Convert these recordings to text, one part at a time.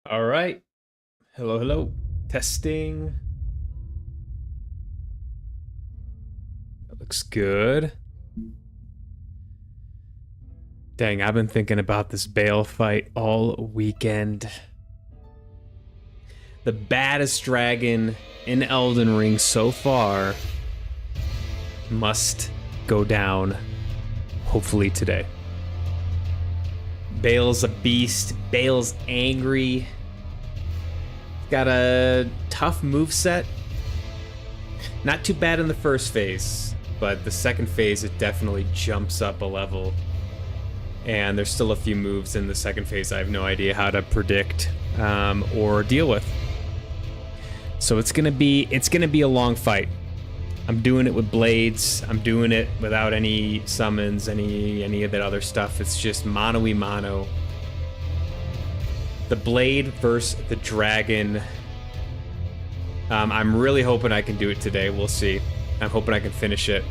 All right. Hello, hello. Testing. That looks good. Dang, I've been thinking about this Bayle fight all weekend. The baddest dragon in Elden Ring so far must go down, hopefully today. Bayle's a beast. Bayle's angry. Got a tough moveset. Not too bad in the first phase, but the second phase it definitely jumps up a level. And there's still a few moves in the second phase I have no idea how to predict or deal with. So it's gonna be a long fight. I'm doing it with blades. I'm doing it without any summons, any of that other stuff. It's just mano-y mano. The blade versus the dragon. I'm really hoping I can do it today. We'll see. I'm hoping I can finish it.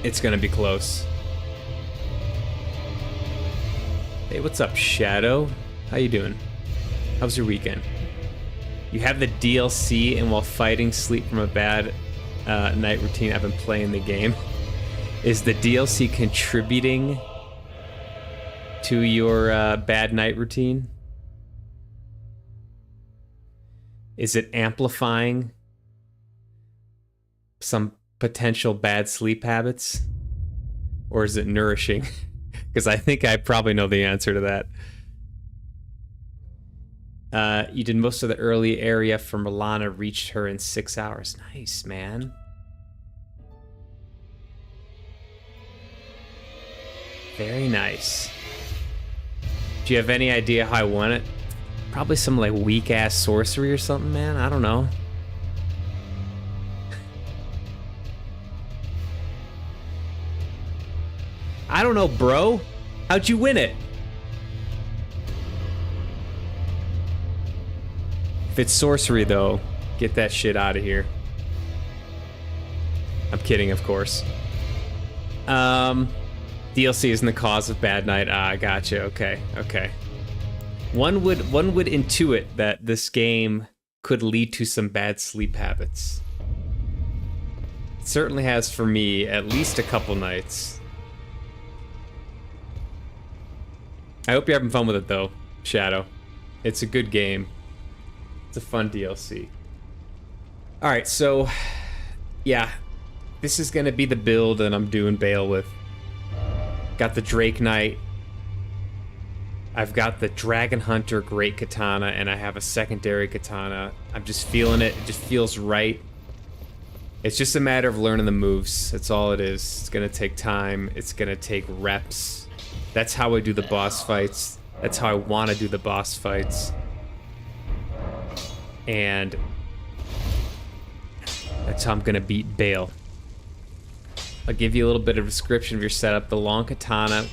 It's gonna be close. Hey, what's up, Shadow? How you doing? How's your weekend? You have the DLC, and while fighting sleep from a bad night routine, I've been playing the game. Is the DLC contributing to your bad night routine? Is it amplifying some potential bad sleep habits? Or is it nourishing? Because I think I probably know the answer to that. You did most of the early area for Milana, reached her in 6 hours. Nice, man. Very nice. Do you have any idea how I won it? Probably some like weak ass sorcery or something, man. I don't know. I don't know, bro. How'd you win it? If it's sorcery, though, get that shit out of here. I'm kidding, of course. DLC isn't the cause of bad night. Ah, I gotcha. Okay, okay. One would intuit that this game could lead to some bad sleep habits. It certainly has for me at least a couple nights. I hope you're having fun with it, though, Shadow. It's a good game. It's a fun DLC. Alright, so... yeah. This is gonna be the build that I'm doing Bayle with. Got the Drake Knight. I've got the Dragon Hunter Great Katana, and I have a secondary katana. I'm just feeling it. It just feels right. It's just a matter of learning the moves. That's all it is. It's gonna take time. It's gonna take reps. That's how I do the boss fights. That's how I want to do the boss fights. And that's how I'm gonna beat Bayle. I'll give you a little bit of a description of your setup. The long katana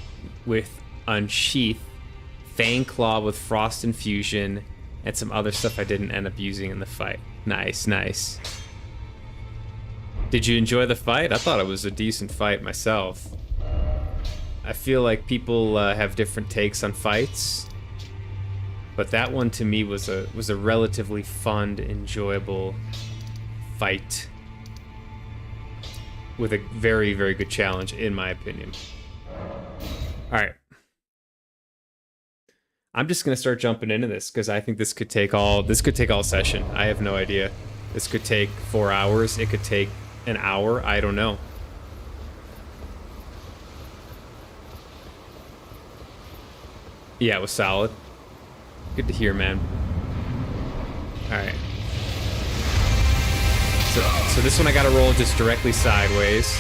with unsheath, Fang Claw with Frost Infusion, and some other stuff I didn't end up using in the fight. Nice, nice. Did you enjoy the fight? I thought it was a decent fight myself. I feel like people have different takes on fights, but that one to me was a relatively fun, enjoyable fight with a very, very good challenge, in my opinion. All right. I'm just gonna start jumping into this because I think this could take all session. I have no idea. This could take 4 hours. It could take an hour. I don't know. Yeah, it was solid. Good to hear, man. All right. So this one I gotta roll just directly sideways.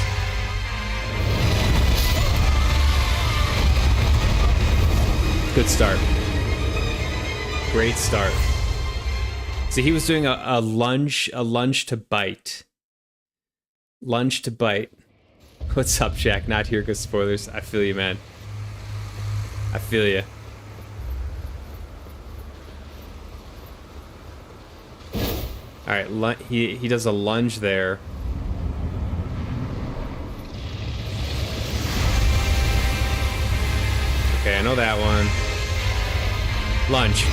Good start. Great start. See, he was doing a lunge to bite. Lunge to bite. What's up, Jack? Not here because spoilers. I feel you, man. I feel you. All right, he does a lunge there. Okay, I know that one. Lunge.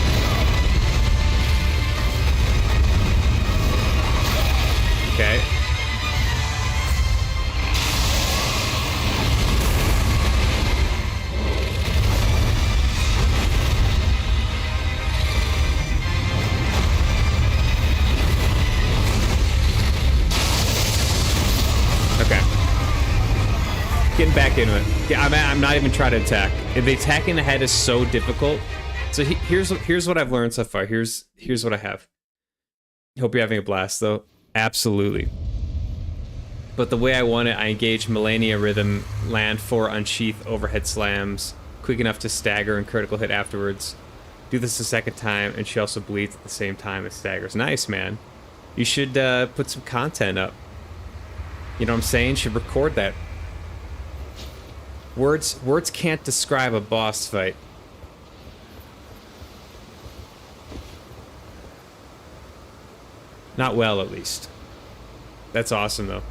back into it. Yeah, I'm not even trying to attack. The attacking the head is so difficult. So here's what I've learned so far. Here's what I have. Hope you're having a blast, though. Absolutely. But the way I want it, I engage Melania Rhythm, land 4 unsheath overhead slams, quick enough to stagger and critical hit afterwards. Do this a second time, and she also bleeds at the same time as staggers. Nice, man. You should put some content up. You know what I'm saying? Should record that. Words can't describe a boss fight. Not well, at least. That's awesome, though.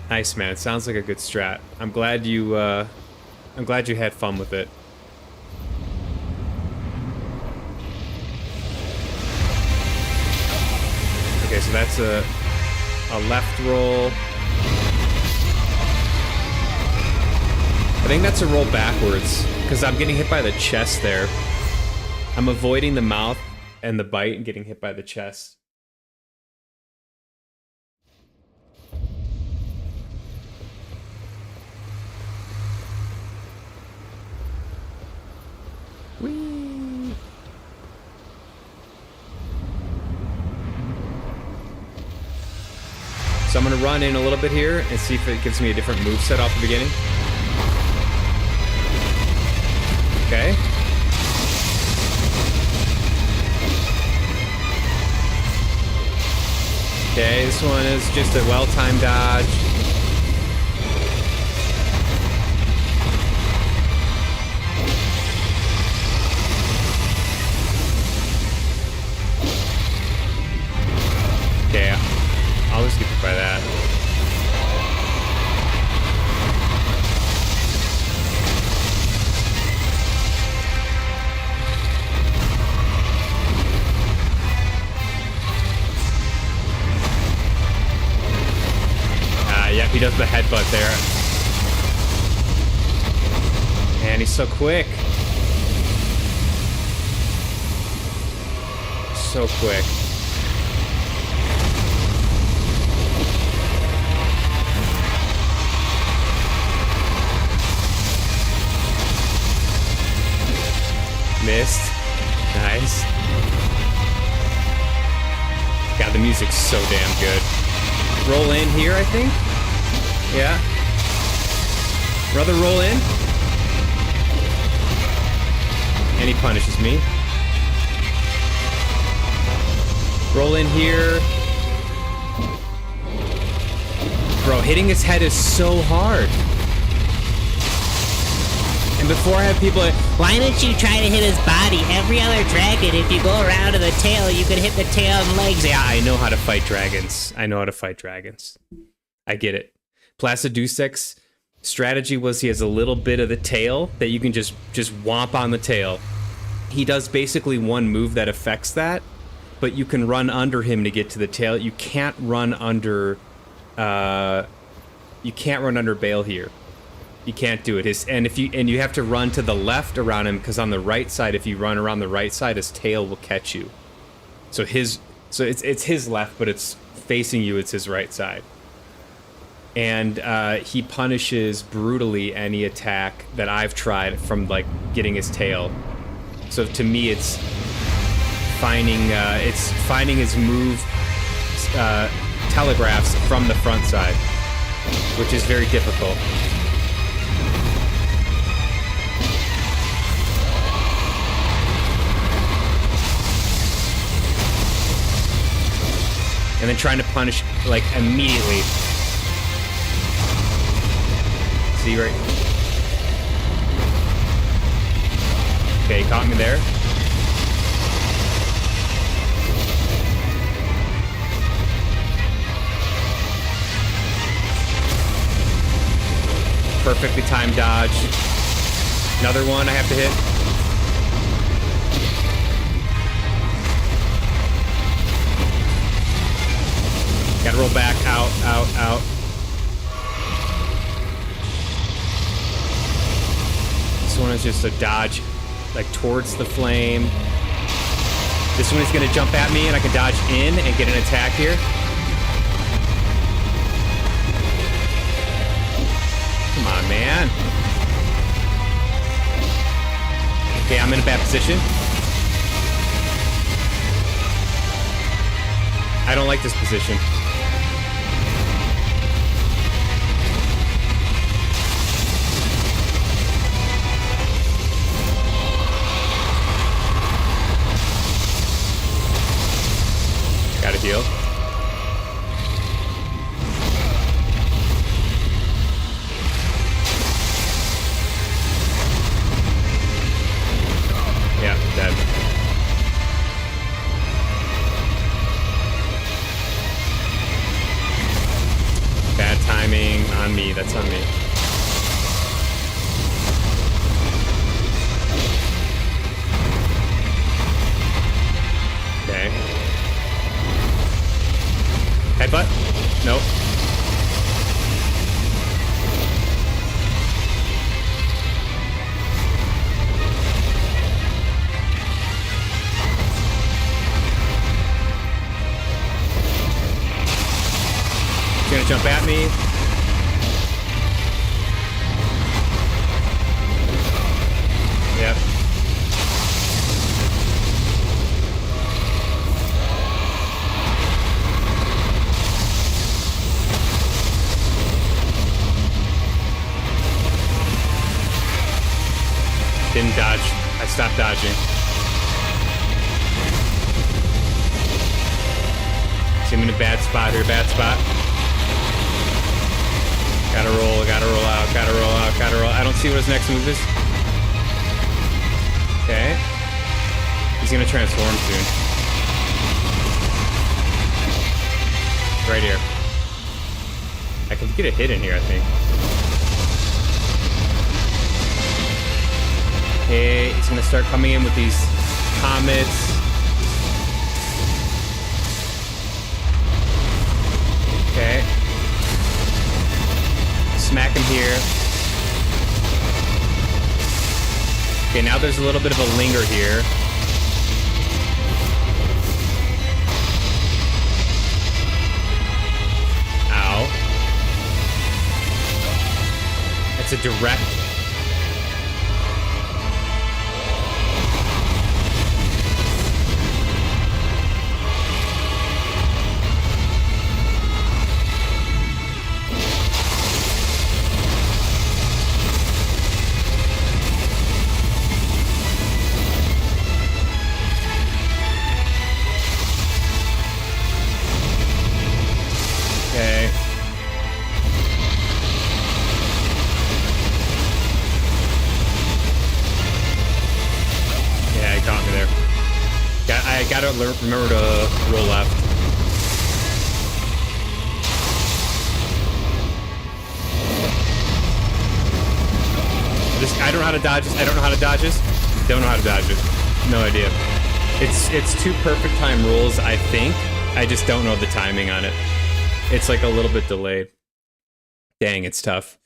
Nice, man. It sounds like a good strat. I'm glad you had fun with it. Okay, so that's a left roll. I think that's a roll backwards, because I'm getting hit by the chest there. I'm avoiding the mouth and the bite and getting hit by the chest. Whee! So I'm gonna run in a little bit here and see if it gives me a different moveset off the beginning. Okay. Okay, this one is just a well-timed dodge. Okay, I'll just get hit by that. Yep, he does the headbutt there. Man, he's so quick. So quick. Missed. Nice. God, the music's so damn good. Roll in here, I think? Yeah. Brother, roll in. And he punishes me. Roll in here. Bro, hitting his head is so hard. And before I have people like, why don't you try to hit his body? Every other dragon, if you go around to the tail, you can hit the tail and legs. Yeah, I know how to fight dragons. I know how to fight dragons. I get it. Placidusec's strategy was he has a little bit of the tail that you can just whomp on the tail. He does basically one move that affects that, but you can run under him to get to the tail. You can't run under Bayle here. You can't do it. And you have to run to the left around him, because on the right side, if you run around the right side, his tail will catch you. So it's his left, but it's facing you. It's his right side. And he punishes brutally any attack that I've tried from like getting his tail. So to me, it's finding his move telegraphs from the front side, which is very difficult. And then trying to punish like immediately. See right? Okay, he caught me there. Perfectly timed dodge. Another one I have to hit. Gotta roll back, out, out, out. This one is just a dodge, like towards the flame. This one is going to jump at me, and I can dodge in and get an attack here. Come on, man. Okay, I'm in a bad position. I don't like this position. Gotta heal. Yeah, dead. Bad timing on me. That's on me. Okay. Headbutt? Nope. He's gonna jump at me. Yep. Didn't dodge. I stopped dodging. See, I'm in a bad spot here, bad spot. Gotta roll out, gotta roll out, gotta roll. I don't see what his next move is. Okay. He's gonna transform soon. Right here. I can get a hit in here, I think. Okay, he's gonna start coming in with these comets. Okay. Smack him here. Okay, now there's a little bit of a linger here. Ow. It's a direct. I gotta remember to roll left. I don't know how to dodge this. I don't know how to dodge this. Don't know how to dodge it. No idea. It's two perfect time rolls, I think. I just don't know the timing on it. It's like a little bit delayed. Dang, it's tough.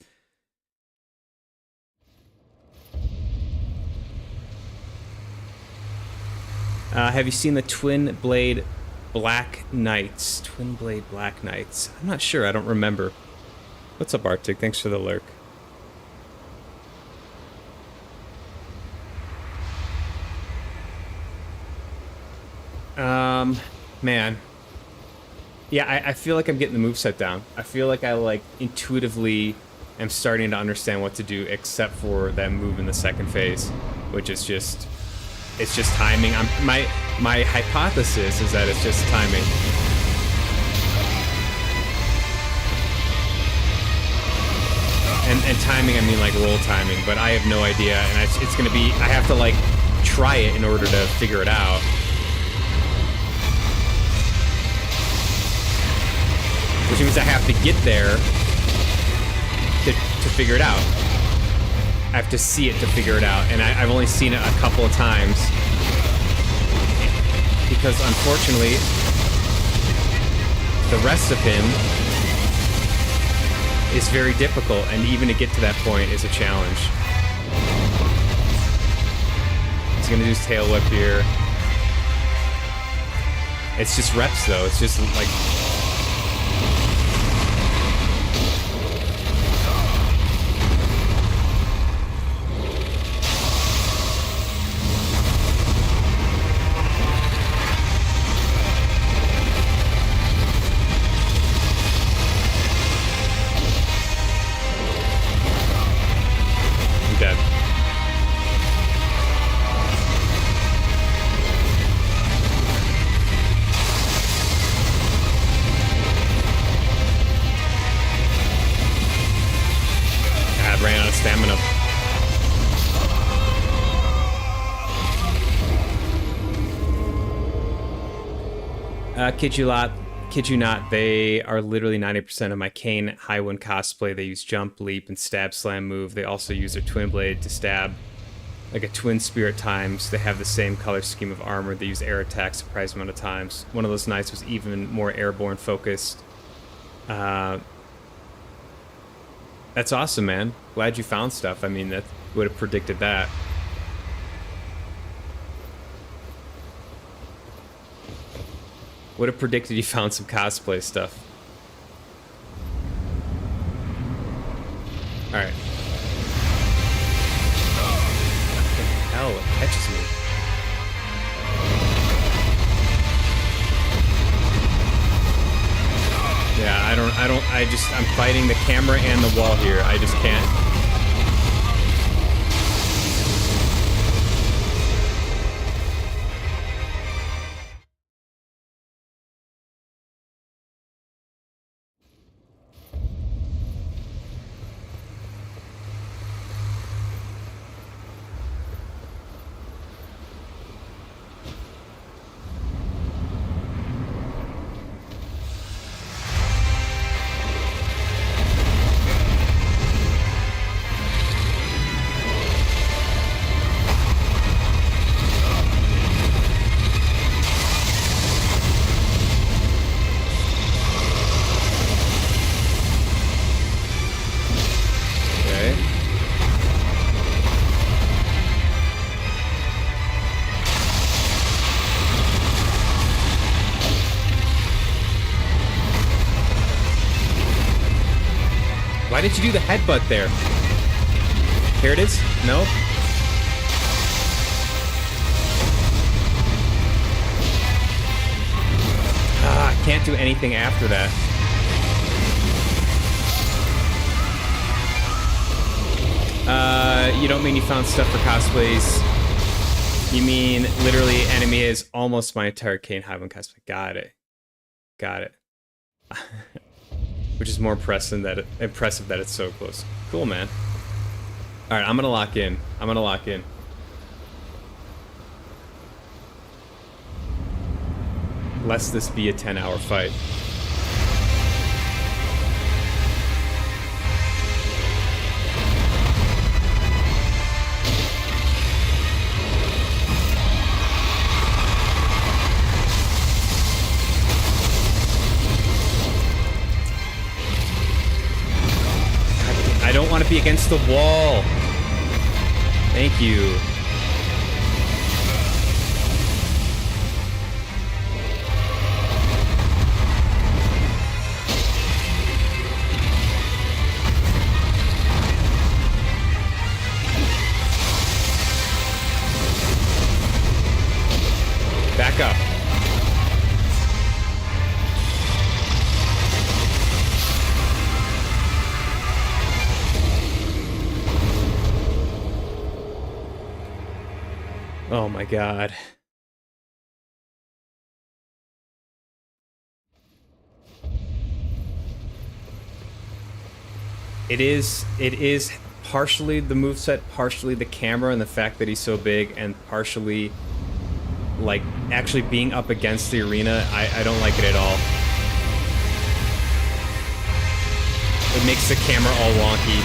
Have you seen the Twin Blade Black Knights? Twin Blade Black Knights. I'm not sure. I don't remember. What's up, Arctic? Thanks for the lurk. Man. Yeah, I feel like I'm getting the moveset down. I feel like I, like, intuitively am starting to understand what to do, except for that move in the second phase, which is just... It's just timing. My hypothesis is that it's just timing. And timing, I mean like roll timing, but I have no idea, and it's gonna be, I have to like try it in order to figure it out. Which means I have to get there to figure it out. I have to see it to figure it out, and I've only seen it a couple of times. Because, unfortunately, the rest of him is very difficult, and even to get to that point is a challenge. He's gonna do his tail whip here. It's just reps, though. It's just like... I'm dead. God, ran out of stamina. Kid you not, they are literally 90% of my Kane High One cosplay. They use jump, leap, and stab slam move. They also use their twin blade to stab like a twin spear at times. They have the same color scheme of armor. They use air attacks a surprising amount of times. One of those knights was even more airborne focused. That's awesome, man. Glad you found stuff. I mean, that would have predicted that. Would have predicted you found some cosplay stuff. Alright. What the hell? It catches me. Yeah, I'm fighting the camera and the wall here. I just can't. Why did you do the headbutt there? Here it is? No? Ah, I can't do anything after that. You don't mean you found stuff for cosplays. You mean literally enemy is almost my entire Kane Highland cosplay. Got it. Got it. Which is more impressive that it's so close. Cool, man. All right, I'm gonna lock in. Lest this be a 10-hour fight. I don't want to be against the wall. Thank you. Back up. Oh my god. It is partially the moveset, partially the camera and the fact that he's so big, and partially like actually being up against the arena. I don't like it at all. It makes the camera all wonky.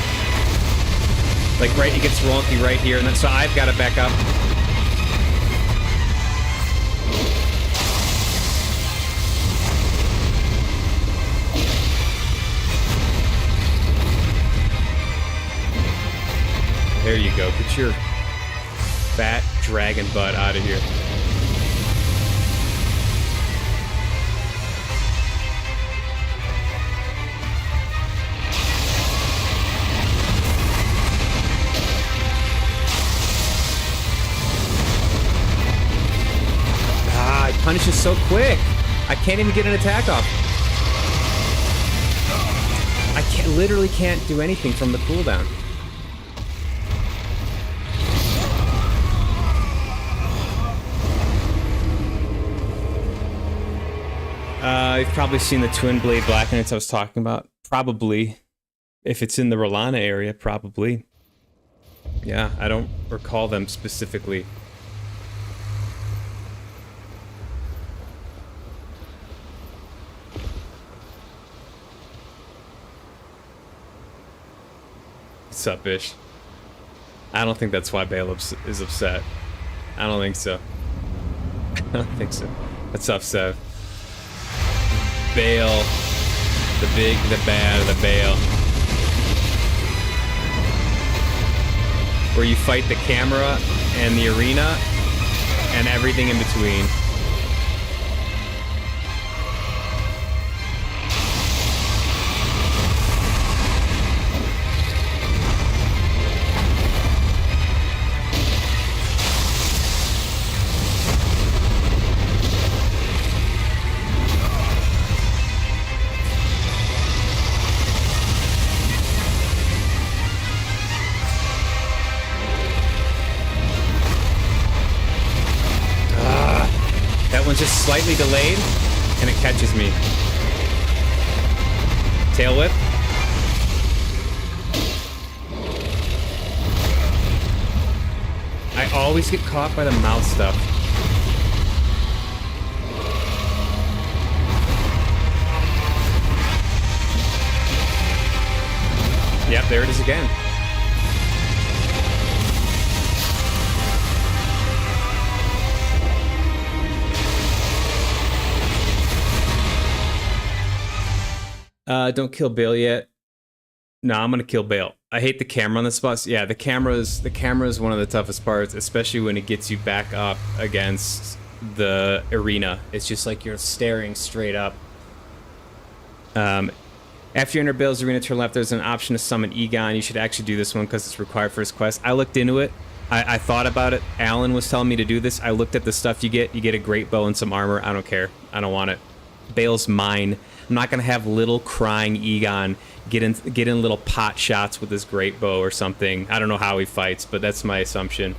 Like right, it gets wonky right here, and then so I've got to back up. There you go. Get your fat dragon butt out of here. punishes so quick. I can't even get an attack off. I literally can't do anything from the cooldown. You've probably seen the Twin Blade Black Knights I was talking about. Probably. If it's in the Rolana area, probably. Yeah, I don't recall them specifically. What's up, Bish? I don't think that's why Bayle is upset. I don't think so. I don't think so. What's up, Sev? Bayle. The big, the bad, the Bayle. Where you fight the camera and the arena and everything in between. Just slightly delayed, and it catches me. Tail whip. I always get caught by the mouth stuff. Yep, there it is again. Don't kill Bayle yet. No, I'm gonna kill Bayle. I hate the camera on this spot. Yeah, the camera is one of the toughest parts, especially when it gets you back up against the arena. It's just like you're staring straight up. After you enter Bayle's arena, turn left. There's an option to summon Egon. You should actually do this one because it's required for his quest. I looked into it. I thought about it. Alan was telling me to do this. I looked at the stuff you get. You get a great bow and some armor. I don't care. I don't want it. Bayle's mine. I'm not gonna have little crying Egon get in little pot shots with his great bow or something. I don't know how he fights, but that's my assumption.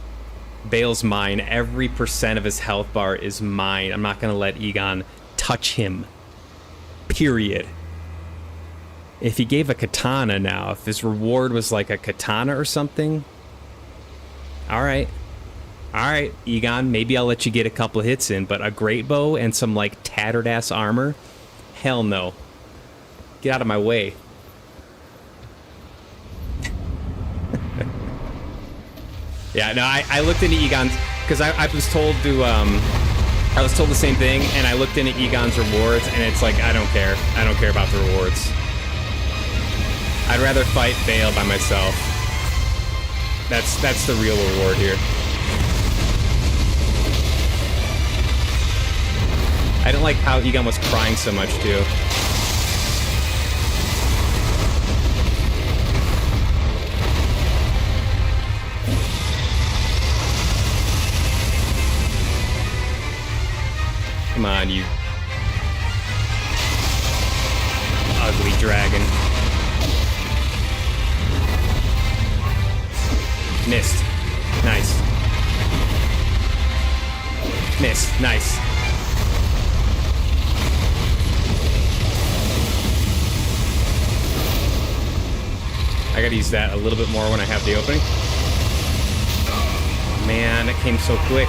Bayle's mine. Every % of his health bar is mine. I'm not gonna let Egon touch him. Period. If he gave a katana now, if his reward was like a katana or something, all right, Egon, maybe I'll let you get a couple hits in, but a great bow and some like tattered ass armor. Hell no. Get out of my way. Yeah, no, I looked into Egon's, because I was told to, I was told the same thing, and I looked into Egon's rewards, and it's like, I don't care. I don't care about the rewards. I'd rather fight Bayle by myself. That's the real reward here. I don't like how Egon was crying so much, too. Come on, you ugly dragon. Missed. Nice. Missed. Nice. I gotta use that a little bit more when I have the opening. Oh, man, that came so quick.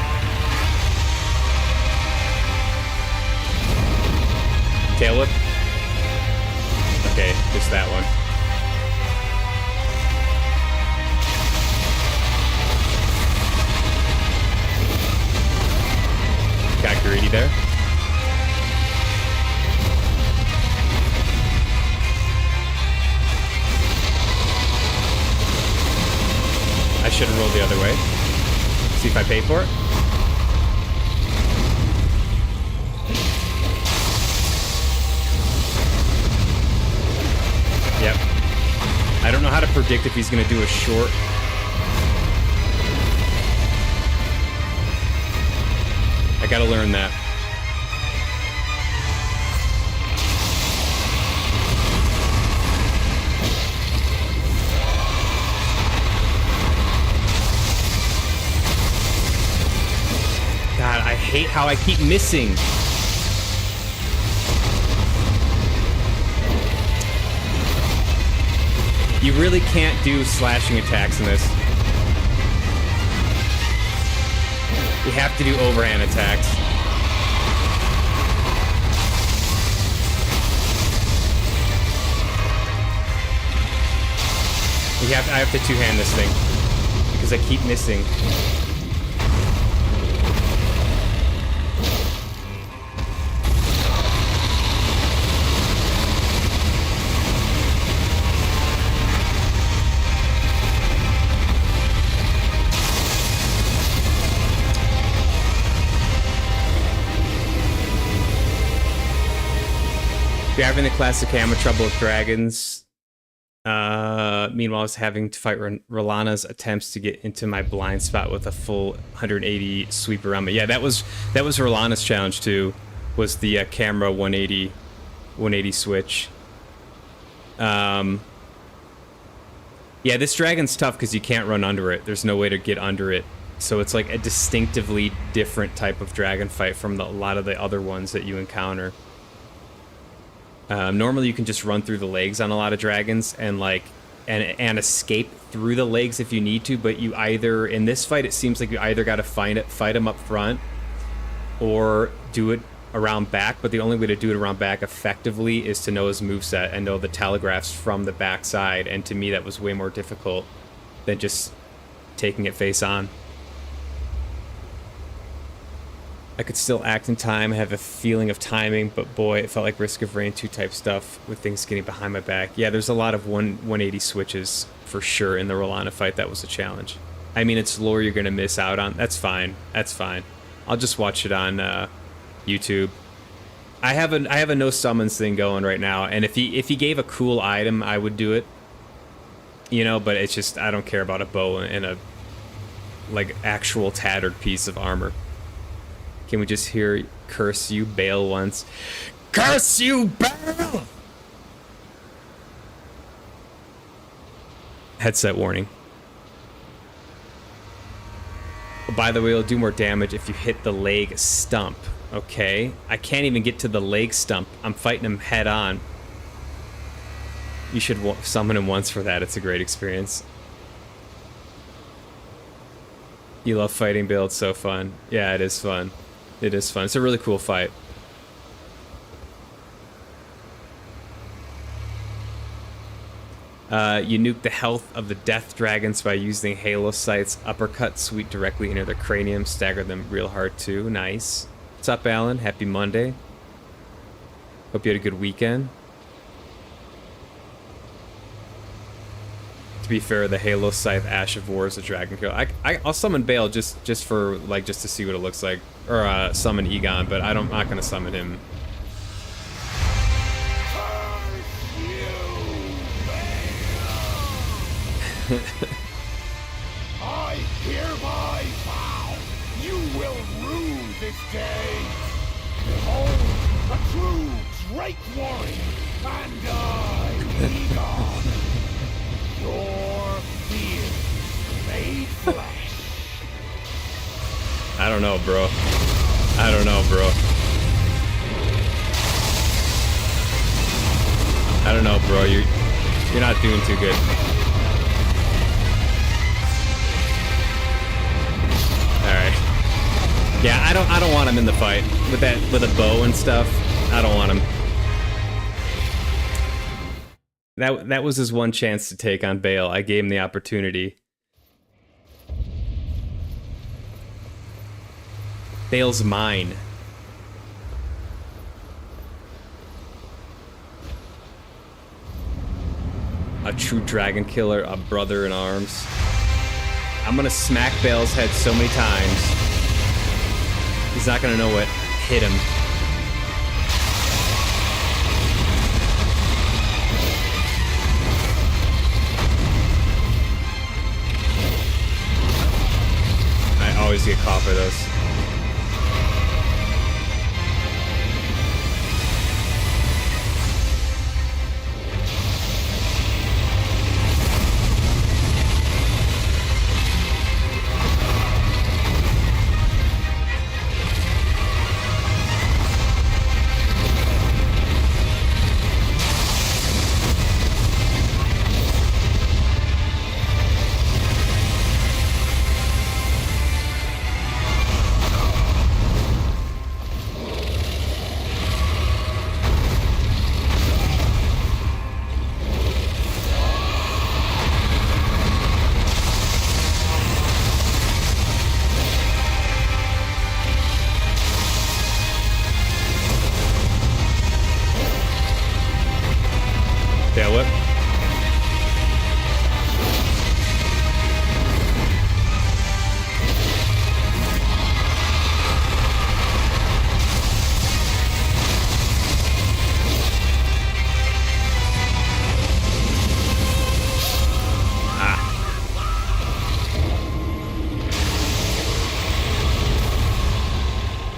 Tail whip? Okay, just that one. Got greedy there. I should have rolled the other way. See if I pay for it. Yep. I don't know how to predict if he's going to do a short. I got to learn that. hate how I keep missing. You really can't do slashing attacks in this. You have to do overhand attacks. I have to two-hand this thing because I keep missing. If you're having the classic hammer trouble with dragons, meanwhile, I was having to fight Rolana's attempts to get into my blind spot with a full 180 sweep around me. Yeah, that was Rolana's challenge too. Was the camera 180 switch. Yeah, this dragon's tough because you can't run under it. There's no way to get under it. So it's like a distinctively different type of dragon fight from a lot of the other ones that you encounter. Normally you can just run through the legs on a lot of dragons and like and escape through the legs if you need to, but you either, in this fight, it seems like you either got to fight them up front or do it around back, but the only way to do it around back effectively is to know his moveset and know the telegraphs from the backside, and to me that was way more difficult than just taking it face on. I could still act in time, have a feeling of timing, but boy, it felt like Risk of Rain 2 type stuff with things getting behind my back. Yeah, there's a lot of 180 switches for sure in the Rolana fight. That was a challenge. I mean, it's lore you're going to miss out on. That's fine. That's fine. I'll just watch it on YouTube. I have a no summons thing going right now, and if he gave a cool item, I would do it. You know, but it's just, I don't care about a bow and a like actual tattered piece of armor. Can we just hear "Curse you, Bayle" once? Curse you, Bayle! Headset warning. By the way, it'll do more damage if you hit the leg stump. Okay, I can't even get to the leg stump. I'm fighting him head on. You should summon him once for that. It's a great experience. You love fighting Bayle. It's so fun. Yeah, it is fun. It is fun. It's a really cool fight. You nuke the health of the death dragons by using Halo Sight's uppercut sweep directly into their cranium. Stagger them real hard too. Nice. What's up, Alan? Happy Monday. Hope you had a good weekend. To be fair, the Halo Scythe Ash of War is a dragon kill. I'll summon Bayle just for like just to see what it looks like, or summon Egon, but I'm not gonna summon him. I hereby vow you will rue this day. Behold, a true Drake warrior, and I, Egon, your fear made flesh. I don't know, bro. I don't know, bro. I don't know, bro. You're not doing too good. Alright. Yeah, I don't want him in the fight. With a bow and stuff. I don't want him. That was his one chance to take on Bayle. I gave him the opportunity. Bayle's mine. A true dragon killer, a brother in arms. I'm gonna smack Bayle's head so many times, he's not gonna know what hit him. I always get caught by those.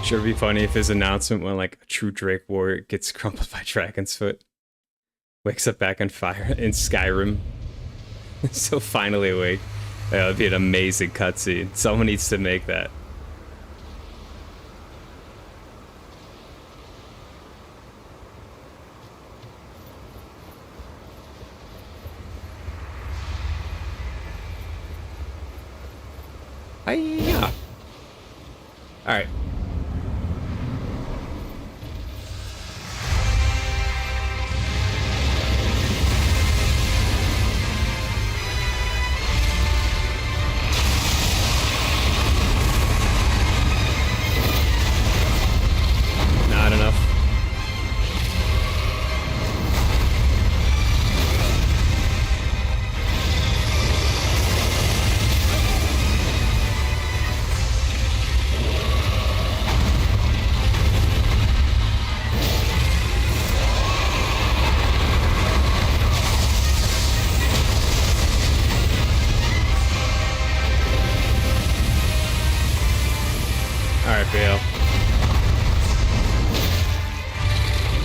Sure, it'd be funny if his announcement went like a true Drake warrior gets crumpled by Dragon's Foot, wakes up back on fire in Skyrim. So finally awake. That would be an amazing cutscene. Someone needs to make that. Hiya. All right. Not enough. Alright, Bayle.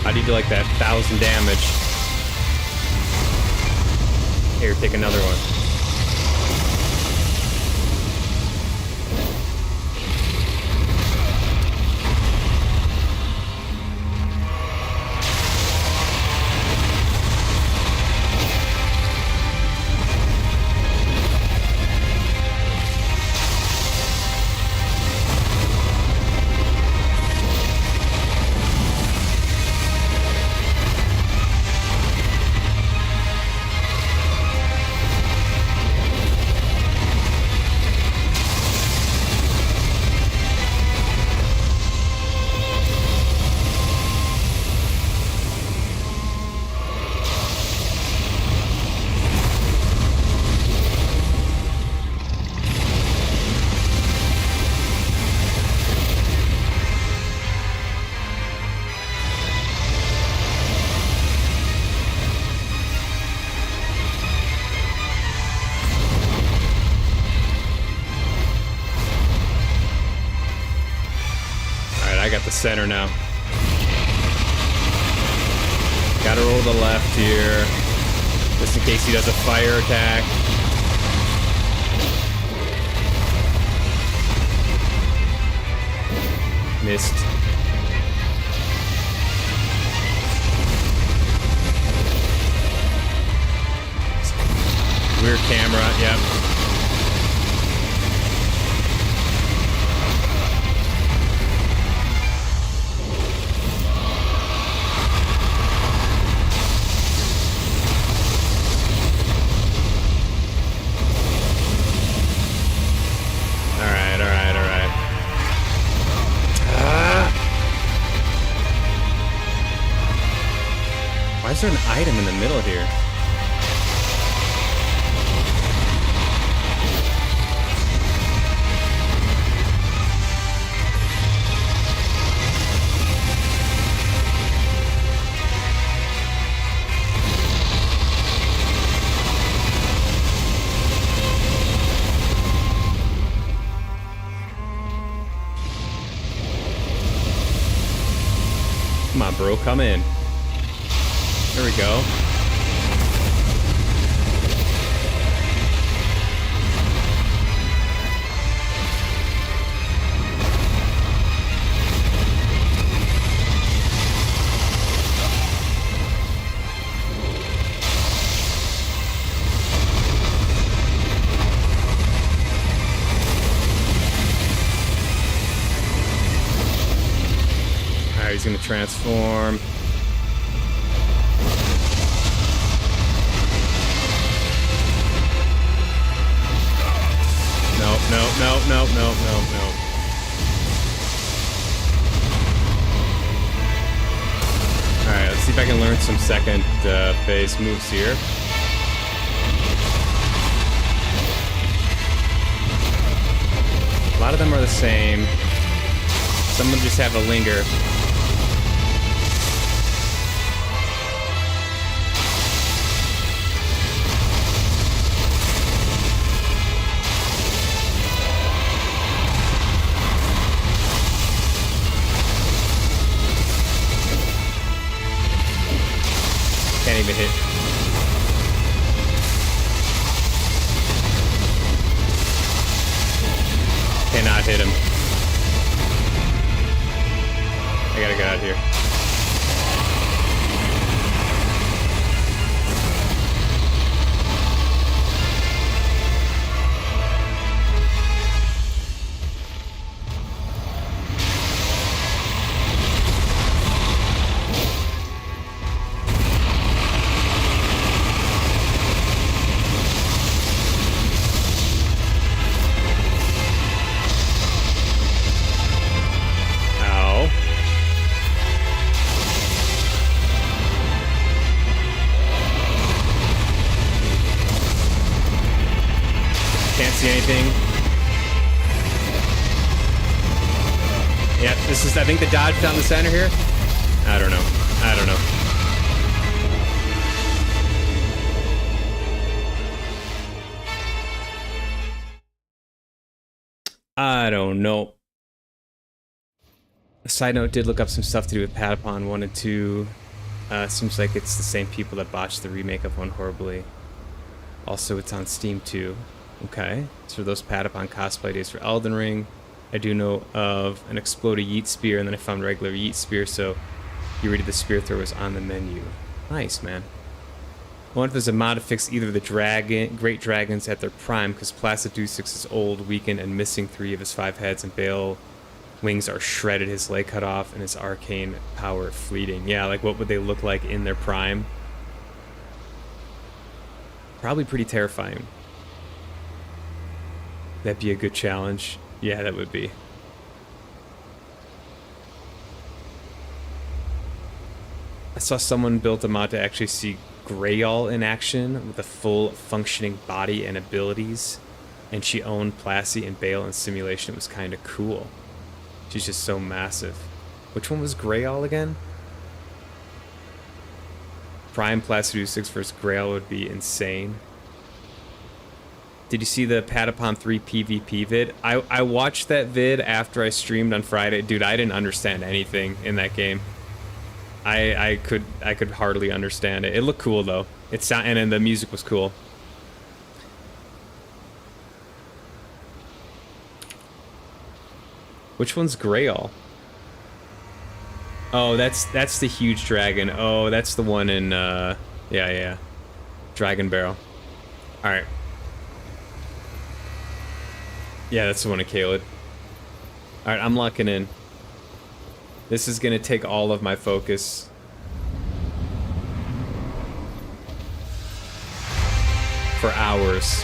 I need to like that 1,000 damage. Here, take another one. I got the center now. Gotta roll to the left here, just in case he does a fire attack. Missed. Weird camera, yep. Why is there an item in the middle here? Come on, bro, come in. There we go. All right, he's gonna transform. No. Alright, let's see if I can learn some second phase moves here. A lot of them are the same. Some of them just have a linger. Can't even hit. Cannot hit him. I gotta get out of here. Yeah, this is, I think, the dodge down the center here. I don't know. I don't know. I don't know. A side note, did look up some stuff to do with Patapon 1 and 2. Seems like it's the same people that botched the remake of 1 horribly. Also, it's on Steam too. Okay, so those Patapon cosplay days for Elden Ring. I do know of an exploded yeet spear, and then I found regular yeet spear, so you ready the spear thrower was on the menu. Nice, man. I wonder if there's a mod to fix either the great dragons at their prime, because Placidusix is old, weakened, and missing 3 of his 5 heads, and Bayle wings are shredded, his leg cut off, and his arcane power fleeting. Yeah, like what would they look like in their prime? Probably pretty terrifying. That'd be a good challenge. Yeah, that would be. I saw someone built a mod to actually see Grayle in action with a full functioning body and abilities, and she owned Placy and Bayle in simulation. It was kind of cool. She's just so massive. Which one was Grayle again? Prime Placidusix versus Grayle would be insane. Did you see the Patapon 3 PvP vid? I watched that vid after I streamed on Friday. Dude, I didn't understand anything in that game. I could hardly understand it. It looked cool though. And then the music was cool. Which one's Grayle? Oh, that's the huge dragon. Oh, that's the one in yeah. Dragon Barrel. Alright. Yeah, that's the one in Caelid. Alright, I'm locking in. This is gonna take all of my focus. For hours.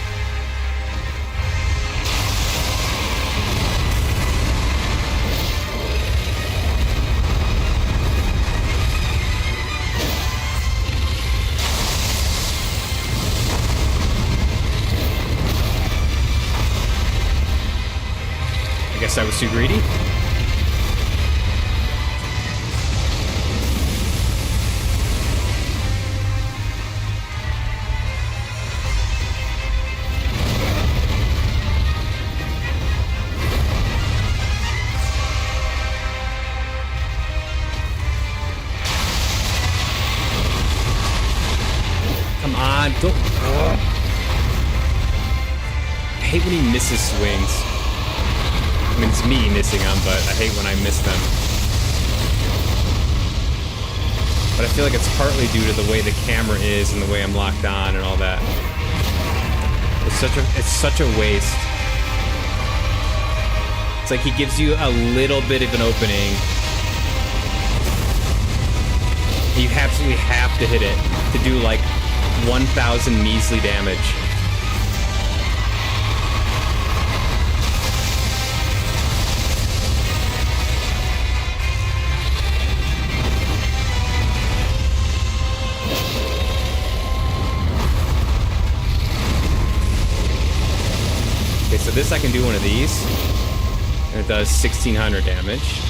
I guess I was too greedy. Come on, don't. Ugh. I hate when he misses swings. I mean, it's me missing them, but I hate when I miss them. But I feel like it's partly due to the way the camera is and the way I'm locked on and all that. It's such a waste. It's like he gives you a little bit of an opening. You absolutely have to hit it to do like 1,000 measly damage. Okay, so this I can do one of these, and it does 1,600 damage.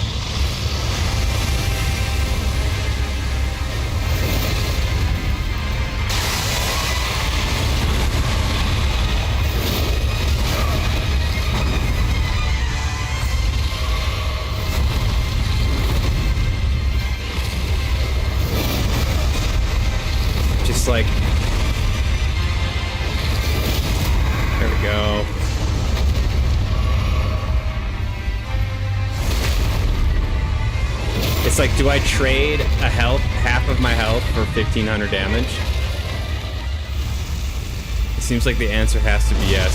it's like, do I trade half of my health for 1500 damage? It seems like the answer has to be yes.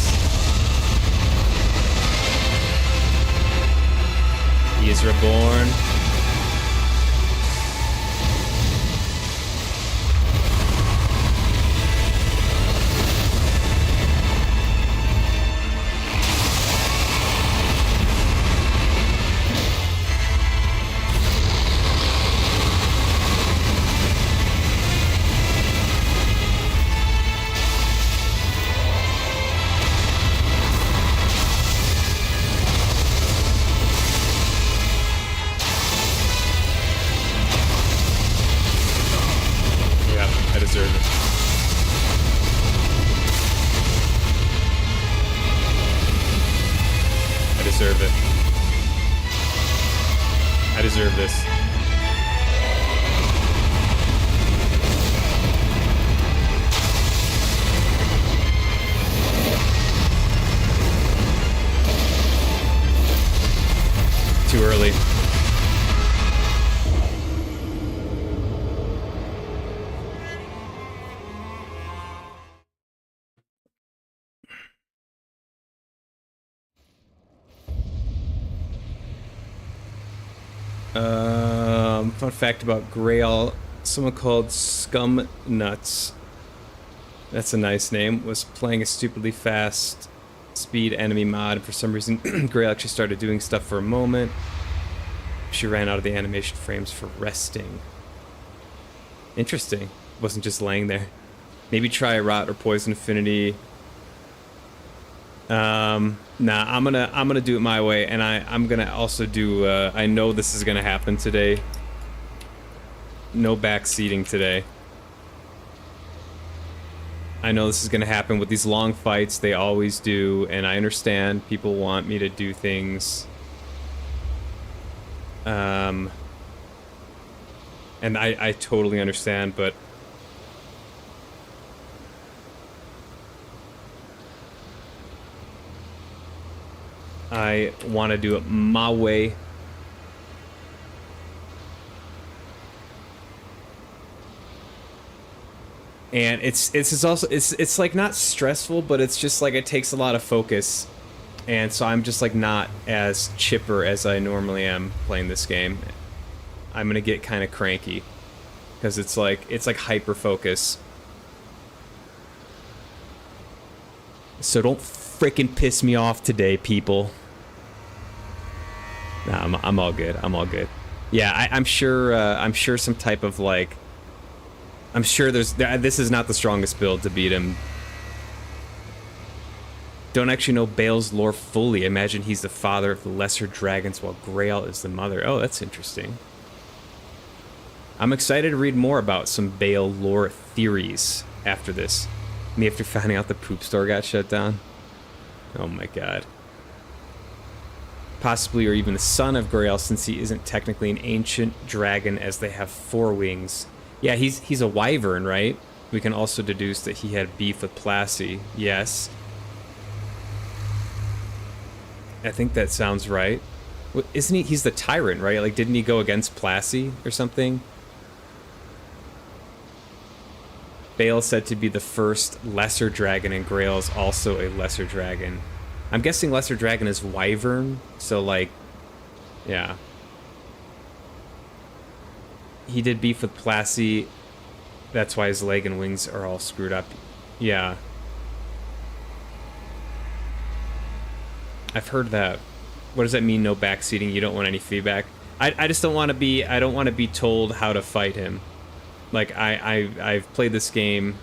He is reborn. I deserve this. Too early. Fun fact about Grail, someone called Scum Nuts, that's a nice name, was playing a stupidly fast speed enemy mod, and for some reason Grail actually started doing stuff for a moment. She ran out of the animation frames for resting. Interesting. Wasn't just laying there. Maybe try Rot or Poison Affinity. Nah, I'm gonna do it my way, and I'm gonna also do, I know this is gonna happen today. No backseating today. I know this is gonna happen with these long fights, they always do, and I understand people want me to do things. And I totally understand, but I want to do it my way. And it's also it's like not stressful, but it's just like it takes a lot of focus. And so I'm just like not as chipper as I normally am playing this game. I'm going to get kind of cranky because it's like hyper focus. So don't freaking piss me off today, people. Nah, I'm all good. I'm all good. Yeah, I'm sure some type of like, I'm sure this is not the strongest build to beat him. Don't actually know Bayle's lore fully. Imagine he's the father of the lesser dragons while Grail is the mother. Oh, that's interesting. I'm excited to read more about some Bayle lore theories after this. Me after finding out the poop store got shut down. Oh my god. Possibly, or even the son of Grail, since he isn't technically an ancient dragon as they have 4 wings. Yeah, he's a wyvern, right? We can also deduce that he had beef with Plassie. Yes. I think that sounds right. Isn't he? He's the tyrant, right? Like, didn't he go against Plassie or something? Bayle said to be the first lesser dragon, and Grail is also a lesser dragon. I'm guessing lesser dragon is wyvern, so like, yeah. He did beef with Plassie, that's why his leg and wings are all screwed up. Yeah. I've heard that. What does that mean, no backseating? You don't want any feedback? I just don't want to be, I don't want to be told how to fight him. Like, I've played this game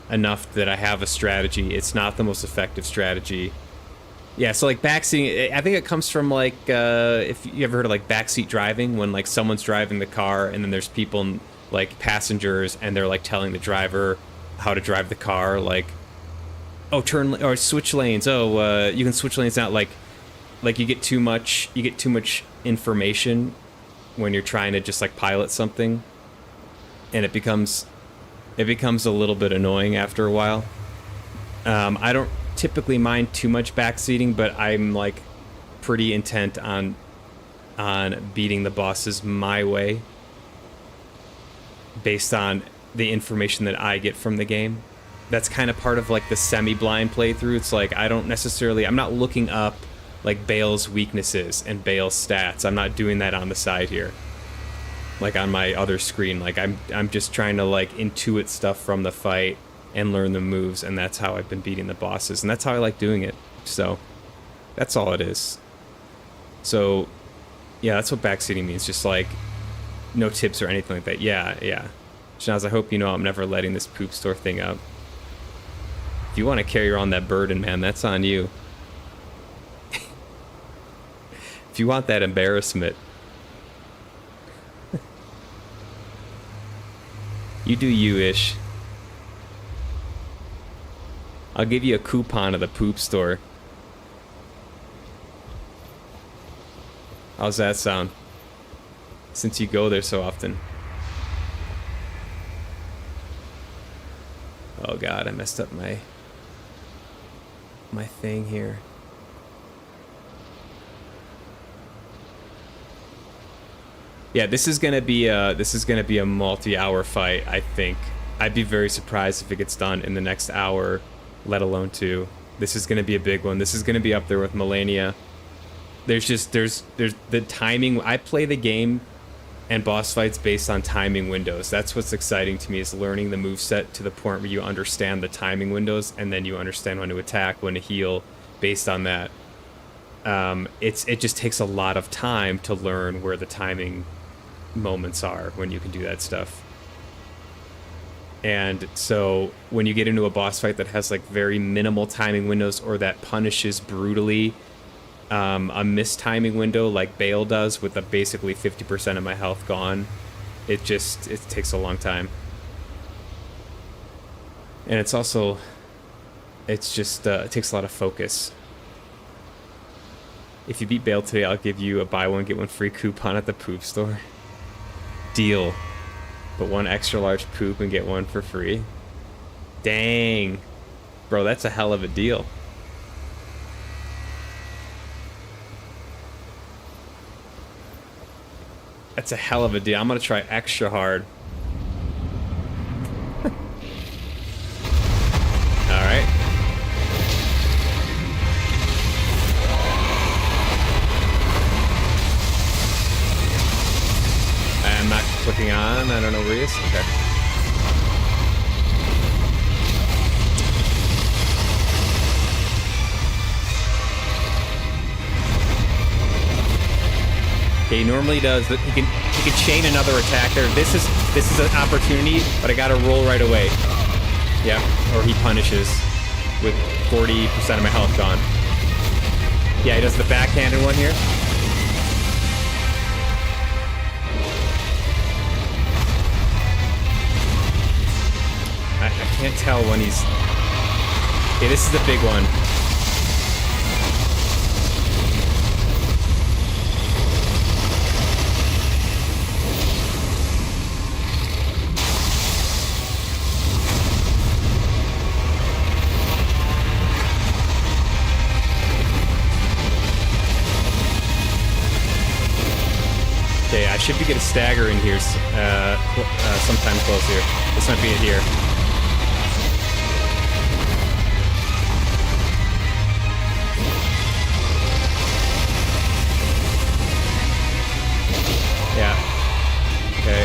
enough that I have a strategy. It's not the most effective strategy. Yeah, so like backseating, I think it comes from like, if you ever heard of like backseat driving, when like someone's driving the car and then there's people, like passengers, and they're like telling the driver how to drive the car, like, oh, turn, or switch lanes, oh, you can switch lanes now, like you get too much information when you're trying to just like pilot something. And it becomes a little bit annoying after a while. I don't typically mind too much backseating, but I'm like pretty intent on on beating the bosses my way based on the information that I get from the game. That's kind of part of like the semi-blind playthrough. It's like I'm not looking up like Bayle's weaknesses and Bayle's stats. I'm not doing that on the side here, like on my other screen. Like I'm just trying to like intuit stuff from the fight and learn the moves, and that's how I've been beating the bosses, and that's how I like doing it. So that's all it is. So yeah, that's what backseating means. Just like no tips or anything like that. Yeah. Shanaz, I hope you know I'm never letting this poop store thing up. If you want to carry around that burden, man, that's on you. If you want that embarrassment, you do you-ish. I'll give you a coupon of the poop store. How's that sound? Since you go there so often. Oh god, I messed up my thing here. Yeah, this is gonna be a multi-hour fight, I think. I'd be very surprised if it gets done in the next hour, let alone 2. This is gonna be a big one. This is gonna be up there with Melania. There's the timing. I play the game and boss fights based on timing windows. That's what's exciting to me, is learning the moveset to the point where you understand the timing windows, and then you understand when to attack, when to heal, based on that. It just takes a lot of time to learn where the timing moments are when you can do that stuff. And so when you get into a boss fight that has like very minimal timing windows, or that punishes brutally a mistiming window like Bayle does with basically 50% of my health gone, it takes a long time. And it takes a lot of focus. If you beat Bayle today, I'll give you a buy one get one free coupon at the poop store. Deal. But 1 extra large poop and get 1 for free. Dang. Bro, that's a hell of a deal. That's a hell of a deal. I'm gonna try extra hard. Alright. I'm not clicking on. I don't know where he is. Okay. Okay, he normally does that. He can chain another attack there. This is an opportunity, but I gotta roll right away. Yeah, or he punishes with 40% of my health gone. Yeah, he does the backhanded one here. I can't tell when he's... Okay, this is the big one. Okay, I should be getting a stagger in here sometime close here. This might be it here. Yeah. Okay.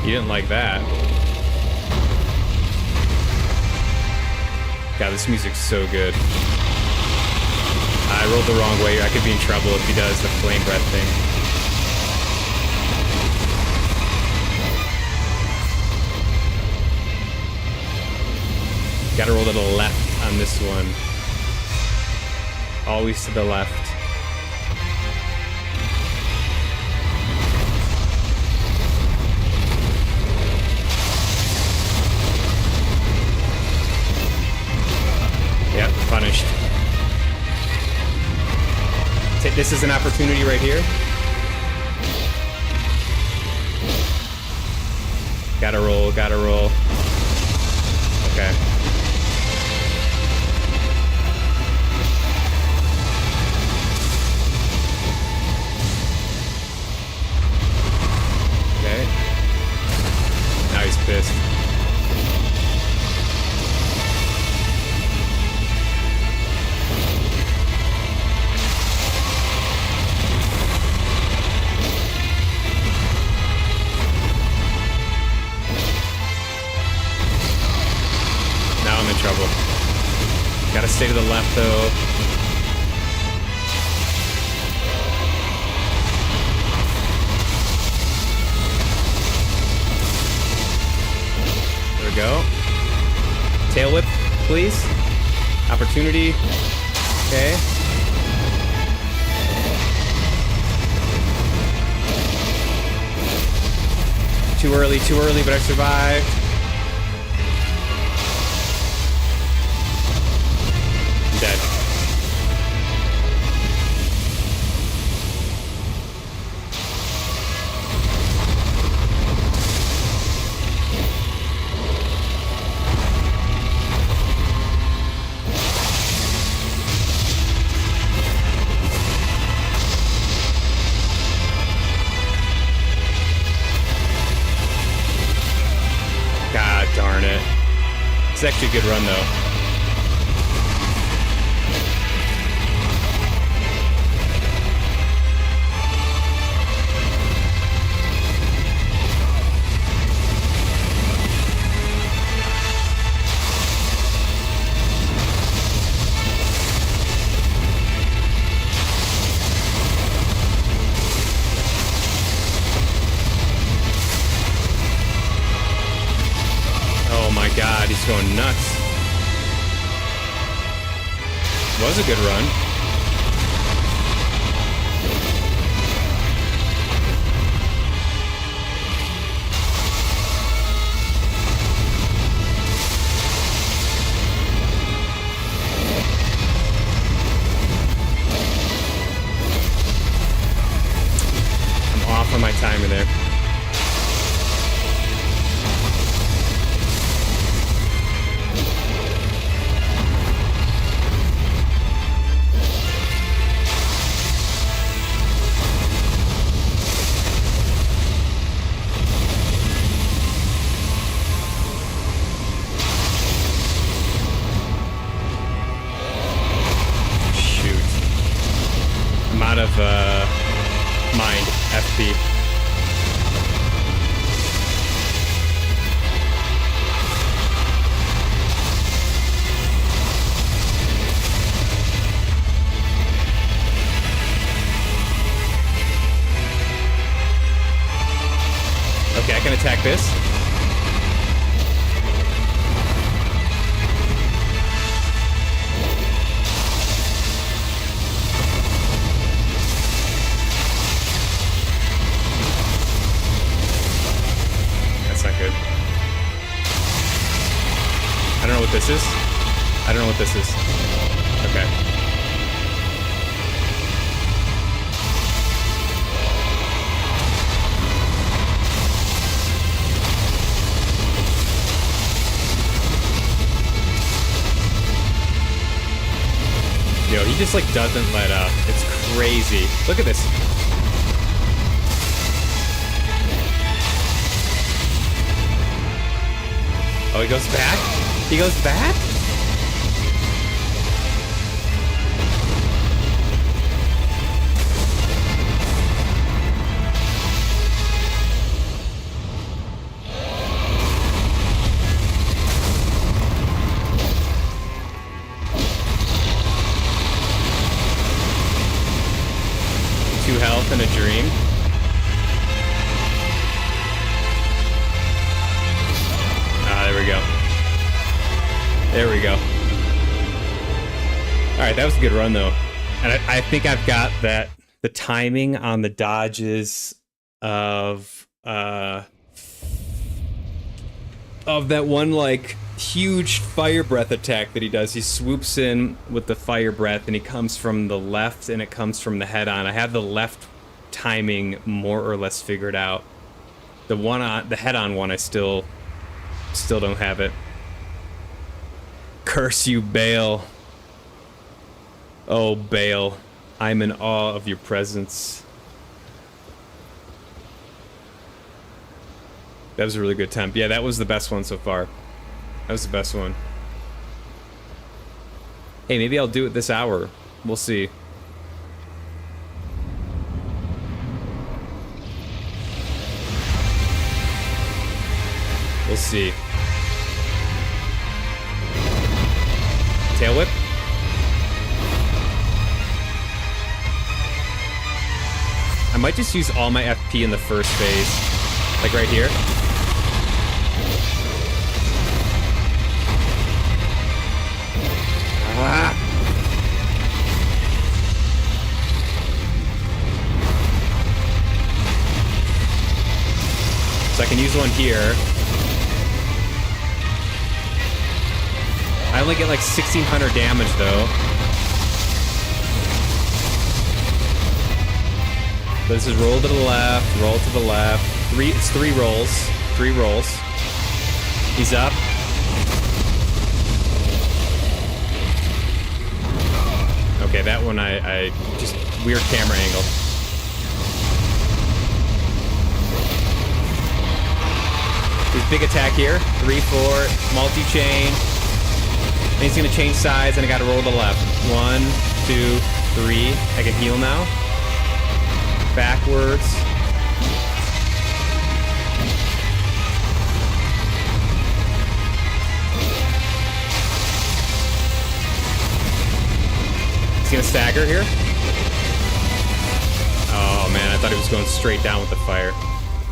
You didn't like that. God, this music's so good. I rolled the wrong way. I could be in trouble if he does the flame breath thing. Gotta roll to the left on this one. Always to the left. Yep, punished. This is an opportunity right here. Gotta roll, gotta roll. Okay. Okay. Now he's pissed. Now I'm in trouble. Gotta stay to the left, though. There we go. Tail whip, please. Opportunity. Okay. Too early, but I survived. I'm dead. God darn it. It's actually a good run, though. Oh my god, he's going nuts. Was a good run. I'm off on my timer there. I'm out of mind, FP. Okay, I can attack this. Good. I don't know what this is. I don't know what this is. Okay. Yo, he just like doesn't let up. It's crazy. Look at this. Oh, he goes back? He goes back? Two health and a dream. There we go. There we go. Alright, that was a good run, though. And I think I've got that, the timing on the dodges of that one, like, huge fire breath attack that he does. He swoops in with the fire breath, and he comes from the left, and it comes from the head-on. I have the left timing more or less figured out. The one on the head-on one, I still don't have it. Curse you, Bayle. Oh, Bayle. I'm in awe of your presence. That was a really good temp. Yeah, that was the best one so far. That was the best one. Hey, maybe I'll do it this hour. We'll see. We'll see. Tail whip. I might just use all my FP in the first phase. Like right here. Ah. So I can use one here. I only get like 1600 damage though. So this is roll to the left, roll to the left. It's three rolls. 3 rolls. He's up. Okay, that one I just weird camera angle. His big attack here. 3, 4, multi-chain. And he's gonna change sides, and I gotta roll to the left. 1, 2, 3. I can heal now. Backwards. He's gonna stagger here. Oh man, I thought he was going straight down with the fire.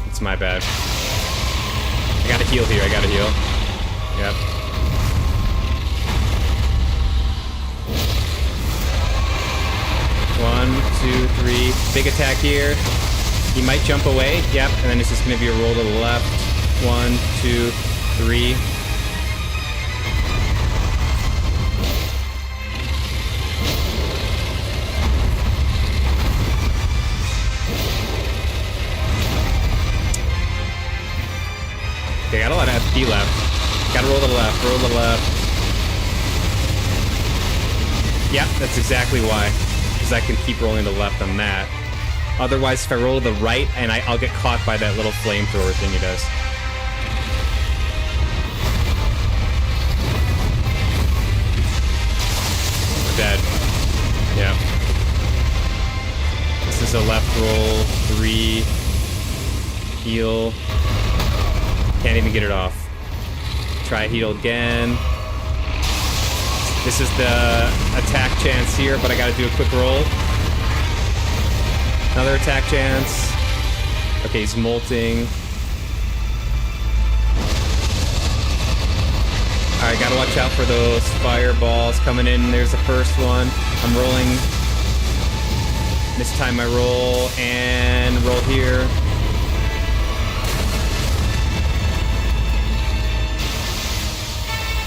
It's my bad. I gotta heal here, I gotta heal. Yep. One, two, three. Big attack here. He might jump away. Yep. And then it's just going to be a roll to the left. 1, 2, 3. Okay, got a lot of FP left. Gotta roll to the left. Roll to the left. Yep, that's exactly why. Because I can keep rolling to the left on that. Otherwise, if I roll to the right, and I'll get caught by that little flamethrower thing he does. We're dead. Yeah. This is a left roll. 3. Heal. Can't even get it off. Try heal again. This is the attack chance here, but I gotta do a quick roll. Another attack chance. Okay, he's molting. Alright, gotta watch out for those fireballs coming in. There's the first one. I'm rolling. Mistime my roll, and roll here.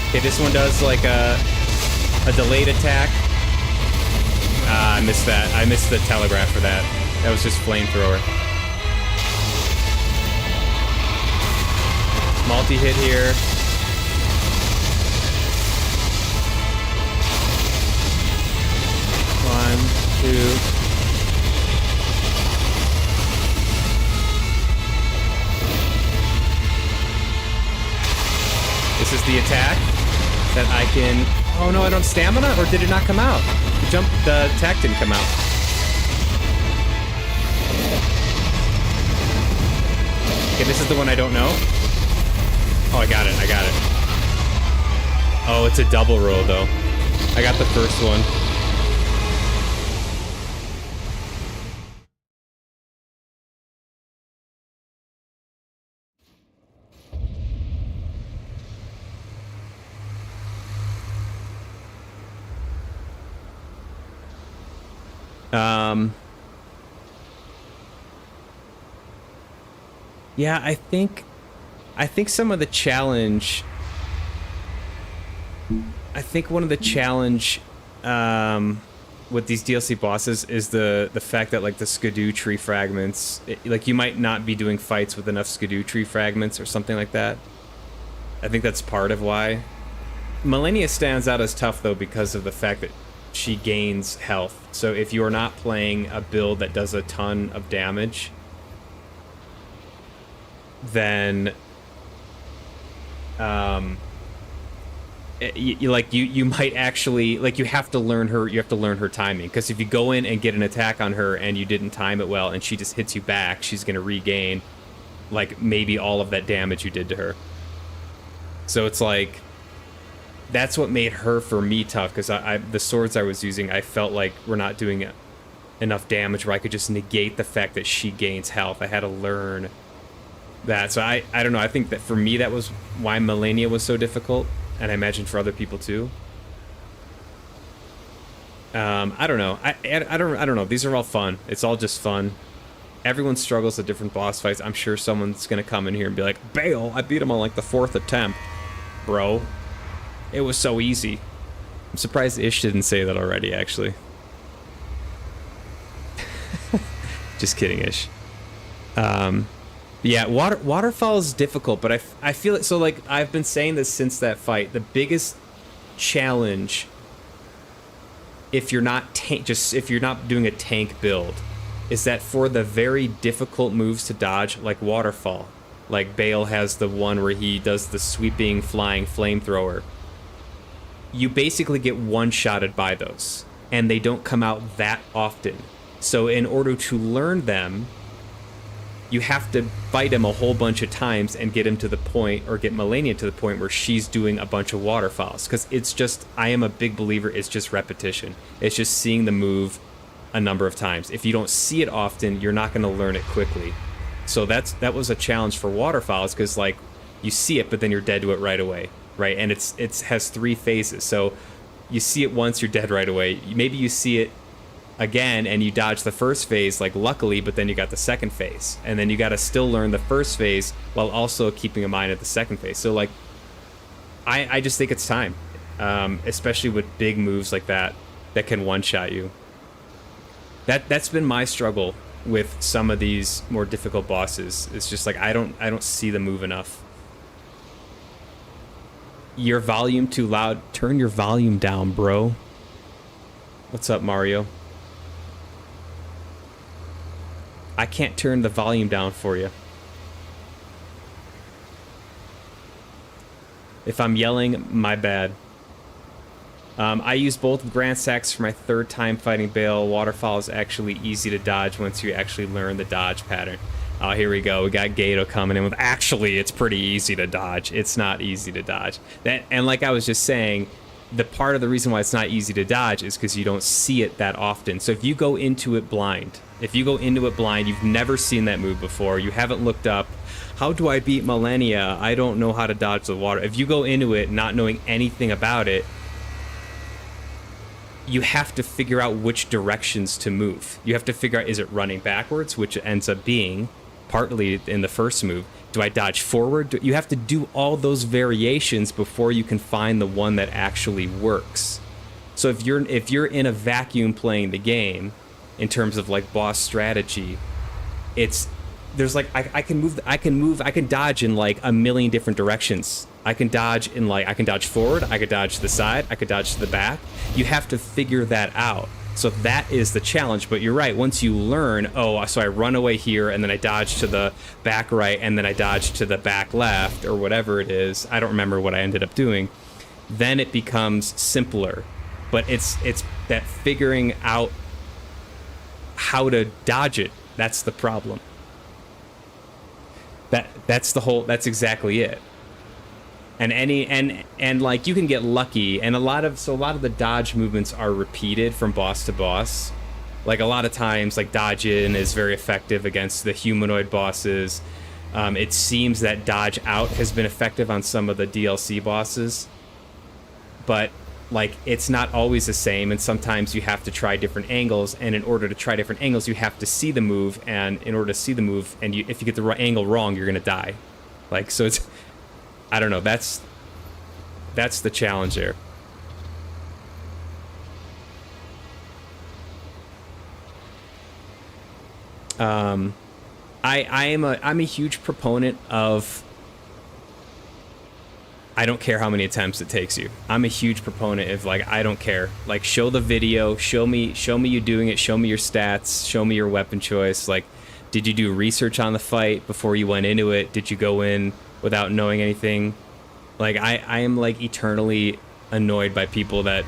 Okay, this one does like a delayed attack. I missed that. I missed the telegraph for that. That was just flamethrower. Multi-hit here. One, two. This is the attack that I can... Oh no, I don't stamina? Or did it not come out? The attack didn't come out. Okay, this is the one I don't know. Oh, I got it, I got it. Oh, it's a double roll though. I got the first one. Yeah, I think some of the challenge... I think one of the challenge with these DLC bosses is the fact that, like, the skidoo tree fragments... like, you might not be doing fights with enough skidoo tree fragments or something like that. I think that's part of why. Malenia stands out as tough, though, because of the fact that she gains health. So if you're not playing a build that does a ton of damage, then you might actually, like, you have to learn her timing, because if you go in and get an attack on her and you didn't time it well and she just hits you back, she's going to regain like maybe all of that damage you did to her. So it's like, that's what made her, for me, tough, because the swords I was using, I felt like were not doing enough damage where I could just negate the fact that she gains health. I had to learn that. So I don't know. I think that for me, that was why Malenia was so difficult, and I imagine for other people too. I don't know. I don't know. These are all fun. It's all just fun. Everyone struggles at different boss fights. I'm sure someone's gonna come in here and be like, Bayle, I beat him on like the 4th attempt, bro. It was so easy. I'm surprised Ish didn't say that already, actually. Just kidding, Ish. Yeah, Waterfall is difficult, but I feel it. So, like, I've been saying this since that fight. The biggest challenge, if you're not doing a tank build, is that for the very difficult moves to dodge, like Waterfall, like Bayle has the one where he does the sweeping flying flamethrower, you basically get one-shotted by those, and they don't come out that often. So in order to learn them, you have to fight him a whole bunch of times and get him to the point, or get Malenia to the point where she's doing a bunch of waterfalls. Because it's just, I am a big believer, it's just repetition. It's just seeing the move a number of times. If you don't see it often, you're not going to learn it quickly. So that was a challenge for waterfalls, because like you see it, but then you're dead to it right away, right? And it has 3 phases. So you see it once, you're dead right away. Maybe you see it again and you dodge the first phase, like luckily, but then you got the second phase, and then you got to still learn the first phase while also keeping in mind at the second phase. So like I just think it's time, especially with big moves like that can one-shot you. That's been my struggle with some of these more difficult bosses. It's just like I don't see the move enough. Your volume too loud. Turn your volume down, bro. What's up, Mario? I can't turn the volume down for you. If I'm yelling, my bad. I use both Grand Sacks for my 3rd time fighting Bayle. Waterfall is actually easy to dodge once you actually learn the dodge pattern. Oh, here we go. We got Gato coming in with, actually, it's pretty easy to dodge. It's not easy to dodge. And like I was just saying, the part of the reason why it's not easy to dodge is because you don't see it that often. So if you go into it blind, you've never seen that move before, you haven't looked up, how do I beat Malenia? I don't know how to dodge the water. If you go into it not knowing anything about it, you have to figure out which directions to move. You have to figure out, is it running backwards, which it ends up being partly in the first move. Do I dodge forward? You have to do all those variations before you can find the one that actually works. So if you're in a vacuum playing the game, in terms of like boss strategy, there's like I can dodge in like a million different directions. I can dodge forward, I could dodge to the side, I could dodge to the back. You have to figure that out. So that is the challenge. But you're right, once you learn, oh, so I run away here and then I dodge to the back right and then I dodge to the back left, or whatever it is. I don't remember what I ended up doing. Then it becomes simpler. But it's that figuring out how to dodge it. That's the problem. That's exactly it. And like you can get lucky, and a lot of the dodge movements are repeated from boss to boss. Like a lot of times, like dodge in is very effective against the humanoid bosses. It seems that dodge out has been effective on some of the DLC bosses, but like it's not always the same, and sometimes you have to try different angles, and in order to try different angles you have to see the move, and in order to see the move, and if you get the angle wrong, you're gonna die. Like, so it's, I don't know, that's the challenge there. I'm a huge proponent of, I don't care how many attempts it takes you. I'm a huge proponent of, like, I don't care. Like, show the video, show me you doing it, show me your stats, show me your weapon choice. Like, did you do research on the fight before you went into it? Did you go in without knowing anything? Like, I am, like, eternally annoyed by people that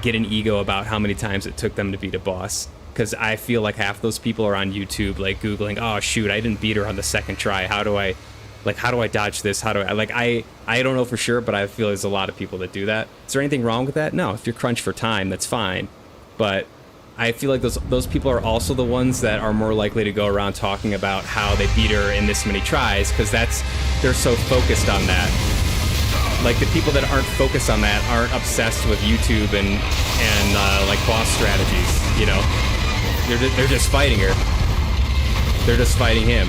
get an ego about how many times it took them to beat a boss. Because I feel like half those people are on YouTube, like, Googling, oh, shoot, I didn't beat her on the second try. How do I dodge this? How do I, like, I don't know for sure, but I feel there's a lot of people that do that. Is there anything wrong with that? No, if you're crunched for time, that's fine. But I feel like those people are also the ones that are more likely to go around talking about how they beat her in this many tries, because they're so focused on that. Like, the people that aren't focused on that aren't obsessed with YouTube and like, boss strategies, you know? They're just fighting her. They're just fighting him.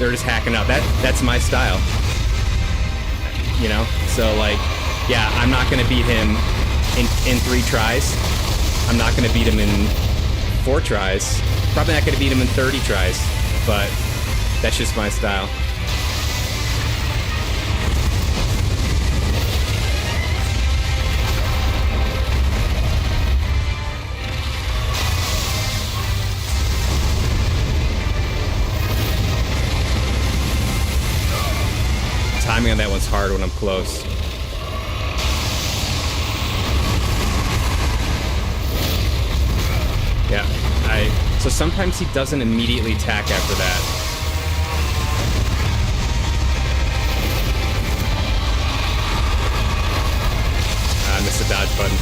They're just hacking out. That's my style. You know? So, like, yeah, I'm not gonna beat him in 3 tries. I'm not gonna beat him in 4 tries. Probably not gonna beat him in 30 tries. But that's just my style. Timing on that one's hard when I'm close. Yeah, so sometimes he doesn't immediately attack after that. I missed the dodge button.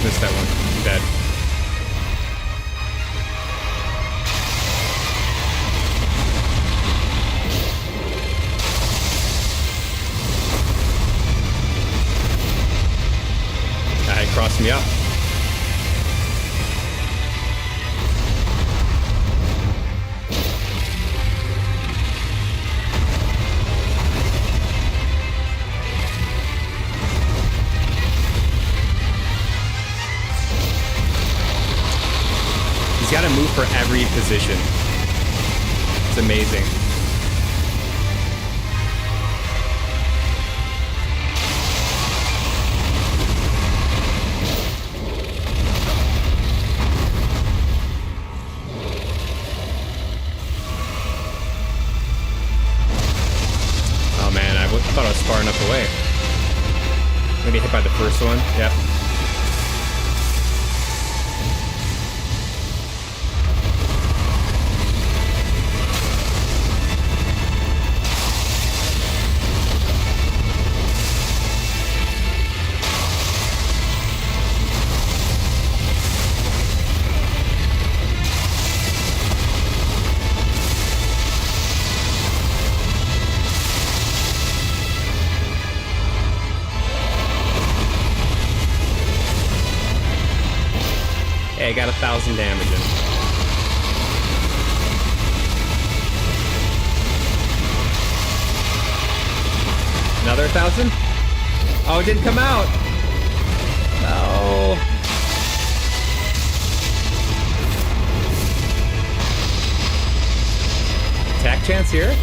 Missed that one. I'm dead. It crossed me up. He's got to move for every position. It's amazing. Oh man, I thought I was far enough away. Maybe hit by the first one. Yep. I got 1,000 damage in. Another 1,000? Oh, it didn't come out. No. Attack chance here?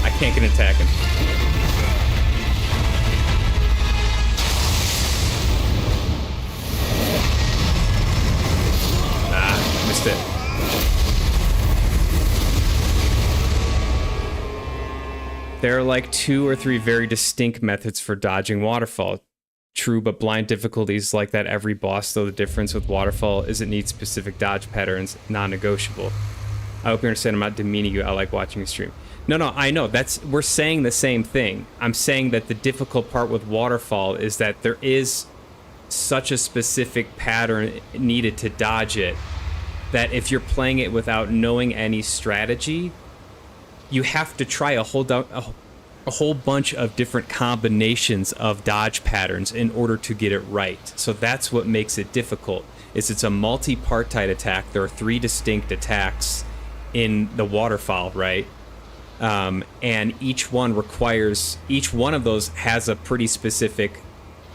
I can't get an attack in. Missed it. There are like 2 or 3 very distinct methods for dodging waterfall. True, but blind difficulties like that every boss, though the difference with waterfall is it needs specific dodge patterns, non-negotiable. I hope you understand I'm not demeaning you. I like watching you stream. No, I know. We're saying the same thing. I'm saying that the difficult part with waterfall is that there is such a specific pattern needed to dodge it that if you're playing it without knowing any strategy, you have to try a whole bunch of different combinations of dodge patterns in order to get it right. So that's what makes it difficult. It's a multi-partite attack. There are 3 distinct attacks in the waterfall, right? And each one of those has a pretty specific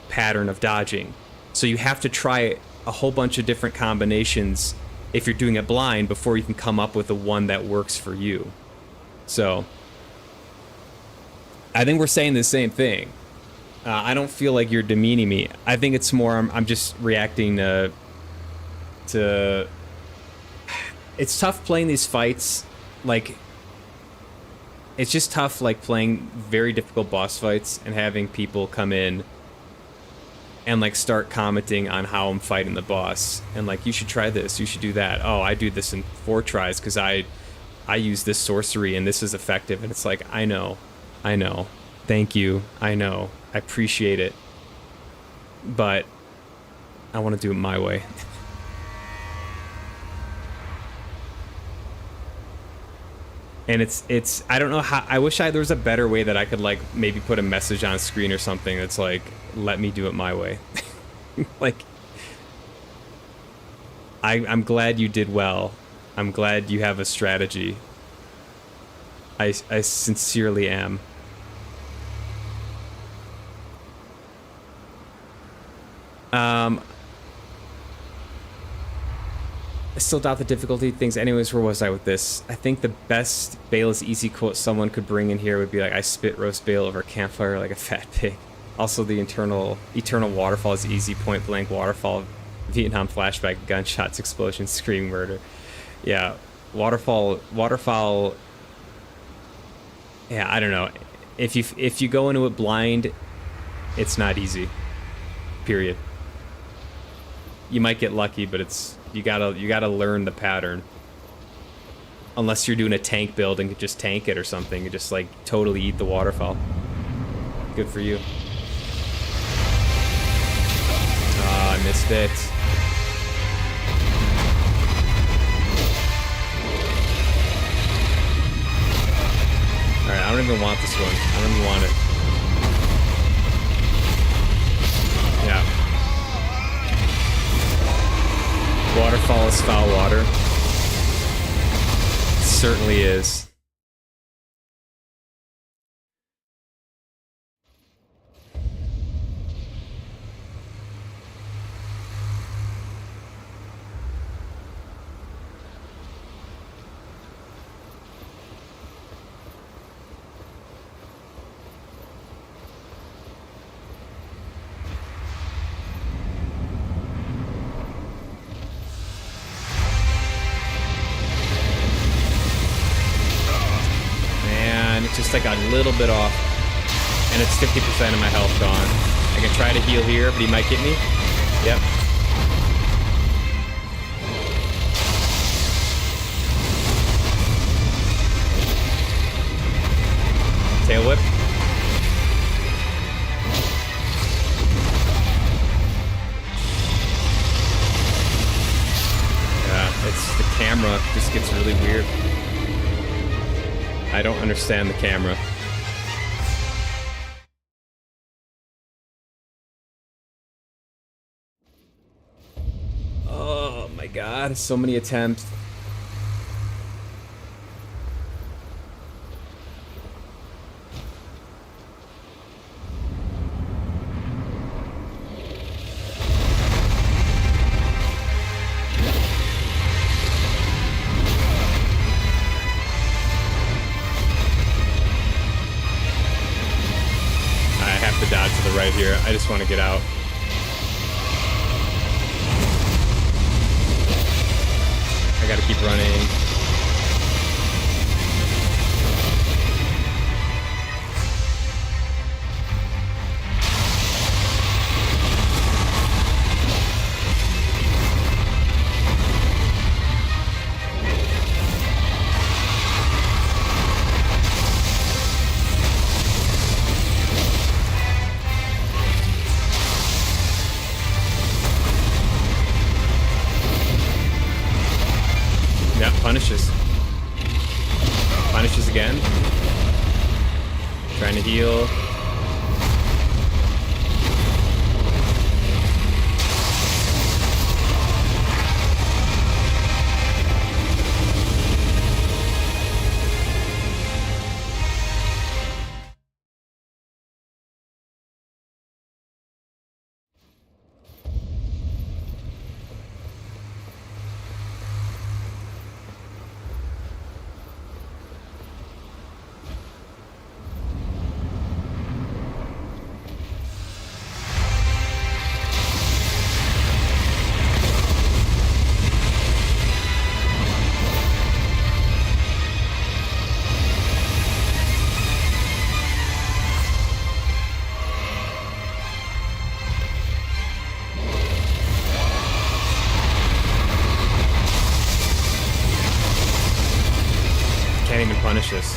pattern of dodging. So you have to try a whole bunch of different combinations if you're doing it blind before you can come up with the one that works for you. So I think we're saying the same thing. I don't feel like you're demeaning me. I think it's more I'm just reacting to it's tough playing these fights. Like, it's just tough, like, playing very difficult boss fights and having people come in and, like, start commenting on how I'm fighting the boss. And, like, you should try this, you should do that. Oh, I do this in 4 tries because I use this sorcery and this is effective. And it's like, I know. Thank you. I know. I appreciate it. But I want to do it my way. And it's I don't know how, I wish there was a better way that I could, like, maybe put a message on screen or something that's like, let me do it my way. Like, I'm glad you did well. I'm glad you have a strategy. I sincerely am. I still doubt the difficulty things. Anyways, where was I with this? I think the best Bayle is easy quote someone could bring in here would be like, I spit roast Bayle over a campfire like a fat pig. Also, the eternal waterfall is easy, point blank waterfall, Vietnam flashback, gunshots, explosions, screaming murder. Yeah, waterfall. Yeah, I don't know. If you go into it blind, it's not easy. Period. You might get lucky, but you gotta learn the pattern. Unless you're doing a tank build and could just tank it or something, and just, like, totally eat the waterfall. Good for you. I missed it. Alright, I don't even want this one. I don't even want it. Yeah. Waterfall is foul water. It certainly is. Just like a little bit off, and it's 50% of my health gone. I can try to heal here, but he might get me. Yep. Tail whip. Yeah, it's the camera just gets really weird. I don't understand the camera. Oh my god, so many attempts. Right here. I just want to get out. I gotta keep running. punishes. Punishes again. Trying to heal. Can't even punish us.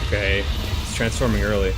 Okay, it's transforming early.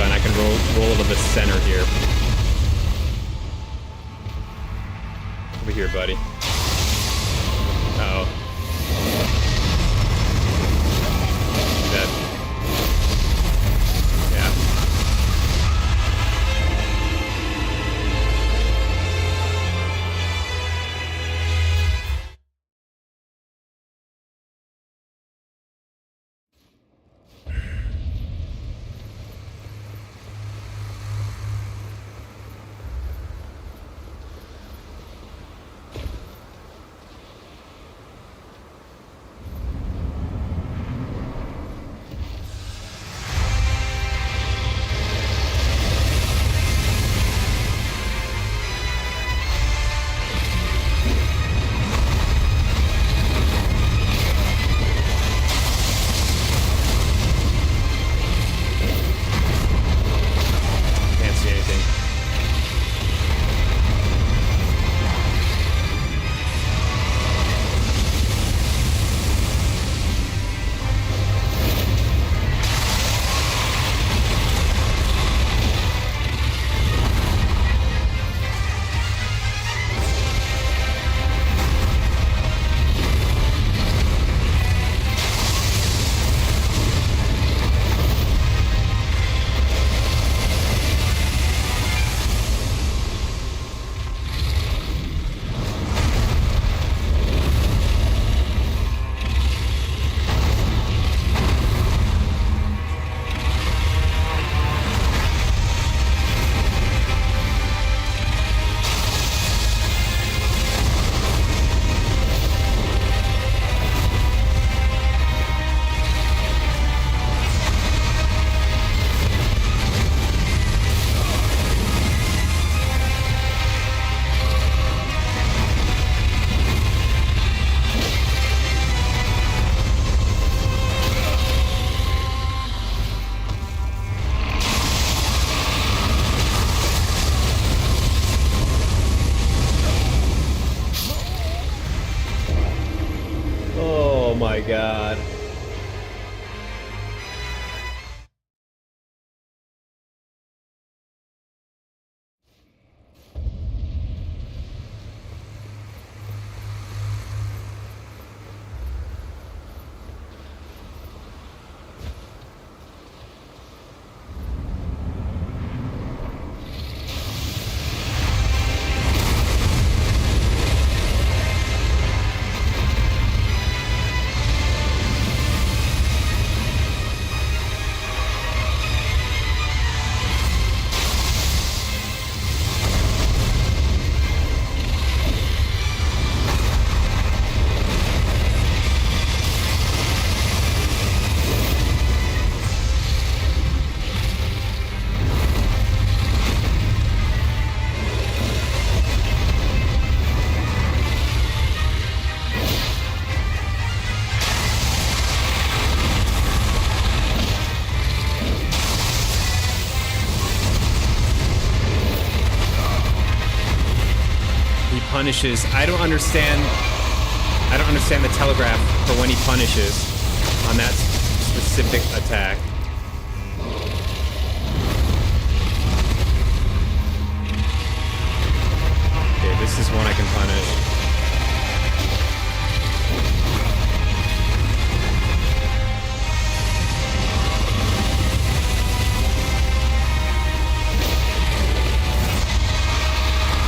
And I can roll to the center here. Over here, buddy. Uh-oh. Dead. Yeah. punishes. I don't understand the telegraph for when he punishes on that specific attack. Okay, this is one I can punish.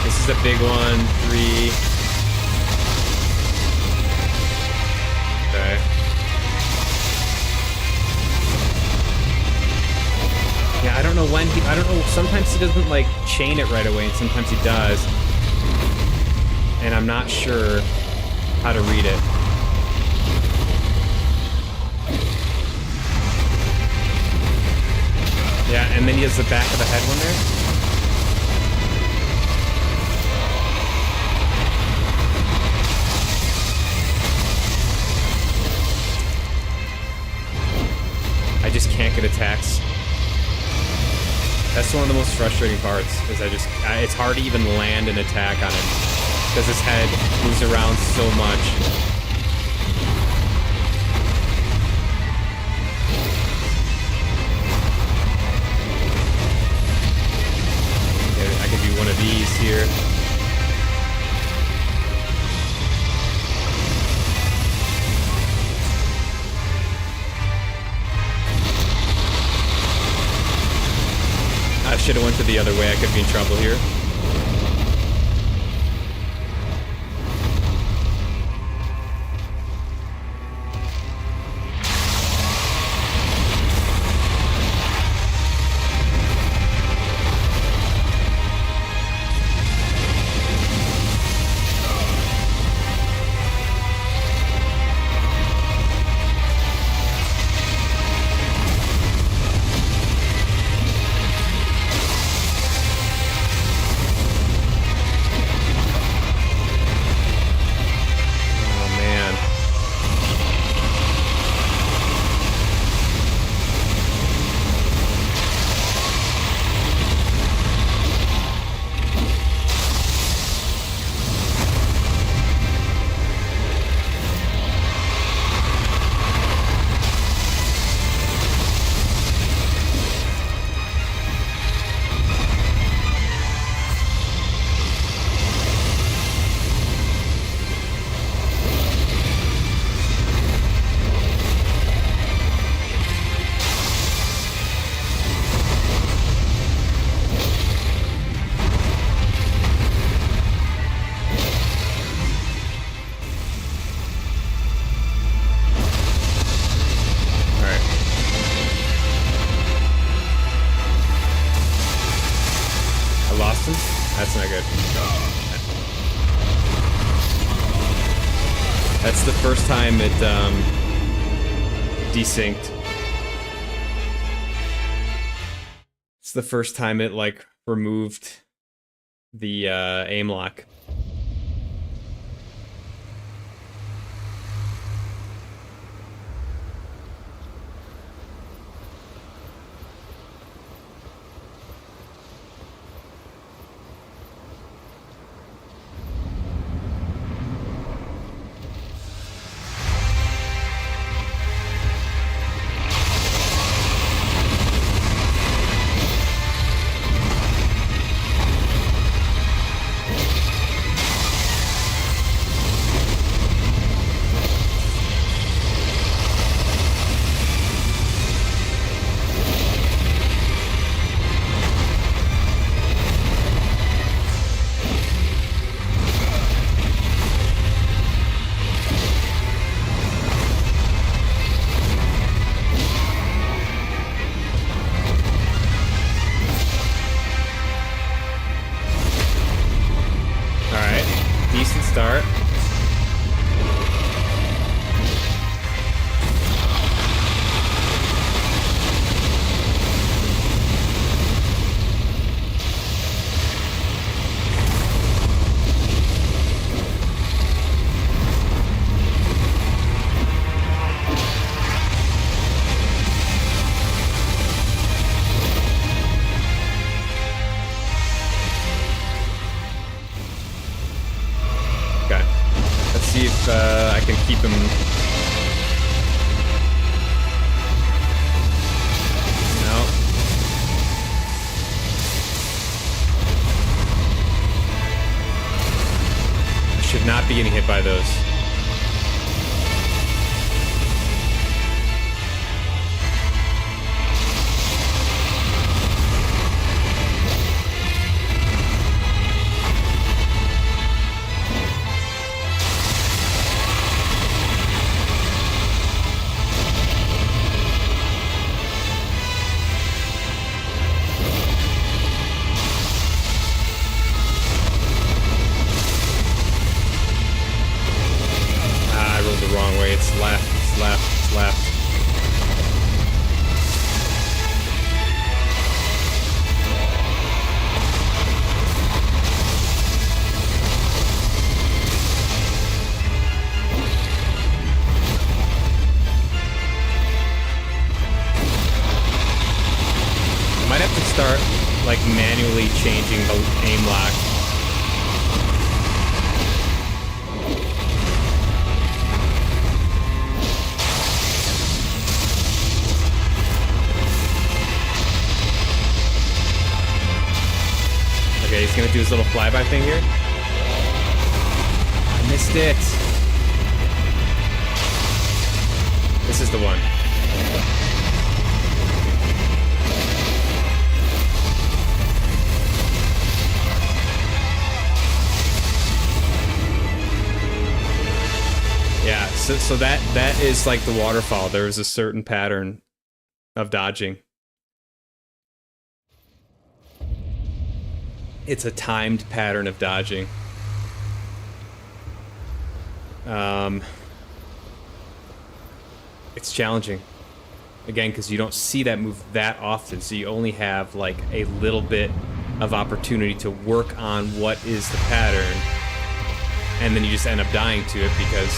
This is a big one. 3. Okay. Yeah, I don't know when I don't know, sometimes he doesn't like chain it right away and sometimes he does. And I'm not sure how to read it. Yeah, and then he has the back of the head one there. I just can't get attacks. That's one of the most frustrating parts, is it's hard to even land an attack on him, because his head moves around so much. Okay, I can do one of these here. I should have went to the other way. I could be in trouble here. That's not good. That's the first time it desynced. It's the first time it like removed the aim lock. be getting hit by those. It's left, it's left, it's left. I might have to start, like, manually changing the aim lock. Okay, he's gonna do his little flyby thing here. I missed it. This is the one. Yeah, so that is like the waterfall. There is a certain pattern of dodging. It's a timed pattern of dodging. It's challenging. Again, because you don't see that move that often, so you only have like a little bit of opportunity to work on what is the pattern, and then you just end up dying to it because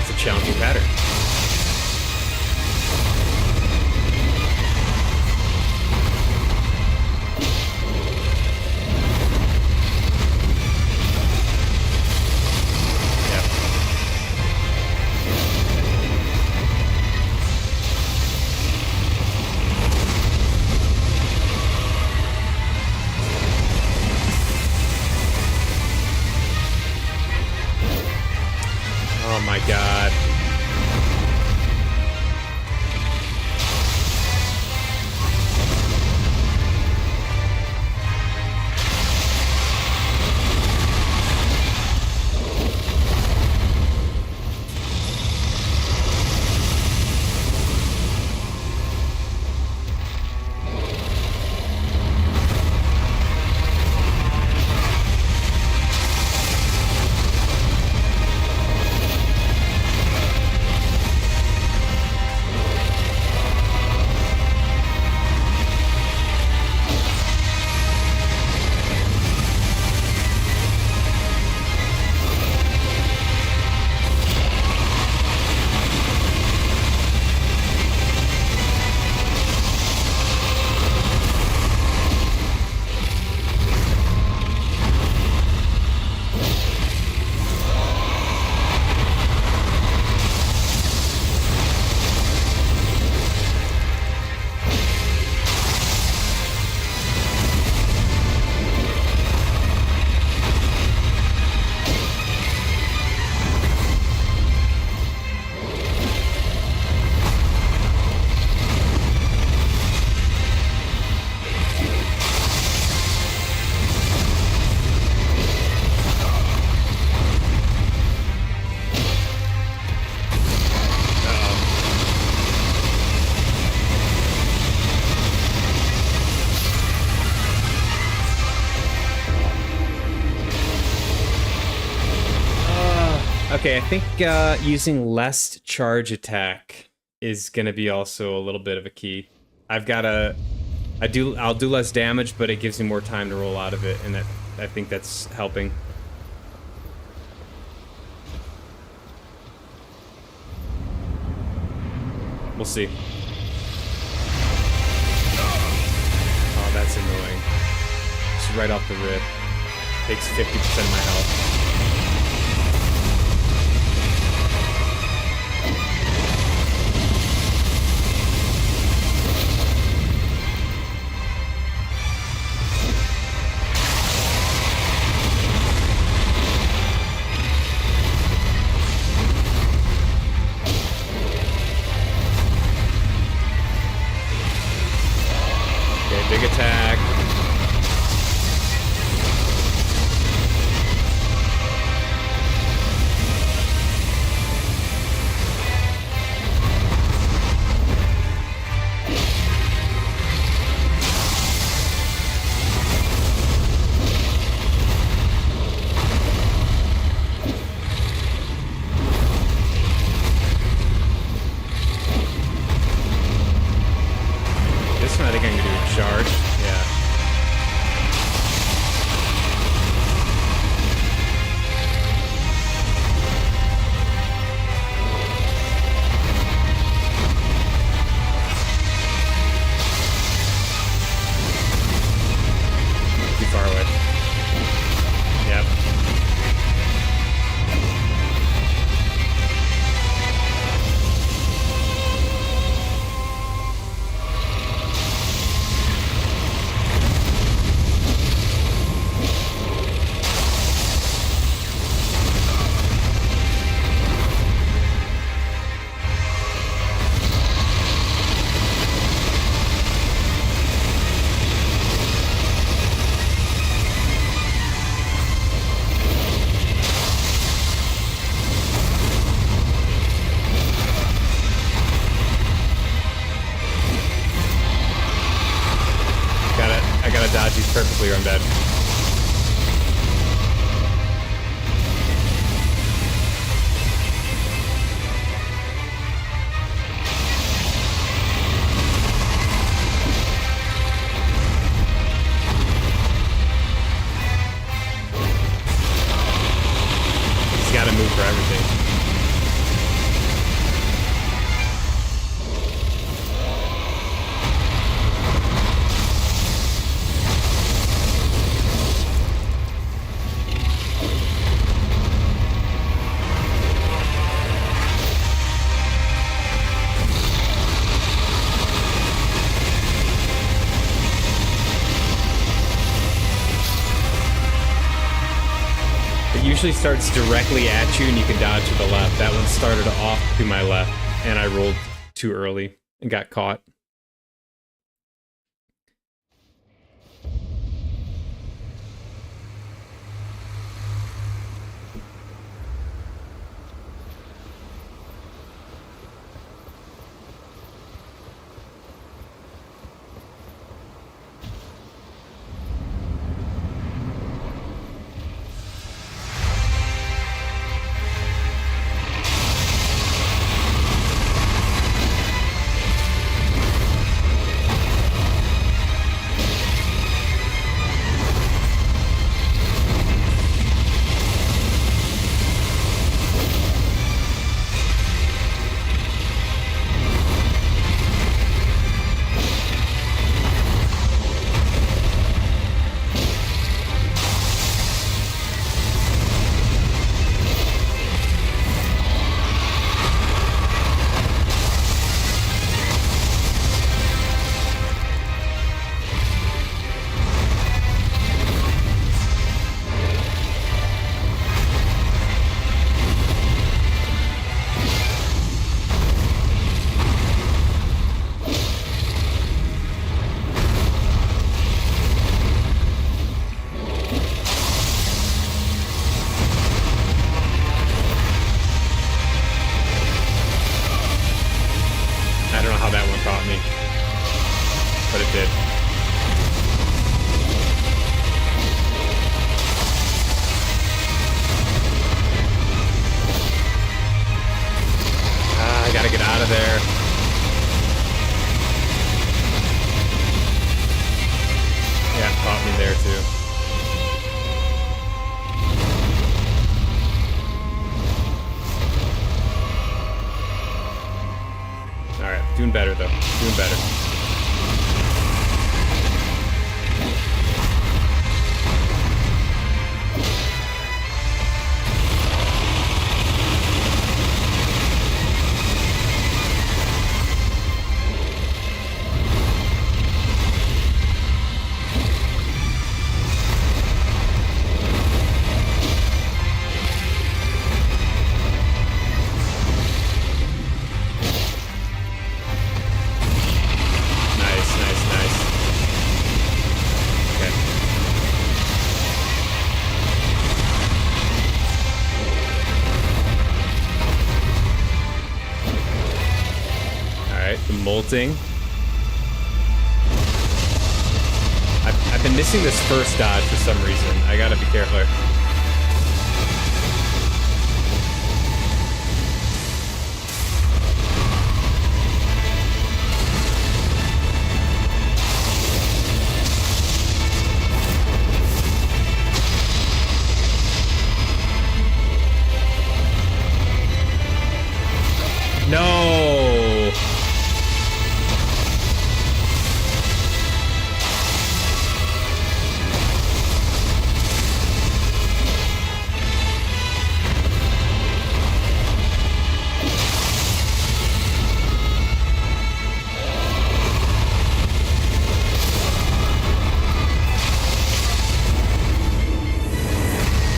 it's a challenging pattern. Oh my god. Okay, I think using less charge attack is gonna be also a little bit of a key. I'll do less damage, but it gives me more time to roll out of it, and I think that's helping. We'll see. Oh, that's annoying. Just right off the rip. Takes 50% of my health. perfectly, or I'm dead. He's got to move for everything. Usually starts directly at you and you can dodge to the left. That one started off to my left and I rolled too early and got caught. Doing better, though. Doing better. Molting. I've been missing this first dodge for some reason. I gotta be careful. No.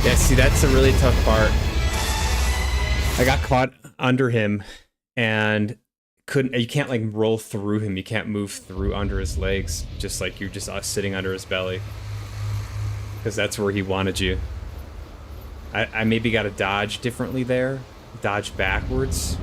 Yeah, see, that's a really tough part. I got caught under him and you can't like roll through him. You can't move through under his legs, just like you're just sitting under his belly. Because that's where he wanted you. I maybe got to dodge differently there. Dodge backwards.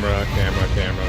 camera, camera, camera.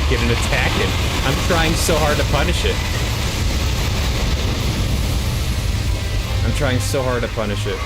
Get an attack in. I'm trying so hard to punish it. I'm trying so hard to punish it.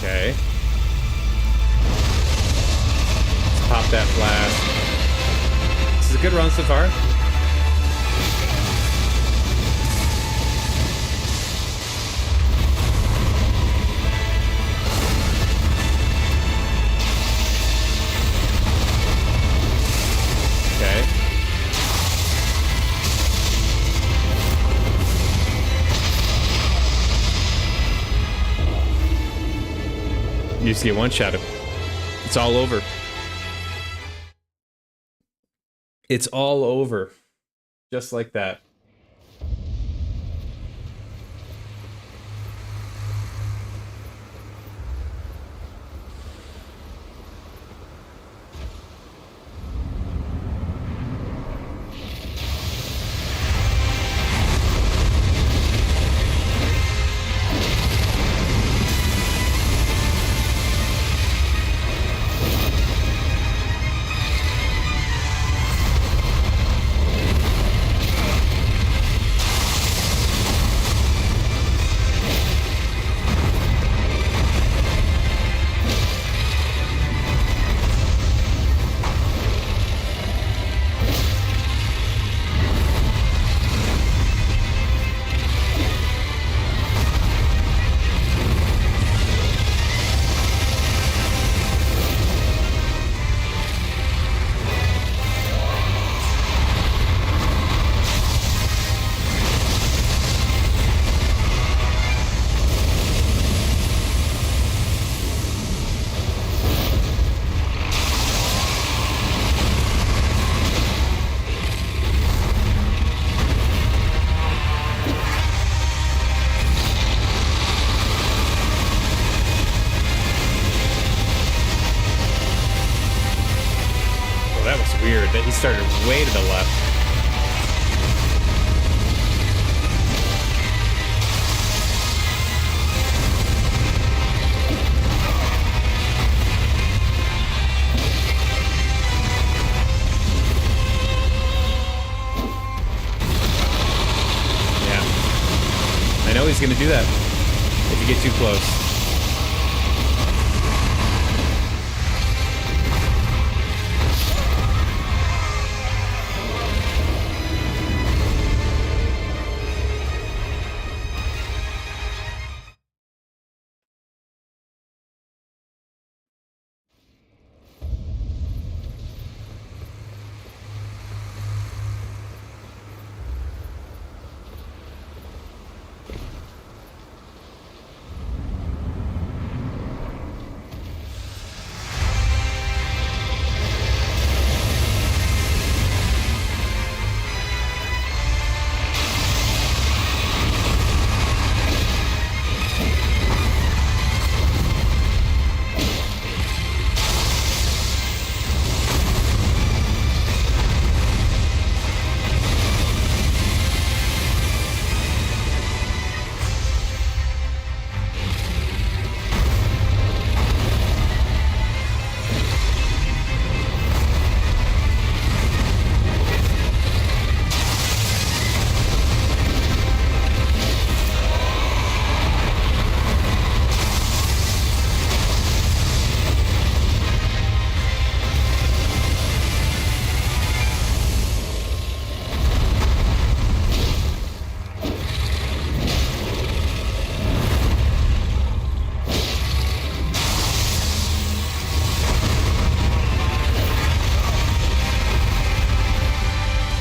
Okay. Let's pop that flask. This is a good run so far. Okay. You just get one shot of it. It's all over. It's all over. Just like that. That was weird that he started way to the left. Yeah. I know he's gonna do that if you get too close.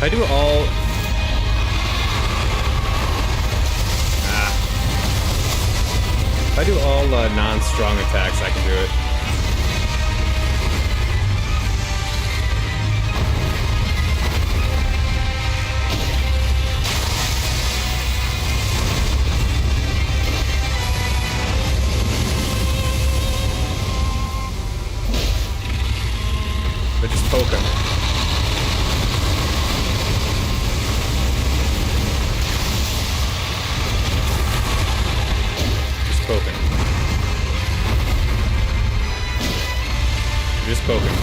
If I do all... If I do all non-strong attacks, I can do it. But just poke him. Just poke him. Just poke him.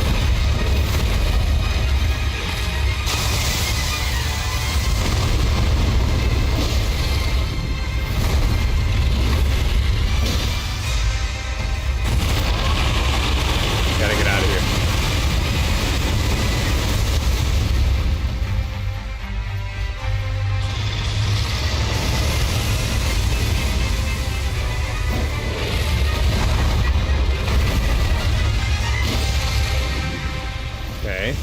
Gotta get out of here. Okay.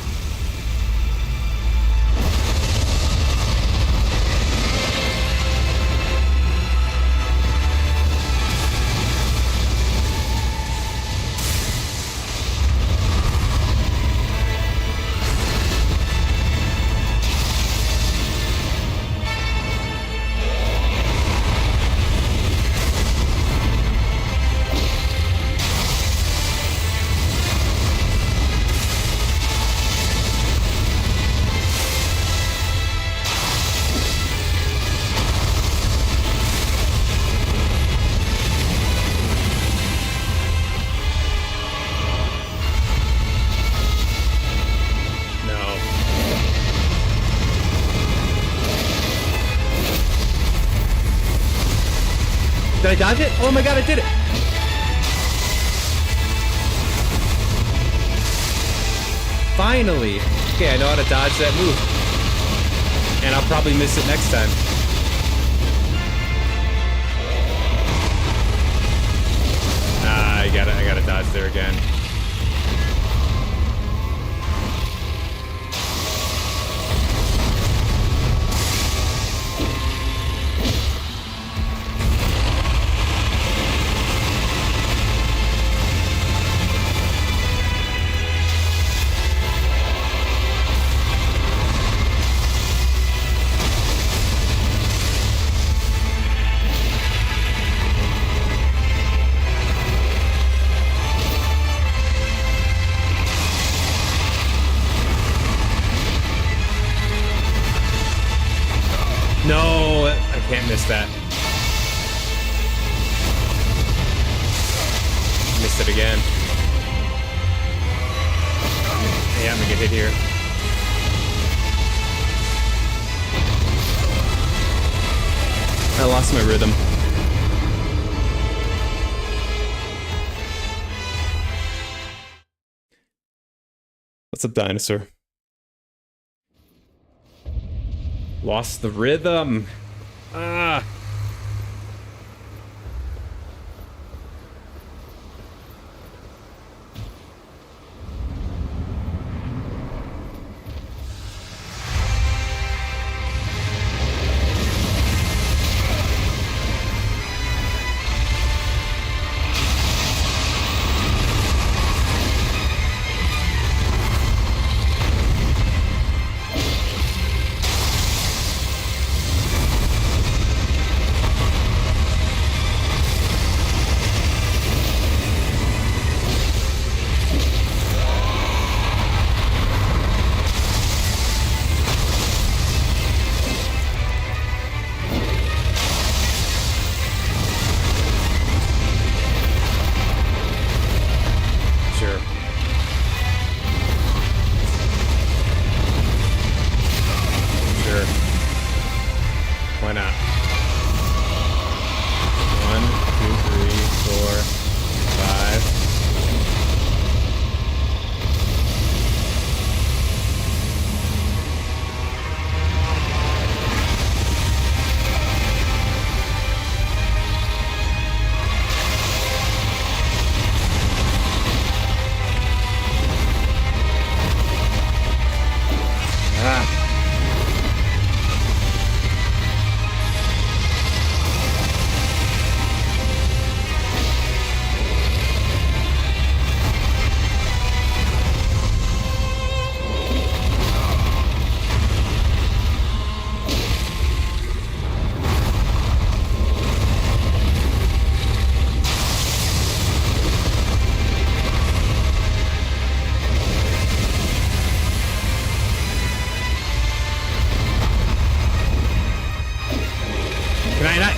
Did I dodge it? Oh my god, I did it! Finally! Okay, I know how to dodge that move. And I'll probably miss it next time. Ah, I gotta dodge there again. No, I can't miss that. Missed it again. Yeah, I'm gonna get hit here. I lost my rhythm. What's up, dinosaur? Lost the rhythm. Ah.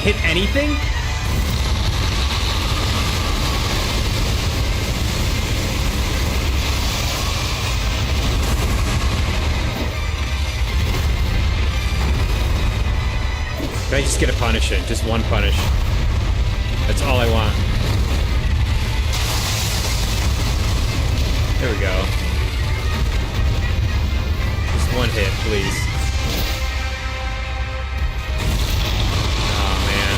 hit anything? Can I just get a punish in? Just one punish. That's all I want. There we go. Just one hit, please. Oh, man.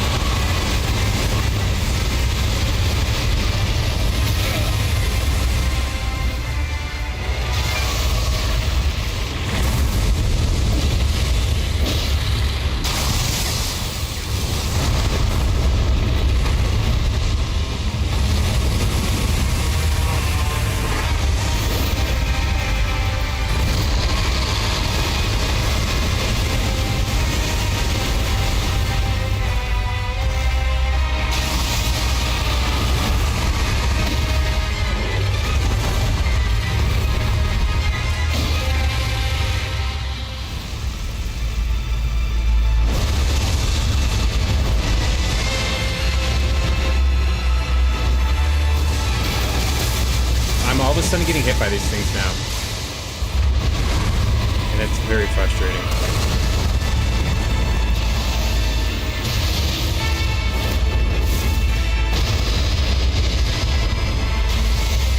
All of a sudden getting hit by these things now. And it's very frustrating.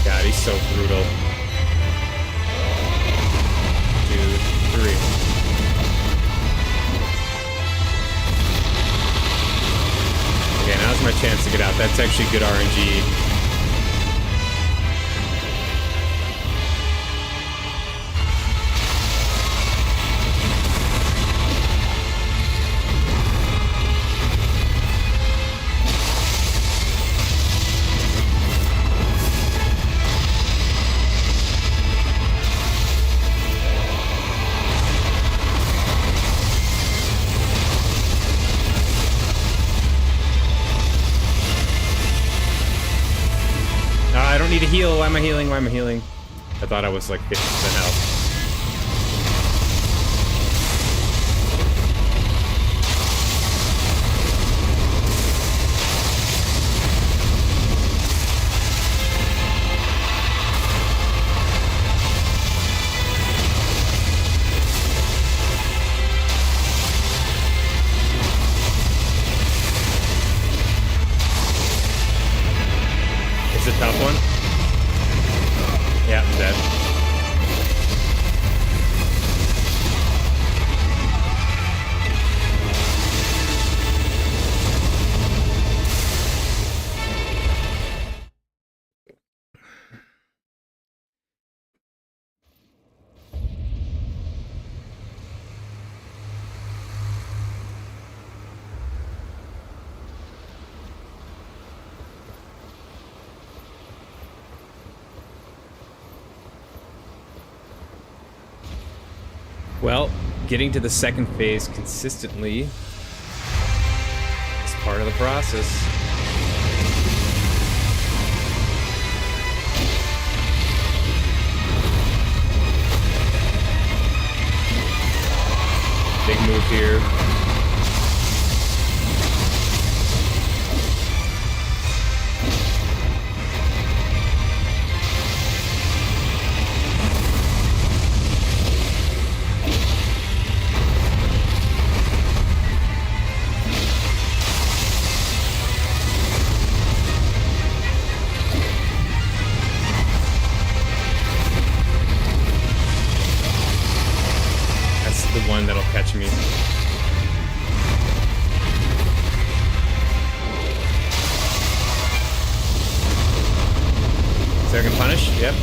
God, he's so brutal. 2, 3. Okay, now's my chance to get out. That's actually good RNG. I don't need a heal. Why am I healing? Why am I healing? I thought I was like 50% health. It's a tough one. Yeah, I'm dead. Well, getting to the second phase consistently is part of the process. Big move here. The one that'll catch me. Second punish, yep.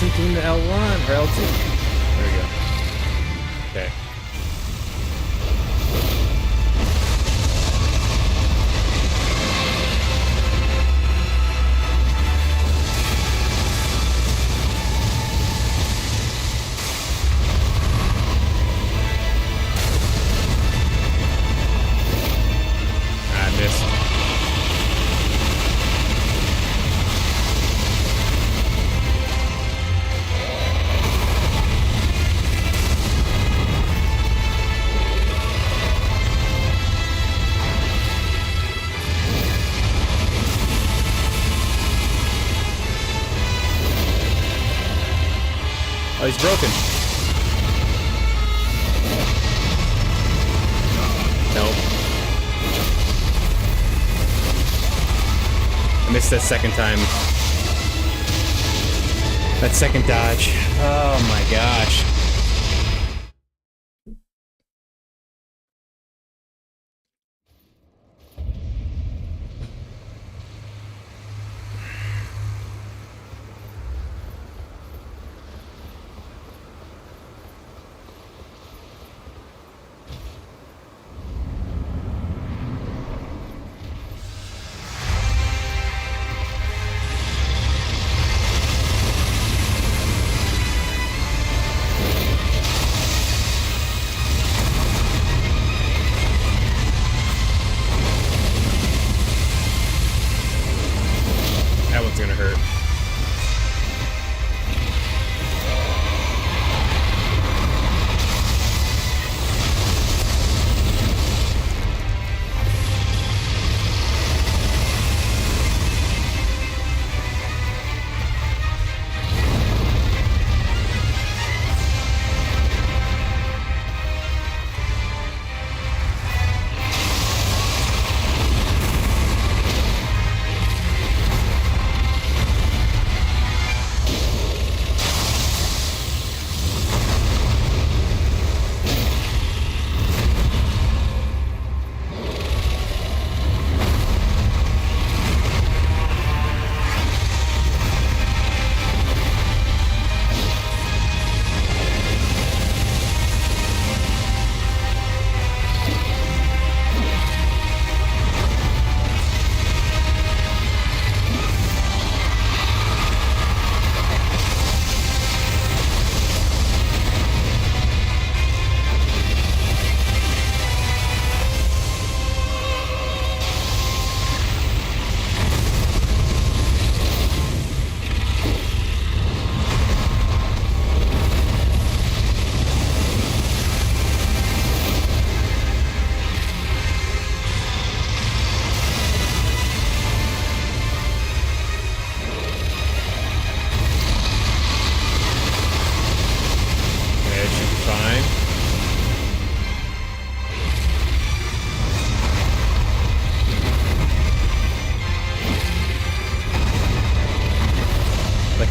into L1 or L2. There we go. Okay. I missed. Oh, he's broken. Nope. I missed that second time. That second dodge. Oh my gosh. That one's gonna hurt.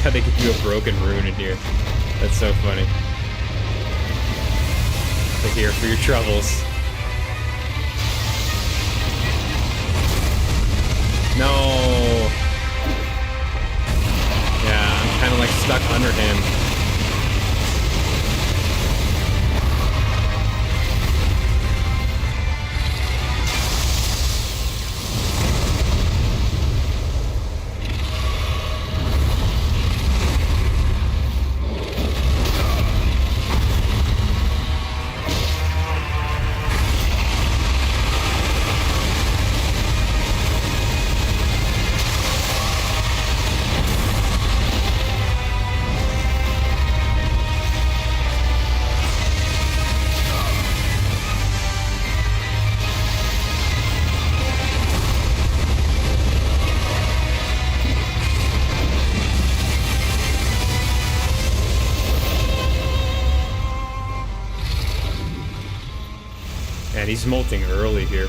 How they give you a broken rune in here. That's so funny. They're here for your troubles. No. Yeah, I'm kind of like stuck under him. Man, he's molting early here.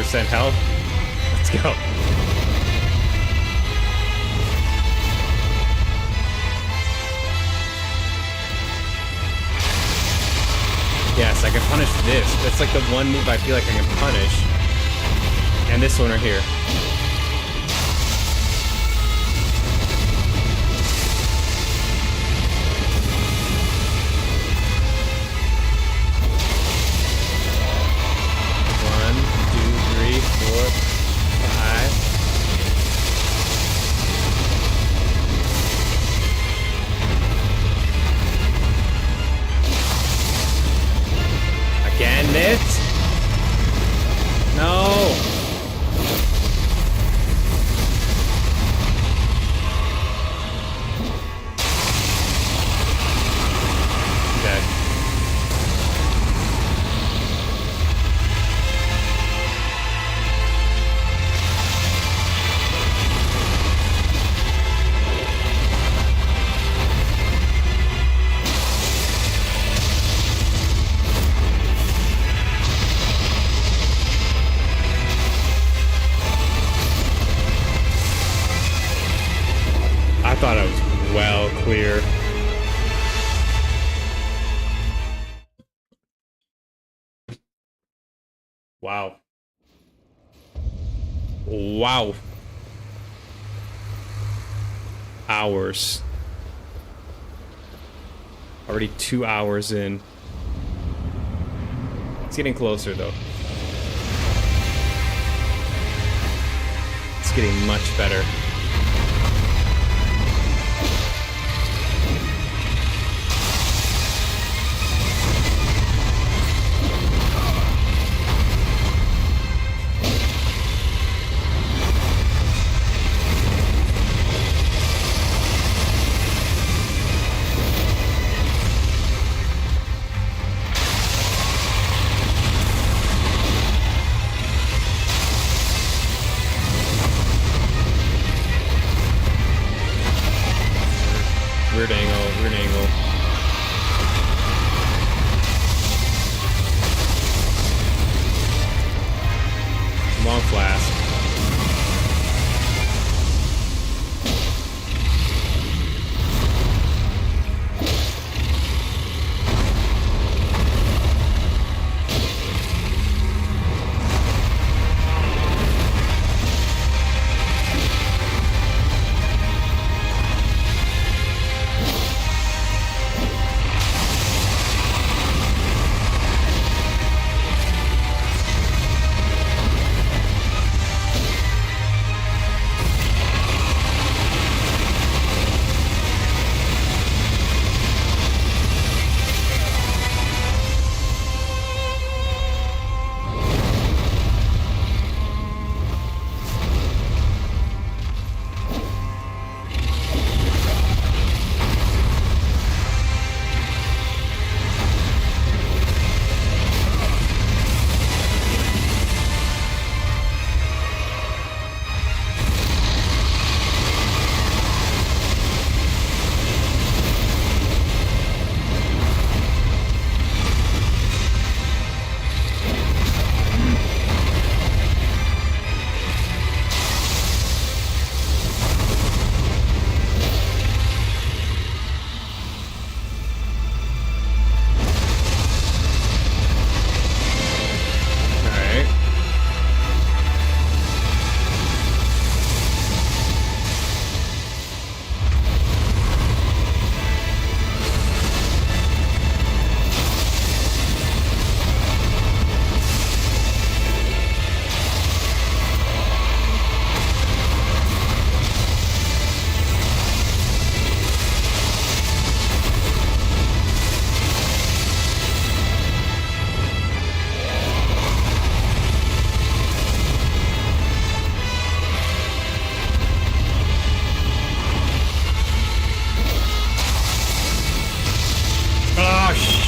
100% health. Let's go. Yes, I can punish this. That's like the one move I feel like I can punish. And this one right here. One, two, three, four, five. Again, it? No! Okay. I thought I was well clear. Wow. Wow. Hours. Already 2 hours in. It's getting closer though. It's getting much better. Weird angle, weird angle. Long flask.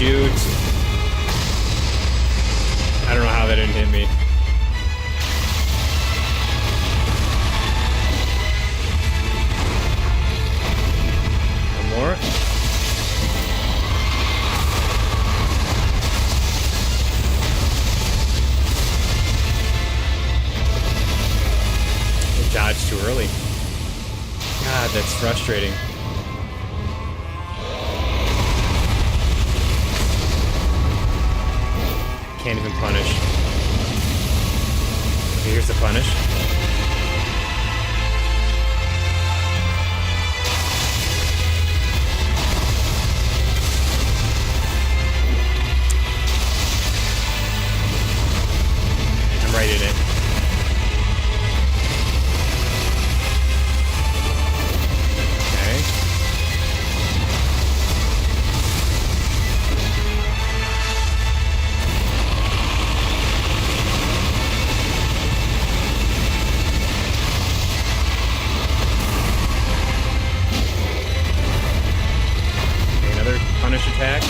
Shoot. I don't know how that didn't hit me. One more. dodge too early. God, that's frustrating. Can't even punish. Okay, here's the punish. I'm right in it. Okay. Another punish attack.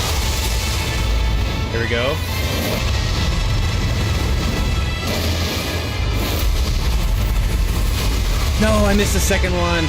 Here we go. No, I missed the second one.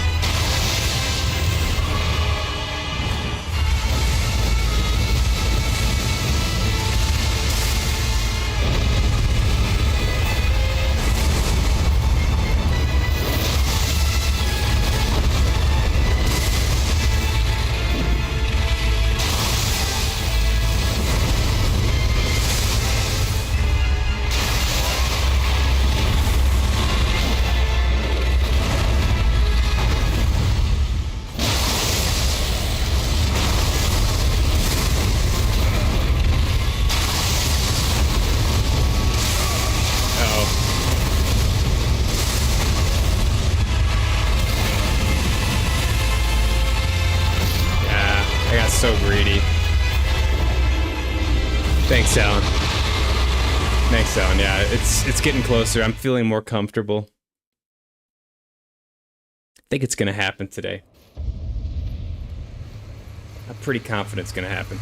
I got so greedy. Thanks, Alan. Thanks, Alan. Yeah, it's getting closer. I'm feeling more comfortable. I think it's gonna happen today. I'm pretty confident it's gonna happen.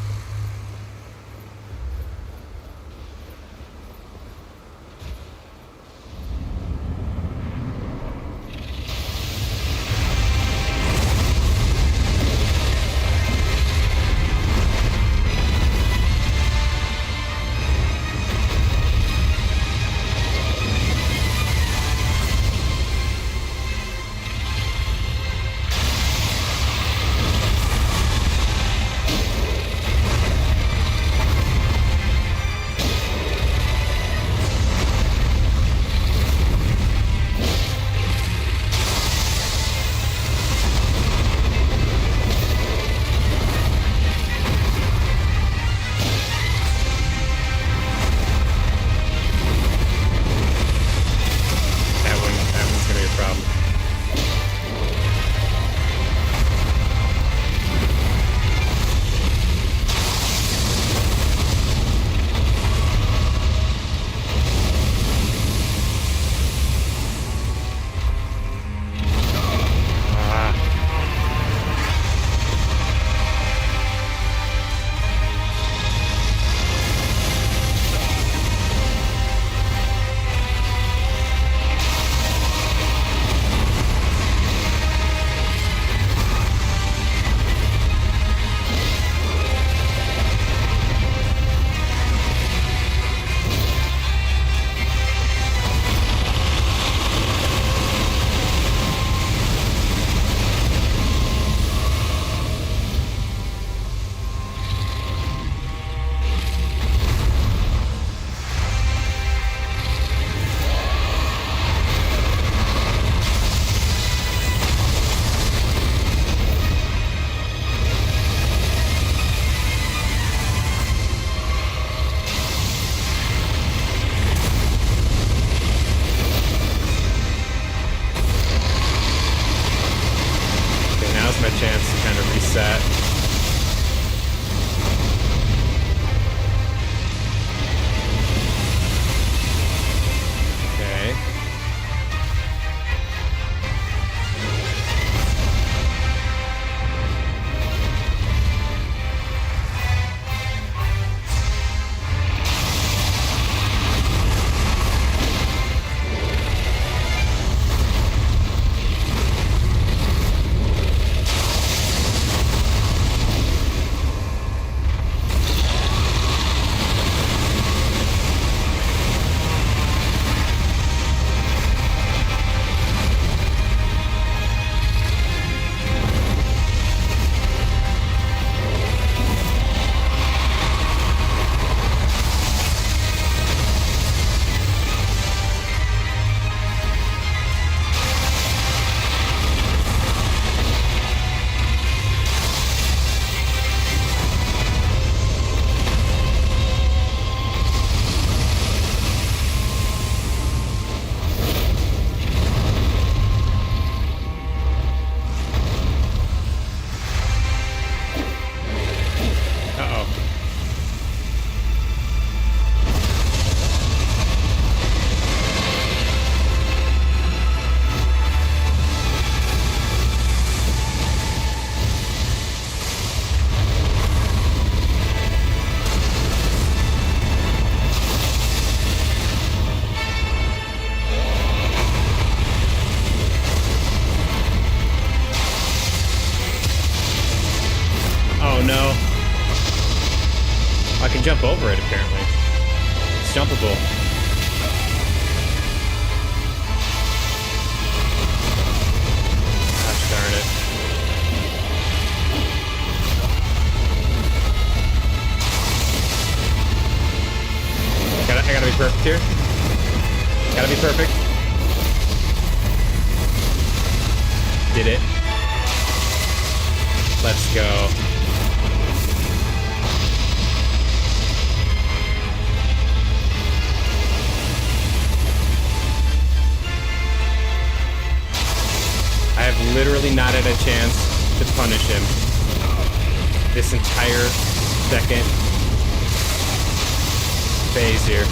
jump over it, apparently. It's jumpable. Gosh darn it. I gotta be perfect here. Gotta be perfect. Did it. Let's go. I have literally not had a chance to punish him this entire second phase here.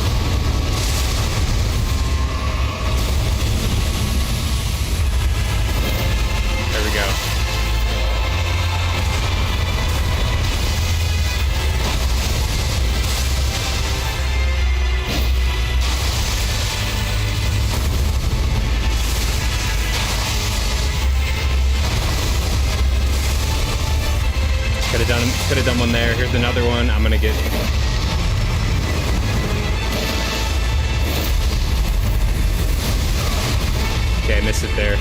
There we go. Could have done one there. Here's another one. I'm gonna get. Okay, I missed it there.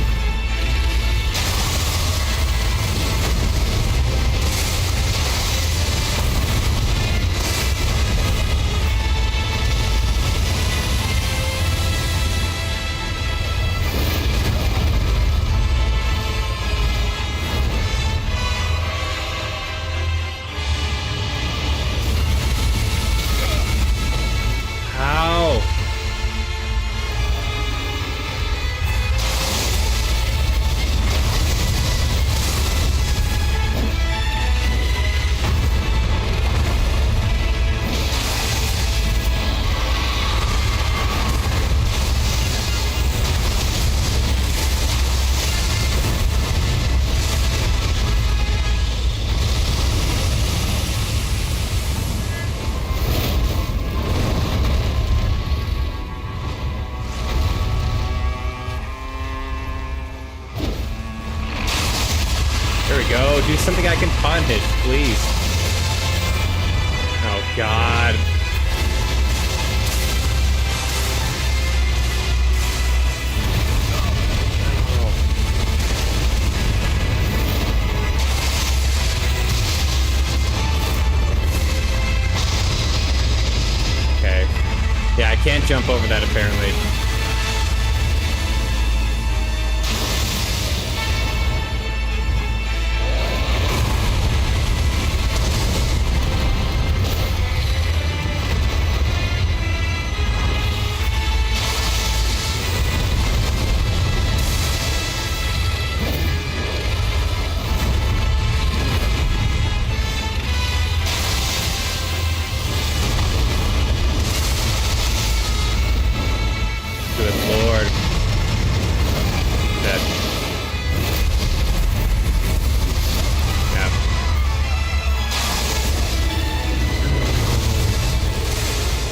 Go, do something I can punish, please. Oh, God. Okay. Yeah, I can't jump over that, apparently.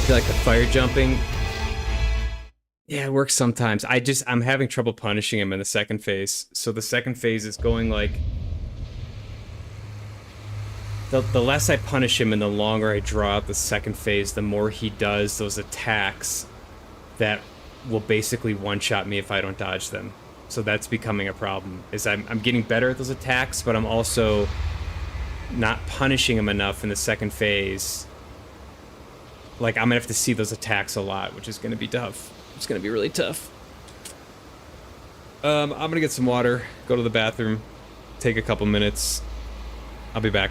Like the fire jumping, yeah, it works sometimes. I'm having trouble punishing him in the second phase. So the second phase is going like the less I punish him and the longer I draw out the second phase, the more he does those attacks that will basically one-shot me if I don't dodge them. So that's becoming a problem. Is I'm getting better at those attacks, but I'm also not punishing him enough in the second phase. Like, I'm gonna have to see those attacks a lot, which is gonna be tough. It's gonna be really tough. I'm gonna get some water, go to the bathroom, take a couple minutes. I'll be back.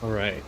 All right.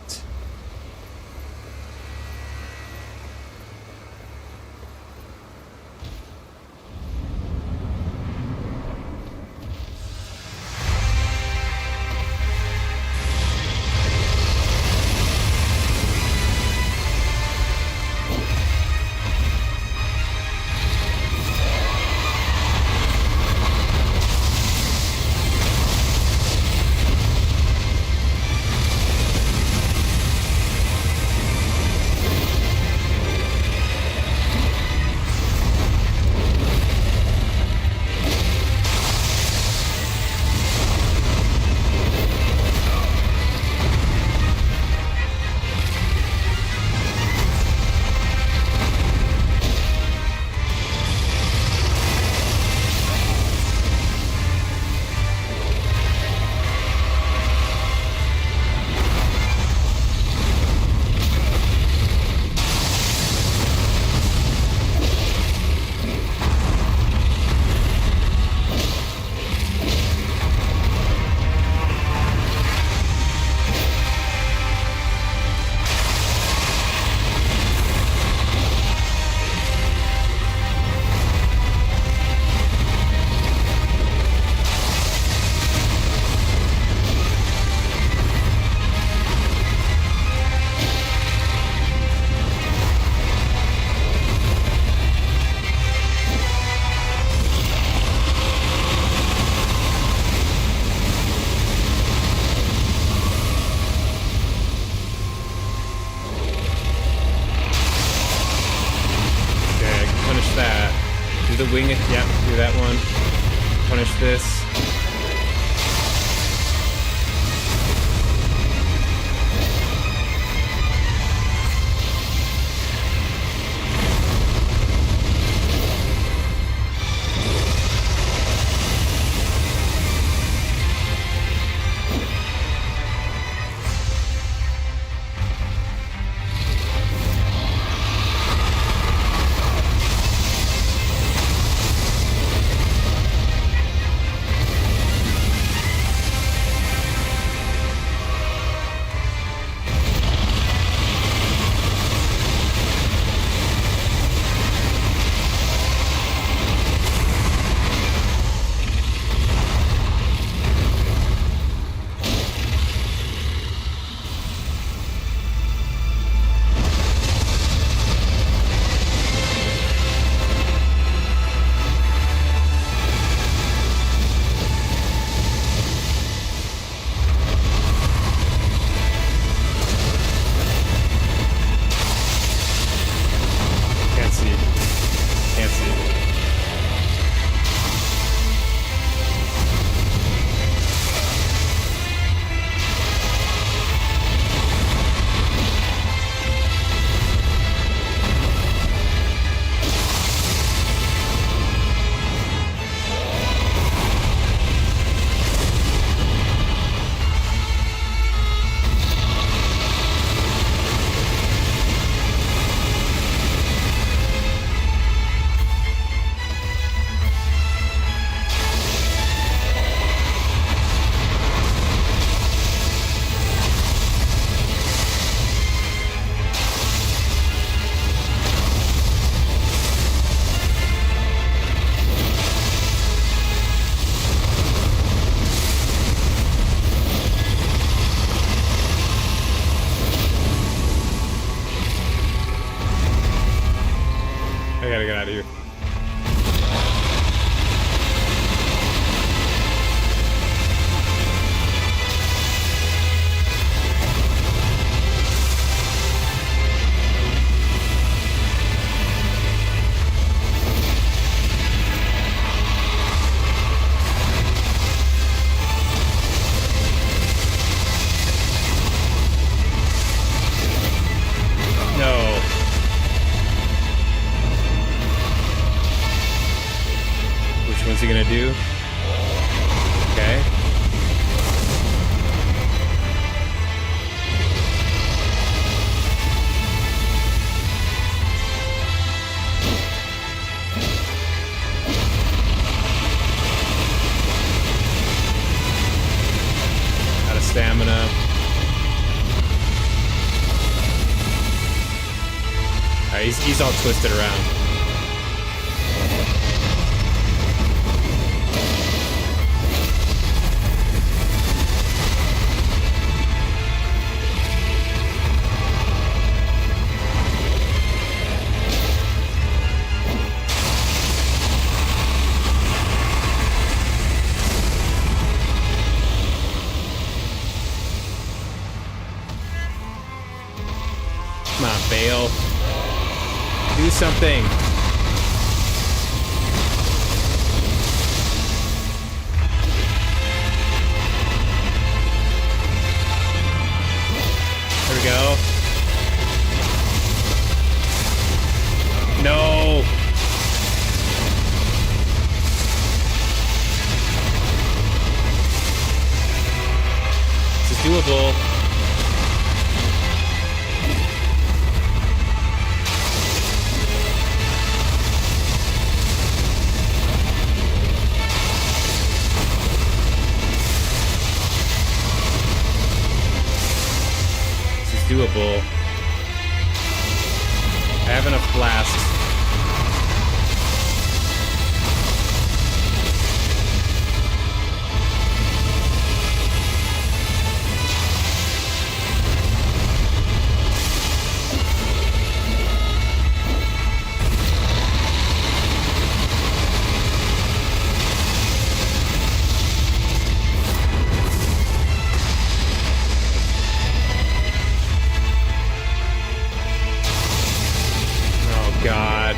The wing it, yeah, do that one. Punish this. I gotta get out of here. No. Which one's he gonna do? Okay. Out of stamina. He's all twisted around. Come on, Bayle. Do something. There we go. No. This is doable. Doable. I have enough flasks. God.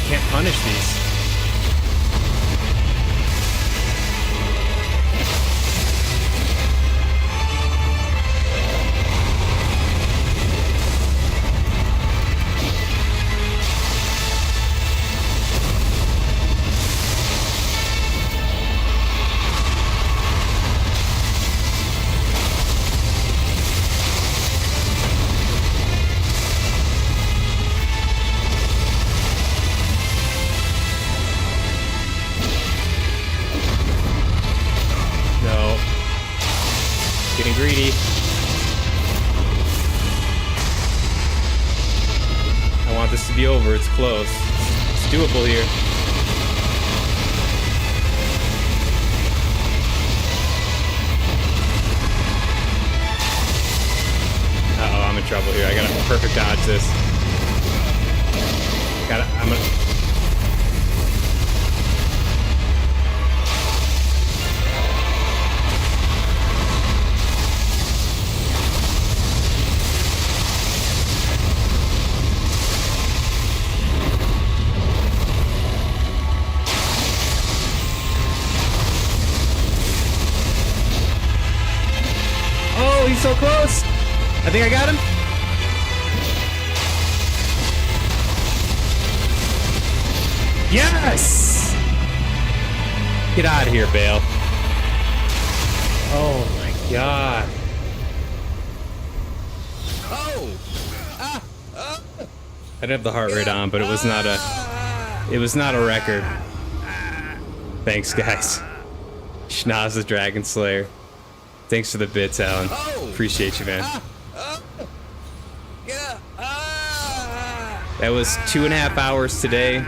Can't punish these. Getting greedy. I want this to be over. It's close. It's doable here. Uh-oh, I'm in trouble here. I gotta perfect dodge this. I'm gonna... Oh, he's so close! I think I got him. Yes! Get out of here, Bayle. Oh my god. I didn't have the heart rate on, but it was not a record. Thanks, guys. Schnoz the Dragon Slayer. Thanks for the bits, Alan. Appreciate you, man. That was 2.5 hours today.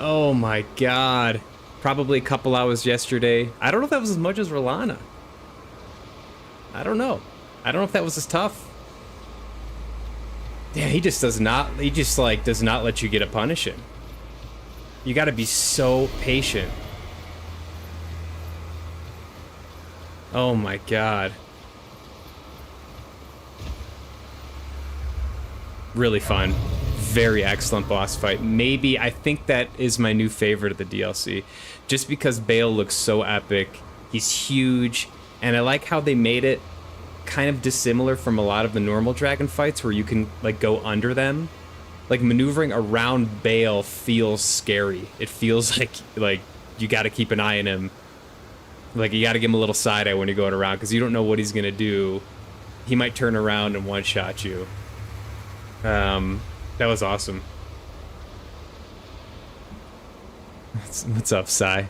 Oh my god. Probably a couple hours yesterday. I don't know if that was as much as Rolana. I don't know. I don't know if that was as tough. Yeah, he just does not let you get a punish him. You gotta be so patient. Oh my god. Really fun. Very excellent boss fight. Maybe, I think that is my new favorite of the DLC. Just because Bayle looks so epic. He's huge. And I like how they made it kind of dissimilar from a lot of the normal dragon fights where you can like go under them. Like maneuvering around Bayle feels scary. It feels like you got to keep an eye on him. Like you got to give him a little side eye when you're going around because you don't know what he's gonna do. He might turn around and one-shot you. That was awesome. What's up, Sai?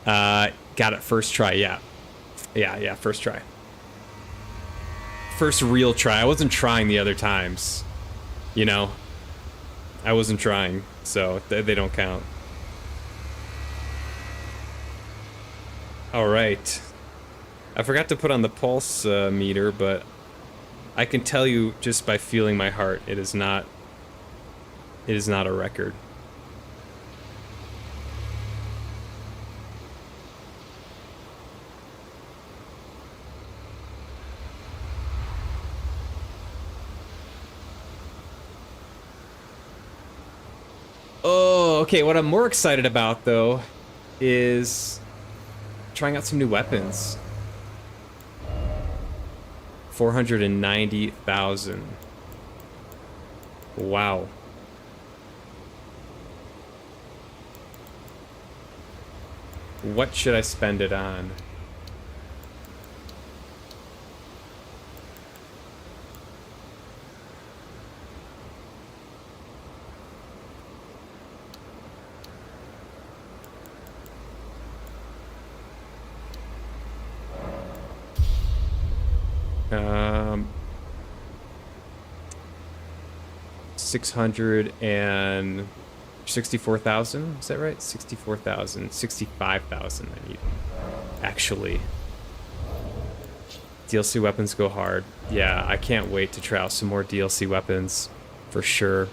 Got it first try, yeah. Yeah, first try. First real try. I wasn't trying the other times. You know? I wasn't trying, so they don't count. Alright. I forgot to put on the pulse meter, but I can tell you just by feeling my heart, it is not a record. Oh, okay, what I'm more excited about, though, is trying out some new weapons. 490,000. Wow. What should I spend it on? $664,000, is that right? 64,000, 65,000 I need, actually. DLC weapons go hard. Yeah, I can't wait to try out some more DLC weapons, for sure.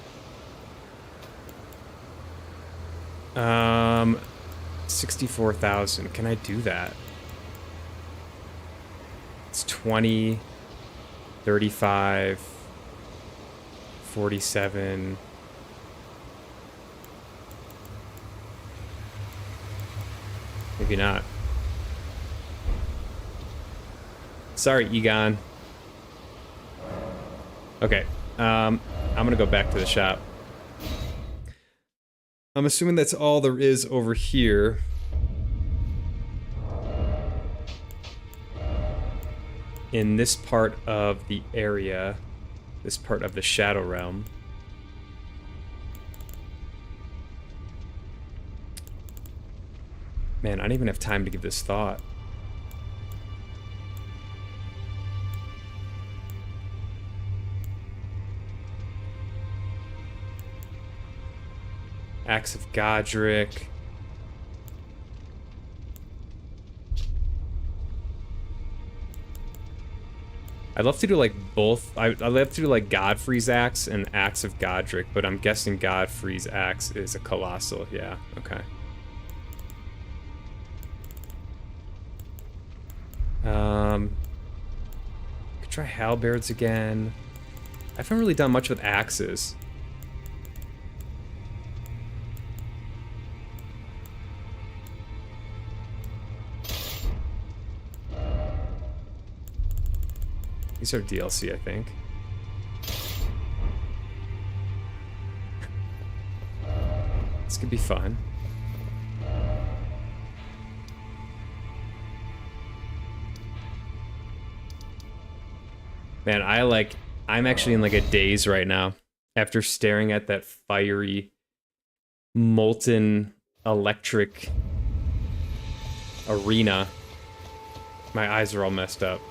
64,000, can I do that? It's 20, 35, 47. Maybe not. Sorry, Egon. Okay, I'm gonna go back to the shop. I'm assuming that's all there is over here. In this part of the area, this part of the Shadow Realm. Man, I don't even have time to give this thought. Axe of Godric. I'd love to do like both. I'd love to do like Godfrey's axe and Axe of Godric, but I'm guessing Godfrey's axe is a colossal. Yeah, okay. Could try halberds again. I haven't really done much with axes. These are DLC, I think. This could be fun. Man, I'm actually in like a daze right now after staring at that fiery, molten, electric arena. My eyes are all messed up.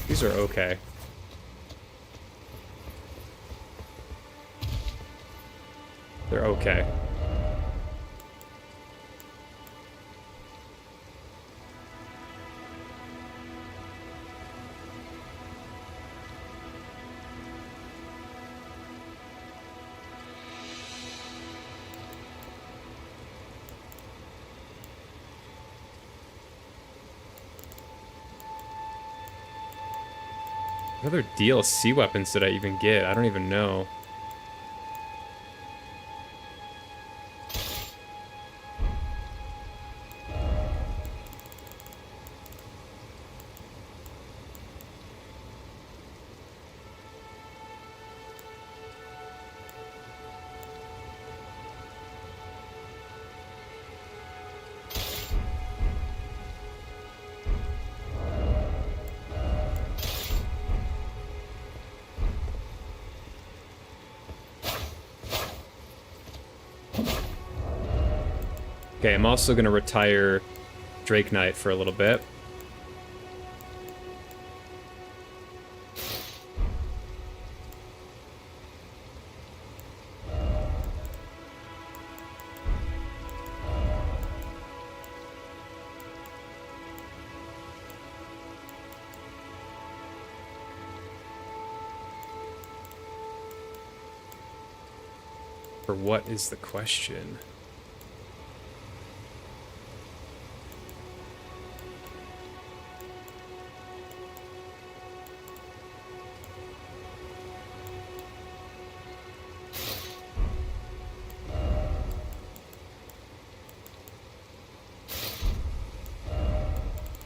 These are okay. okay. What other DLC weapons did I even get? I don't even know. Okay, I'm also going to retire Drake Knight for a little bit. For what is the question?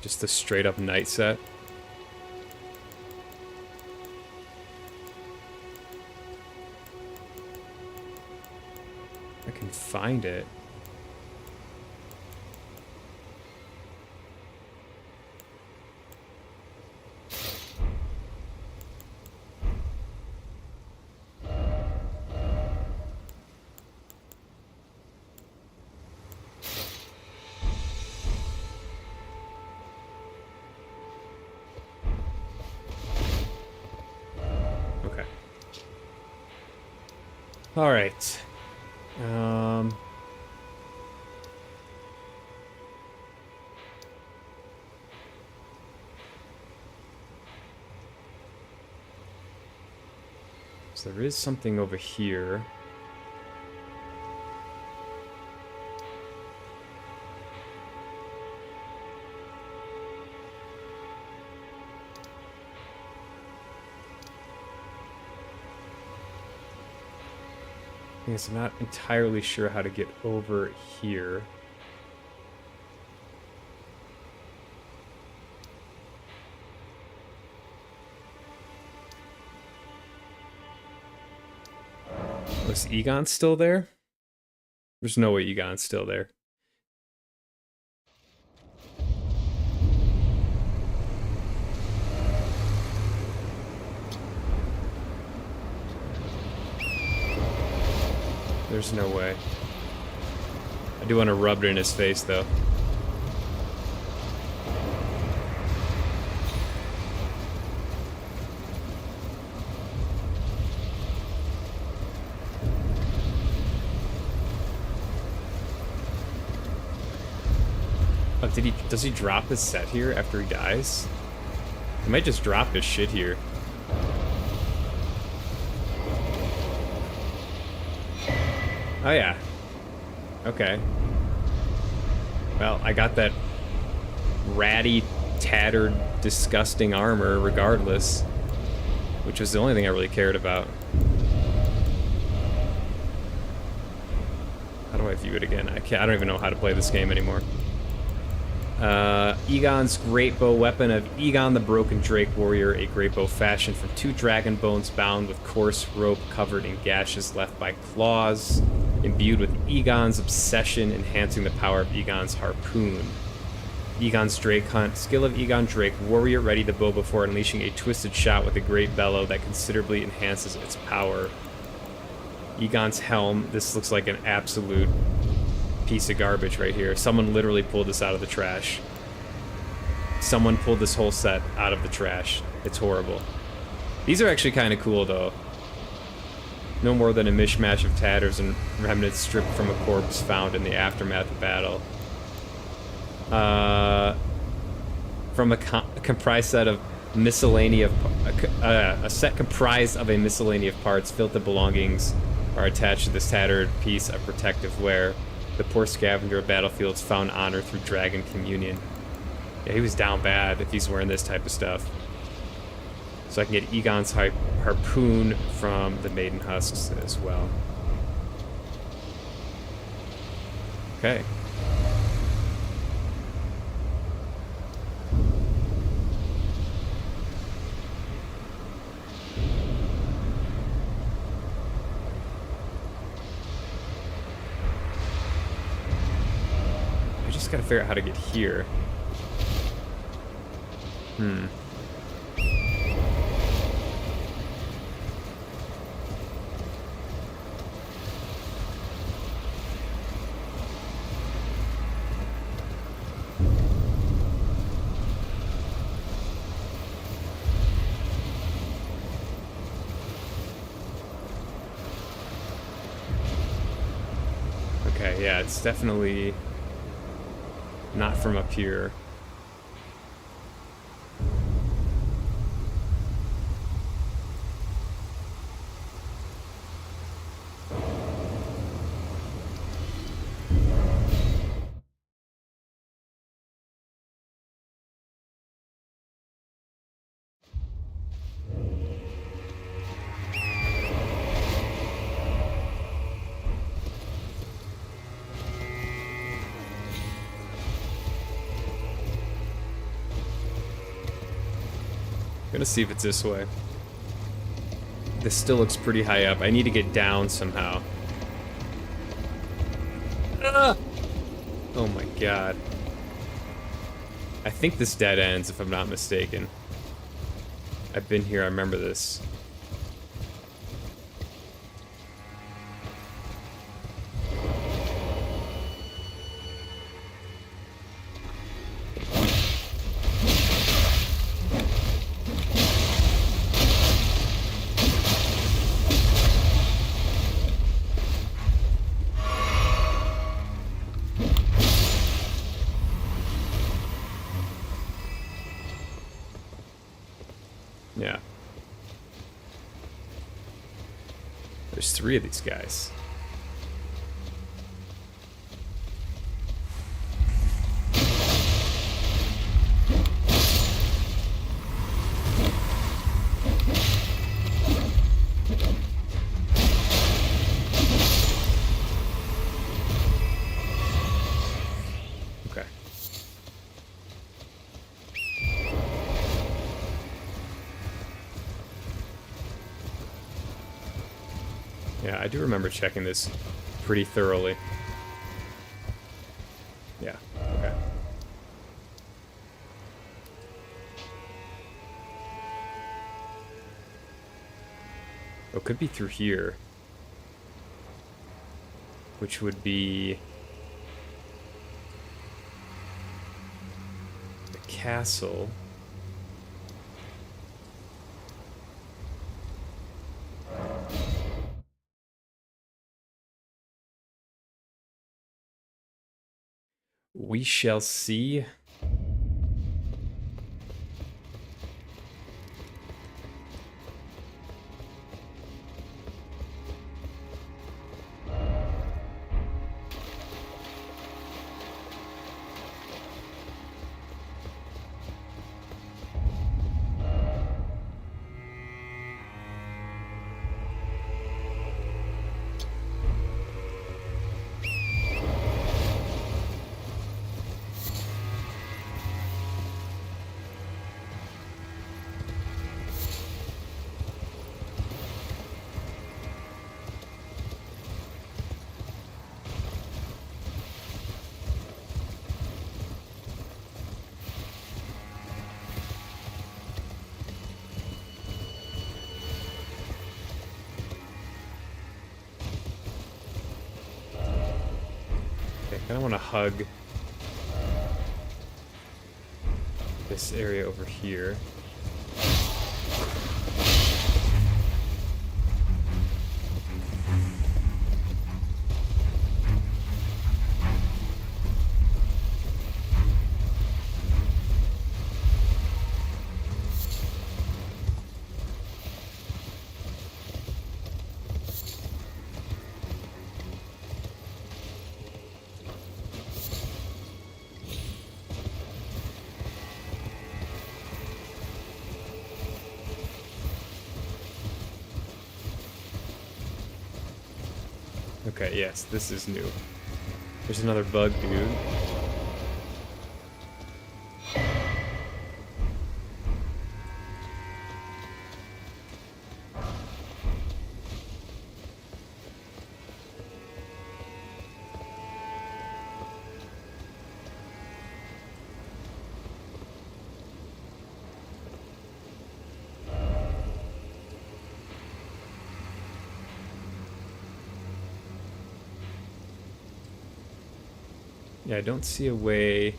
Just a straight up knight set. I can find it. All right. So there is something over here. I'm not entirely sure how to get over here. Was Egon still there? There's no way Egon's still there. There's no way. I do want to rub it in his face, though. Oh, does he drop his set here after he dies? He might just drop his shit here. Oh, yeah. Okay. Well, I got that ratty, tattered, disgusting armor regardless, which was the only thing I really cared about. How do I view it again? I don't even know how to play this game anymore. Egon's great bow weapon of Egon the Broken Drake Warrior, a great bow fashioned from 2 dragon bones bound with coarse rope covered in gashes left by claws, imbued with Egon's obsession, enhancing the power of Egon's harpoon. Egon's Drake Hunt, skill of Egon Drake Warrior, ready to bow before unleashing a twisted shot with a great bellow that considerably enhances its power. Egon's helm, this looks like an absolute piece of garbage right here. Someone literally pulled this out of the trash. Someone pulled this whole set out of the trash. It's horrible. These are actually kind of cool, though. No more than a mishmash of tatters and remnants stripped from a corpse found in the aftermath of battle. From a comprised set of miscellaneous, a set comprised of a miscellany of parts, filthy belongings are attached to this tattered piece of protective wear. The poor scavenger of battlefields found honor through dragon communion. Yeah, he was down bad if he's wearing this type of stuff. So I can get Egon's harpoon from the maiden husks as well. Okay. I just gotta figure out how to get here. Okay, yeah, it's definitely not from up here. I'm gonna see if it's this way. This still looks pretty high up. I need to get down somehow. Ah! Oh my god. I think this dead ends, if I'm not mistaken. I've been here, I remember this. Yeah. There's 3 of these guys. Okay. Yeah, I do remember checking this pretty thoroughly. Yeah, okay. Oh, it could be through here. Which would be the castle. We shall see. I don't want to hug this area over here. Okay, yes, this is new. There's another bug, dude. Yeah, I don't see a way.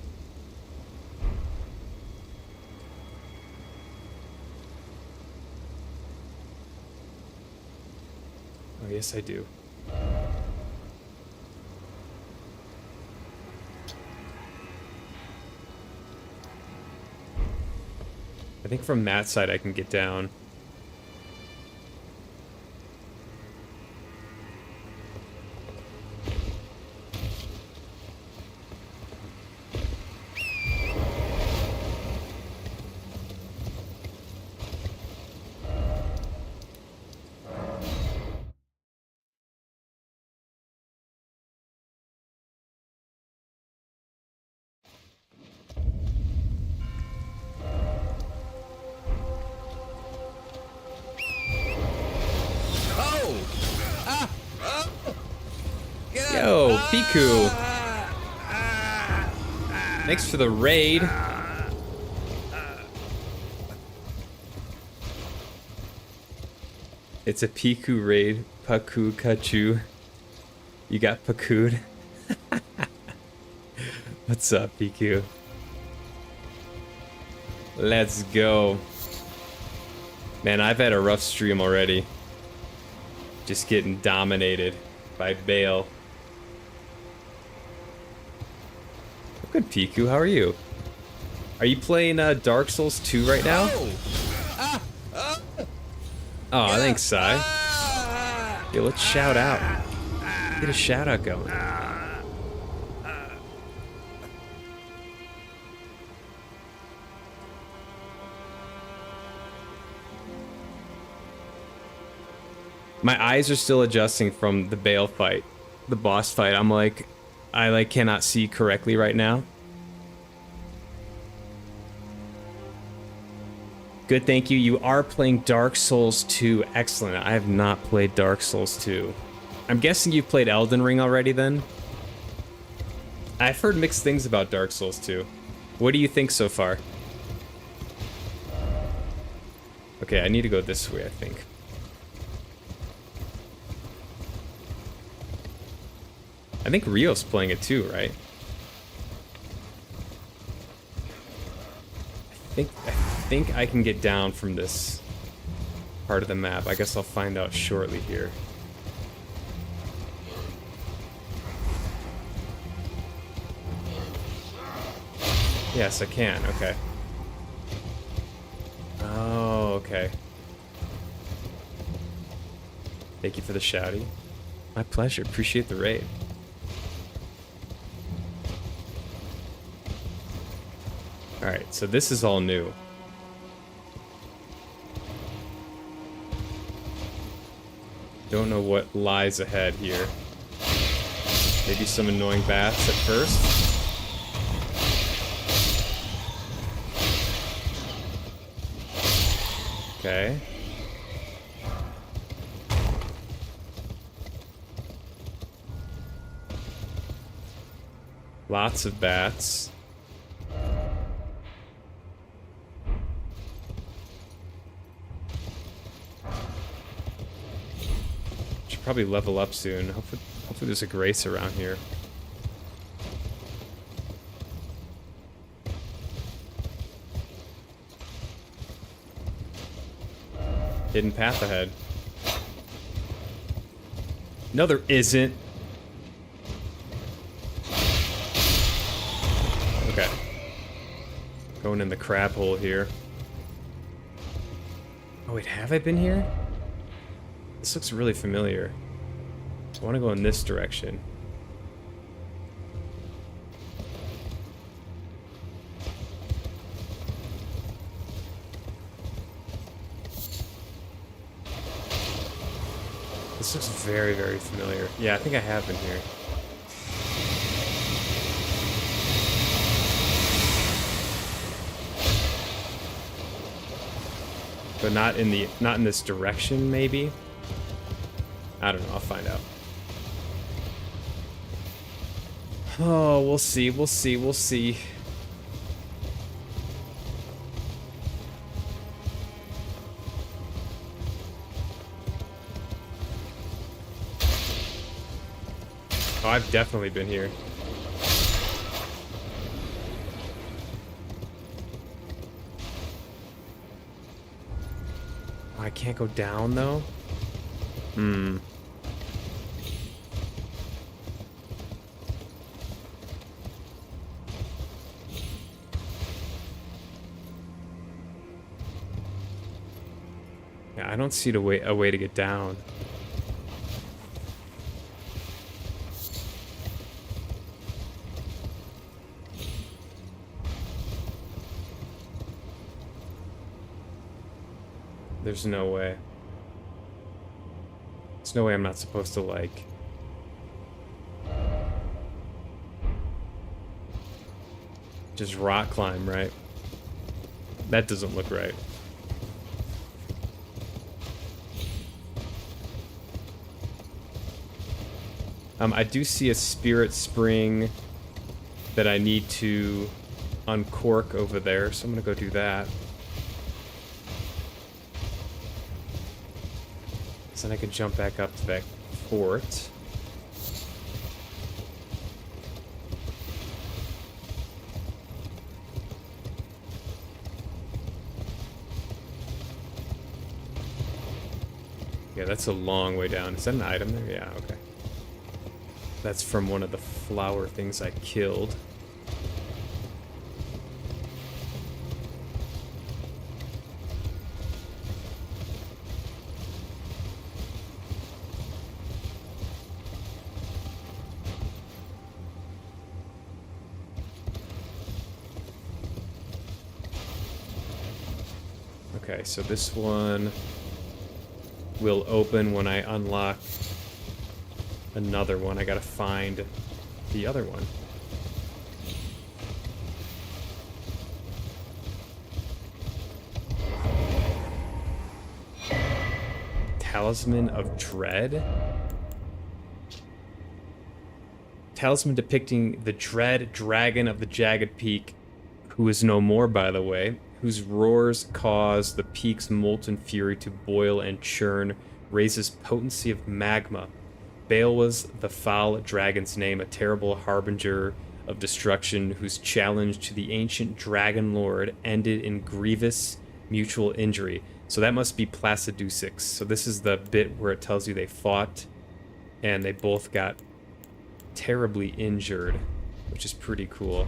Oh, yes, I do. I think from that side I can get down. Yo, Piku. Thanks for the raid. It's a Piku raid. Paku Kachu. You got Paku'd. What's up, Piku? Let's go. Man, I've had a rough stream already. Just getting dominated by Bayle. Good, Piku. How are you? Are you playing Dark Souls 2 right now? Oh, thanks, Sai. Yo, let's shout out. Get a shout out going. My eyes are still adjusting from the Bayle fight, the boss fight. I cannot see correctly right now. Good, thank you. You are playing Dark Souls 2. Excellent. I have not played Dark Souls 2. I'm guessing you've played Elden Ring already then? I've heard mixed things about Dark Souls 2. What do you think so far? Okay, I need to go this way, I think. I think Rio's playing it too, right? I think I can get down from this part of the map. I guess I'll find out shortly here. Yes, I can. Okay. Oh, okay. Thank you for the shouty. My pleasure. Appreciate the raid. Alright, so this is all new. Don't know what lies ahead here. Maybe some annoying bats at first. Okay. Lots of bats. Should probably level up soon. Hopefully there's a grace around here. Hidden path ahead. No, there isn't. Okay. Going in the crab hole here. Oh wait, have I been here? This looks really familiar. I want to go in this direction. This This looks very, very familiar. Yeah, I think I have been here. But not in this direction, maybe? I don't know, I'll find out. Oh, we'll see, we'll see, we'll see. Oh, I've definitely been here. Oh, I can't go down, though? Hmm. Yeah, I don't see a way to get down. There's no way. There's no way I'm not supposed to, like... just rock climb, right? That doesn't look right. I do see a spirit spring that I need to uncork over there, so I'm gonna go do that. So then I can jump back up to that fort. Yeah, that's a long way down. Is that an item there? Yeah, okay. That's from one of the flower things I killed. Okay, so this one will open when I unlock another one. I gotta find the other one. Talisman of Dread? Talisman depicting the dread dragon of the jagged peak, who is no more, by the way, whose roars cause the peak's molten fury to boil and churn, raises potency of magma. Bayle was the foul dragon's name, a terrible harbinger of destruction, whose challenge to the ancient dragon lord ended in grievous mutual injury. So that must be Placidusix. So this is the bit where it tells you they fought, and they both got terribly injured, which is pretty cool.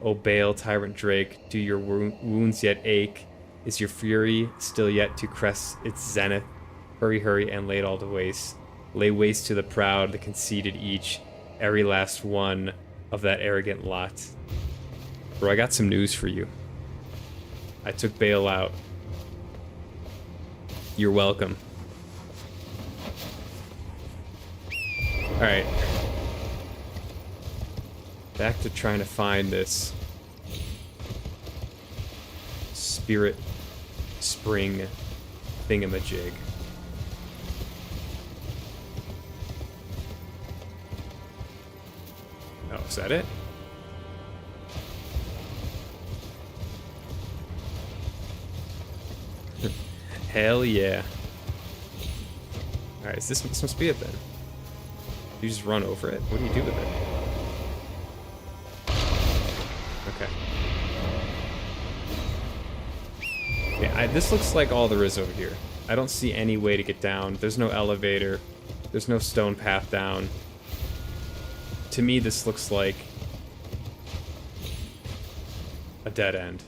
O Bayle, tyrant Drake, do your wounds yet ache? Is your fury still yet to crest its zenith? Hurry, hurry, and lay it all to waste. Lay waste to the proud, the conceited each, every last one of that arrogant lot. Bro, I got some news for you. I took Bayle out. You're welcome. Alright. Back to trying to find this spirit spring thingamajig. Oh, is that it? Hell yeah. Alright, this must be it then. You just run over it? What do you do with it? Okay. Yeah, this looks like all there is over here. I don't see any way to get down. There's no elevator. There's no stone path down. To me, this looks like a dead end.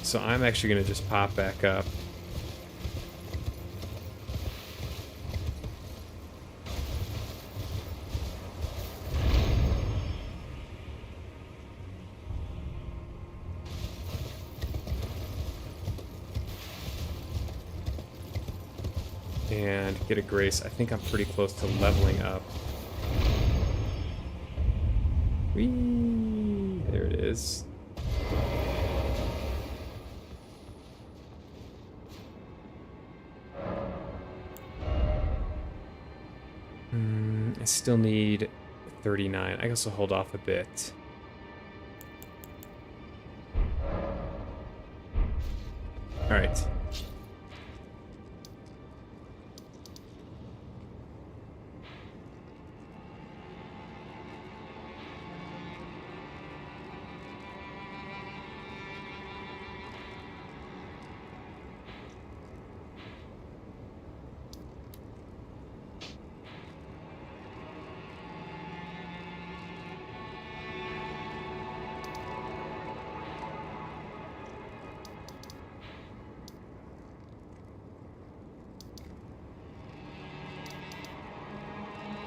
So I'm actually going to just pop back up. and get a grace. I think I'm pretty close to leveling up. Whee! There it is. I still need 39. I guess I'll hold off a bit. All right.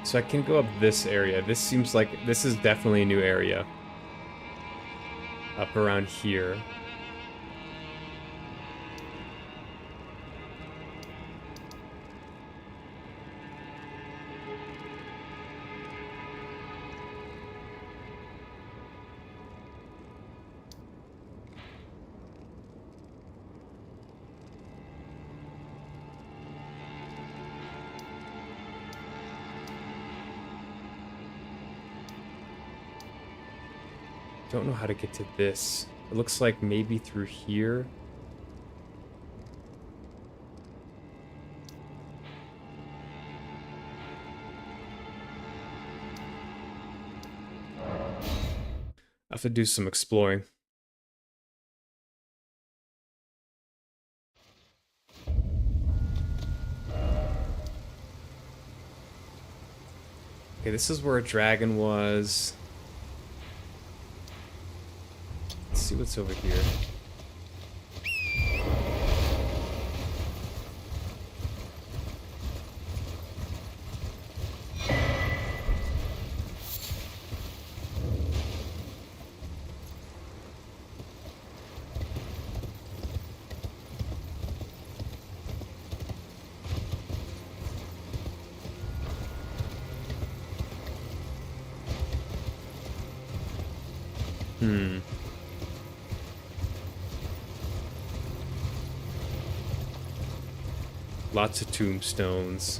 So I can go up this area. This seems like this is definitely a new area. Up around here. Don't know how to get to this. It looks like maybe through here. I have to do some exploring. Okay, this is where a dragon was. Let's see what's over here. Lots of tombstones.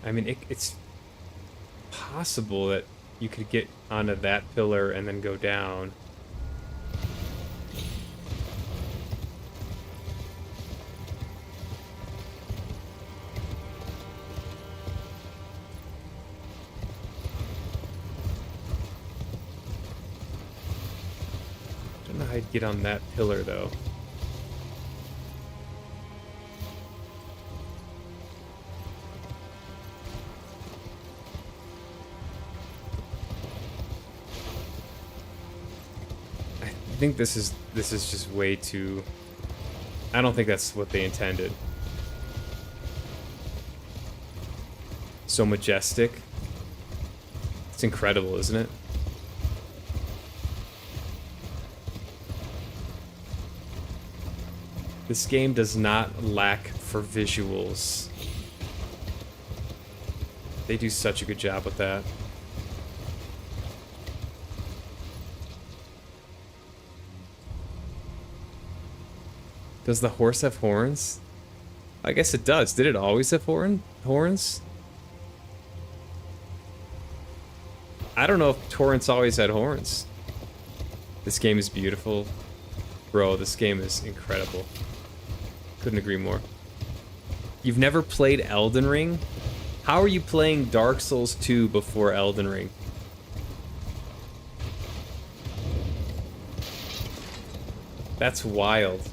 I mean, it's possible that you could get onto that pillar and then go down. I'd get on that pillar though. I think this is just way too. I don't think that's what they intended. So majestic. It's incredible, isn't it? This game does not lack for visuals. They do such a good job with that. Does the horse have horns? I guess it does. Did it always have horns? I don't know if Torrents always had horns. This game is beautiful. Bro, this game is incredible. Couldn't agree more. You've never played Elden Ring? How are you playing Dark Souls 2 before Elden Ring? That's wild.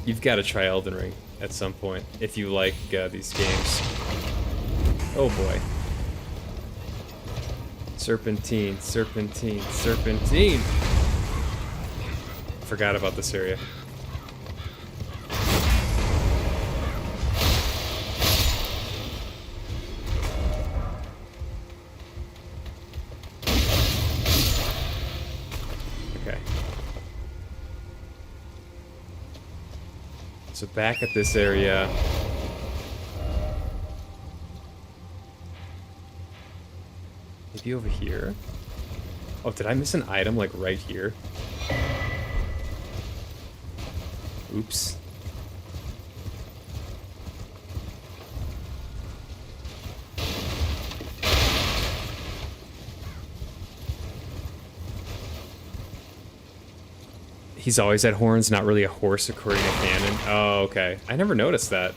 You've got to try Elden Ring at some point if you like these games. Oh boy. Serpentine, serpentine, serpentine! Forgot about this area. So back at this area. Maybe over here? Oh, did I miss an item, like, right here? Oops. He's always had horns, not really a horse according to canon. Oh, okay. I never noticed that.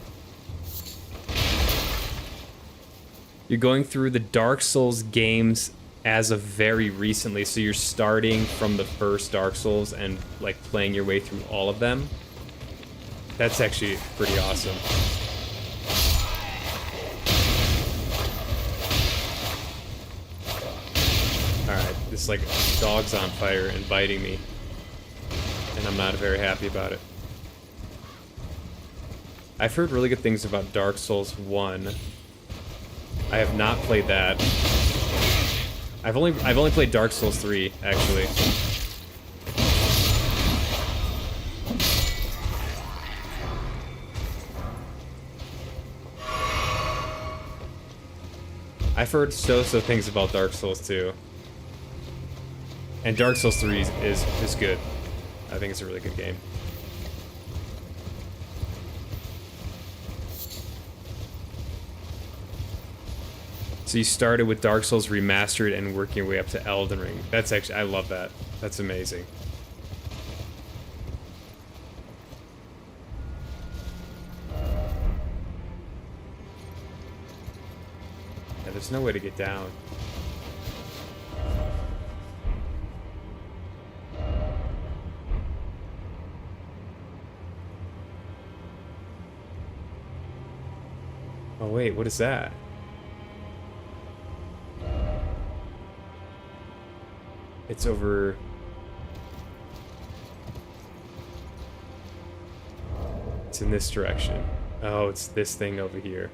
You're going through the Dark Souls games as of very recently, so you're starting from the first Dark Souls and like playing your way through all of them. That's actually pretty awesome. Alright, this like dog's on fire and biting me. And I'm not very happy about it. I've heard really good things about Dark Souls 1. I have not played that. I've only played Dark Souls 3, actually. I've heard so things about Dark Souls 2. And Dark Souls 3 is good. I think it's a really good game. So you started with Dark Souls Remastered and working your way up to Elden Ring. That's actually, I love that. That's amazing. Yeah, there's no way to get down. Oh wait, what is that? It's over... It's in this direction. Oh, it's this thing over here.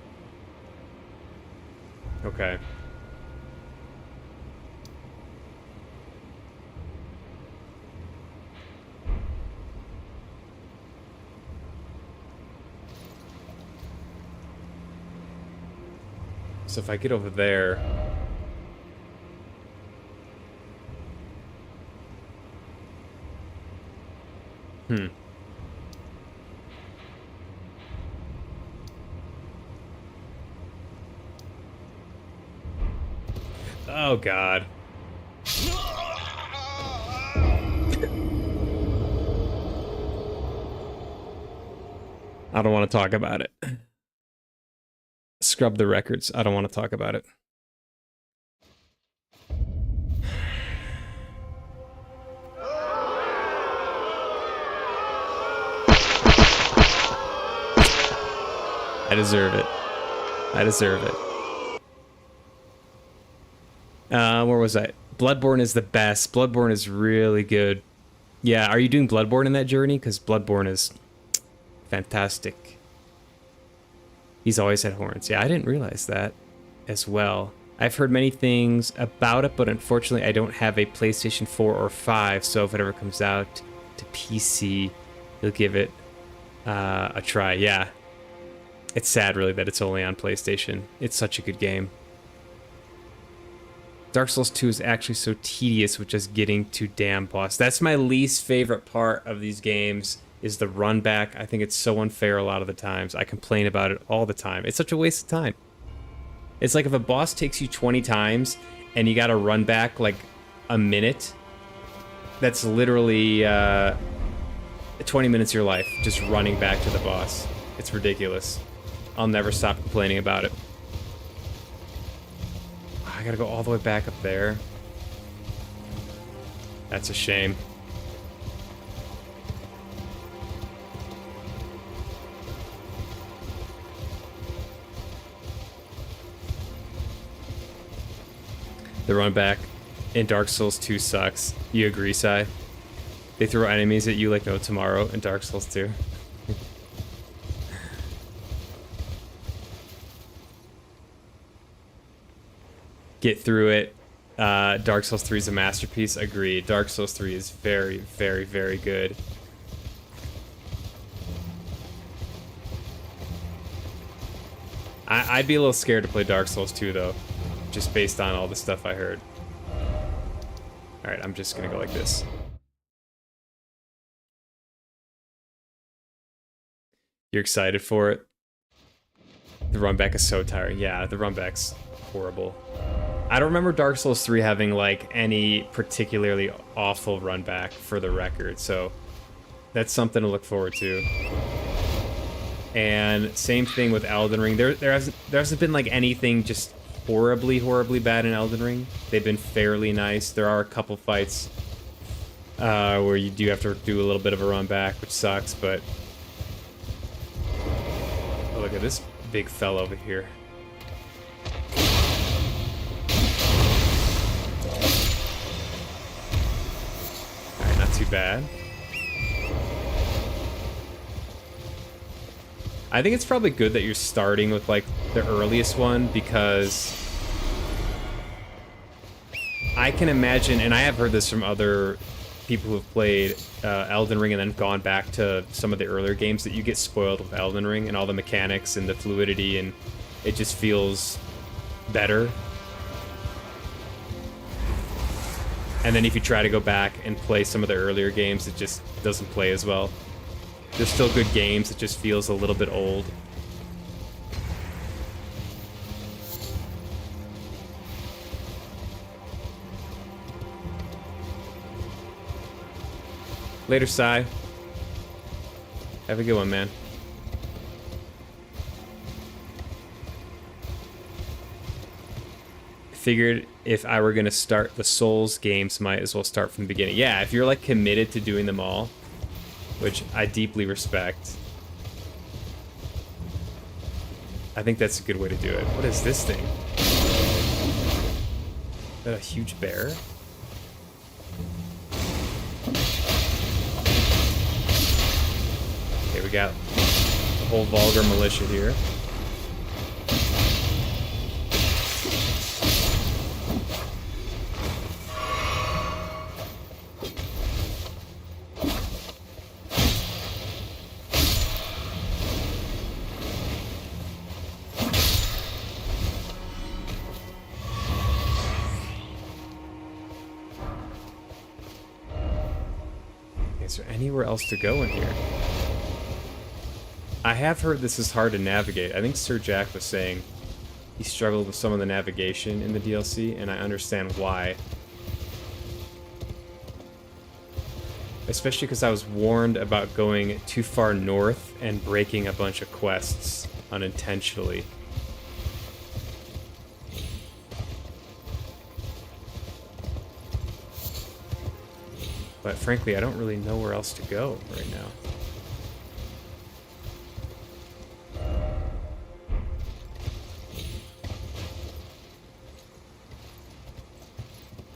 Okay. So if I get over there... Oh, God. I don't want to talk about it. Scrub the records. I don't want to talk about it. I deserve it. I deserve it. Where was I? Bloodborne is the best. Bloodborne is really good. Yeah, are you doing Bloodborne in that journey? Because Bloodborne is fantastic. He's always had horns. Yeah, I didn't realize that as well. I've heard many things about it, but unfortunately I don't have a PlayStation 4 or 5, so if it ever comes out to PC, you'll give it a try. Yeah. It's sad, really, that it's only on PlayStation. It's such a good game. Dark Souls 2 is actually so tedious with just getting to damn boss. That's my least favorite part of these games, is the run back. I think it's so unfair a lot of the times. I complain about it all the time. It's such a waste of time. It's like if a boss takes you 20 times and you gotta run back like a minute, that's literally 20 minutes of your life just running back to the boss. It's ridiculous. I'll never stop complaining about it. I gotta go all the way back up there. That's a shame. The run back in Dark Souls 2 sucks. You agree, Sai? They throw enemies at you like no tomorrow in Dark Souls 2. Get through it. Dark Souls 3 is a masterpiece. Agreed. Dark Souls 3 is very, very, very good. I'd be a little scared to play Dark Souls 2 though, just based on all the stuff I heard. All right, I'm just gonna go like this. You're excited for it? The run back is so tiring. Yeah, the run back's horrible. I don't remember Dark Souls 3 having like any particularly awful run back for the record, so that's something to look forward to. And same thing with Elden Ring. There hasn't been like anything just horribly bad in Elden Ring. They've been fairly nice. There are a couple fights where you do have to do a little bit of a run back, which sucks, but oh, look at this big fella over here. Alright, not too bad. I think it's probably good that you're starting with like the earliest one, because I can imagine, and I have heard this from other people who have played Elden Ring and then gone back to some of the earlier games, that you get spoiled with Elden Ring and all the mechanics and the fluidity, and it just feels better. And then if you try to go back and play some of the earlier games, it just doesn't play as well. They're still good games, it just feels a little bit old. Later, Sai. Have a good one, man. Figured if I were gonna start the Souls games, might as well start from the beginning. Yeah, if you're like committed to doing them all, which I deeply respect, I think that's a good way to do it. What is this thing? Is that a huge bear? Okay, we got the whole Vulgar militia here. Is there anywhere else to go in here? I have heard this is hard to navigate. I think Sir Jack was saying he struggled with some of the navigation in the DLC, and I understand why. Especially because I was warned about going too far north and breaking a bunch of quests unintentionally. But frankly, I don't really know where else to go right now.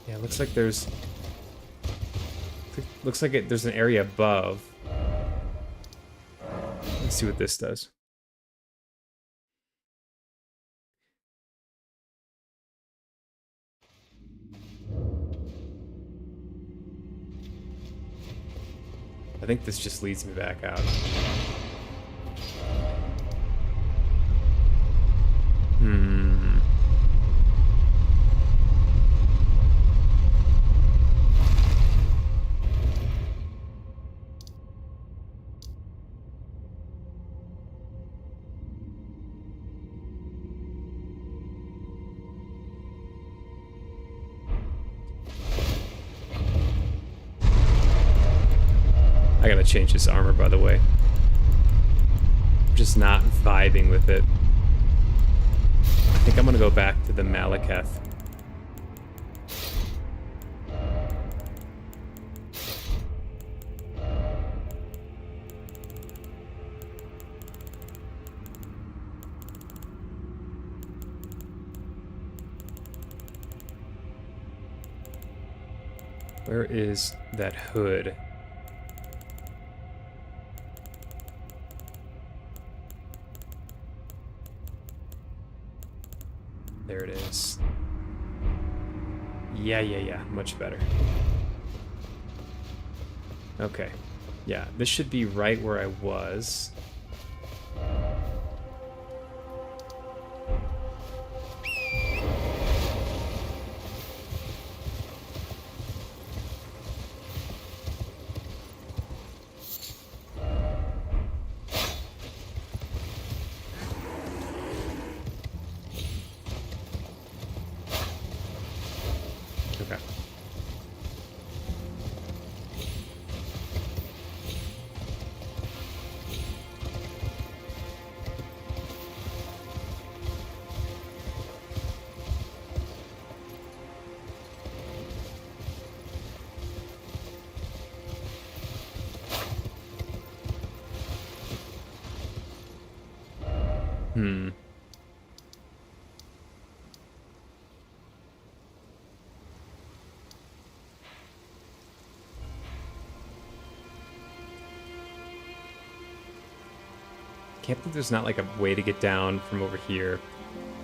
Yeah, looks like there's... there's an area above. Let's see what this does. I think this just leads me back out. I gotta change this armor, by the way. I'm just not vibing with it. I think I'm gonna go back to the Malekith. Where is that hood? There it is. Yeah. Much better. Okay. Yeah, this should be right where I was. Okay. Hmm. Can't believe there's not like a way to get down from over here.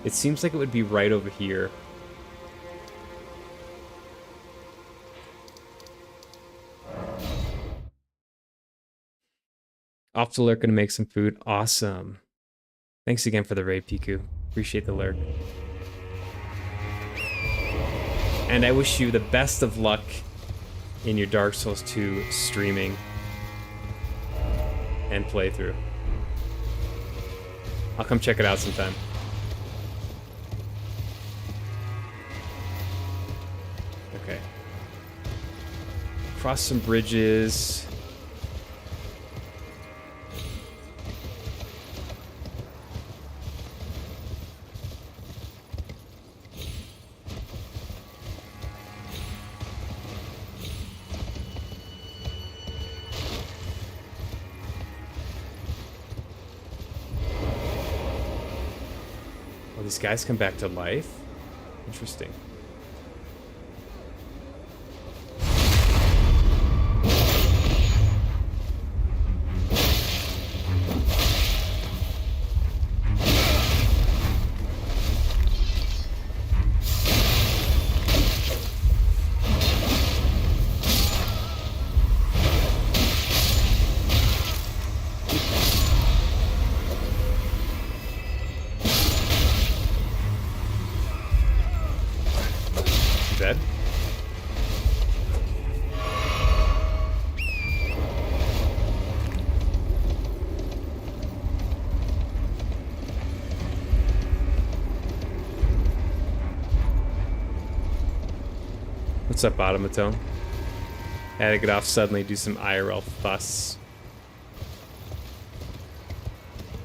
It seems like it would be right over here. Off to lurk, gonna make some food. Awesome. Thanks again for the raid, Piku. Appreciate the lurk. And I wish you the best of luck in your Dark Souls 2 streaming and playthrough. I'll come check it out sometime. Okay. Cross some bridges. These guys come back to life? Interesting. Dead? What's up, Automaton? Had to get off suddenly, do some IRL fuss.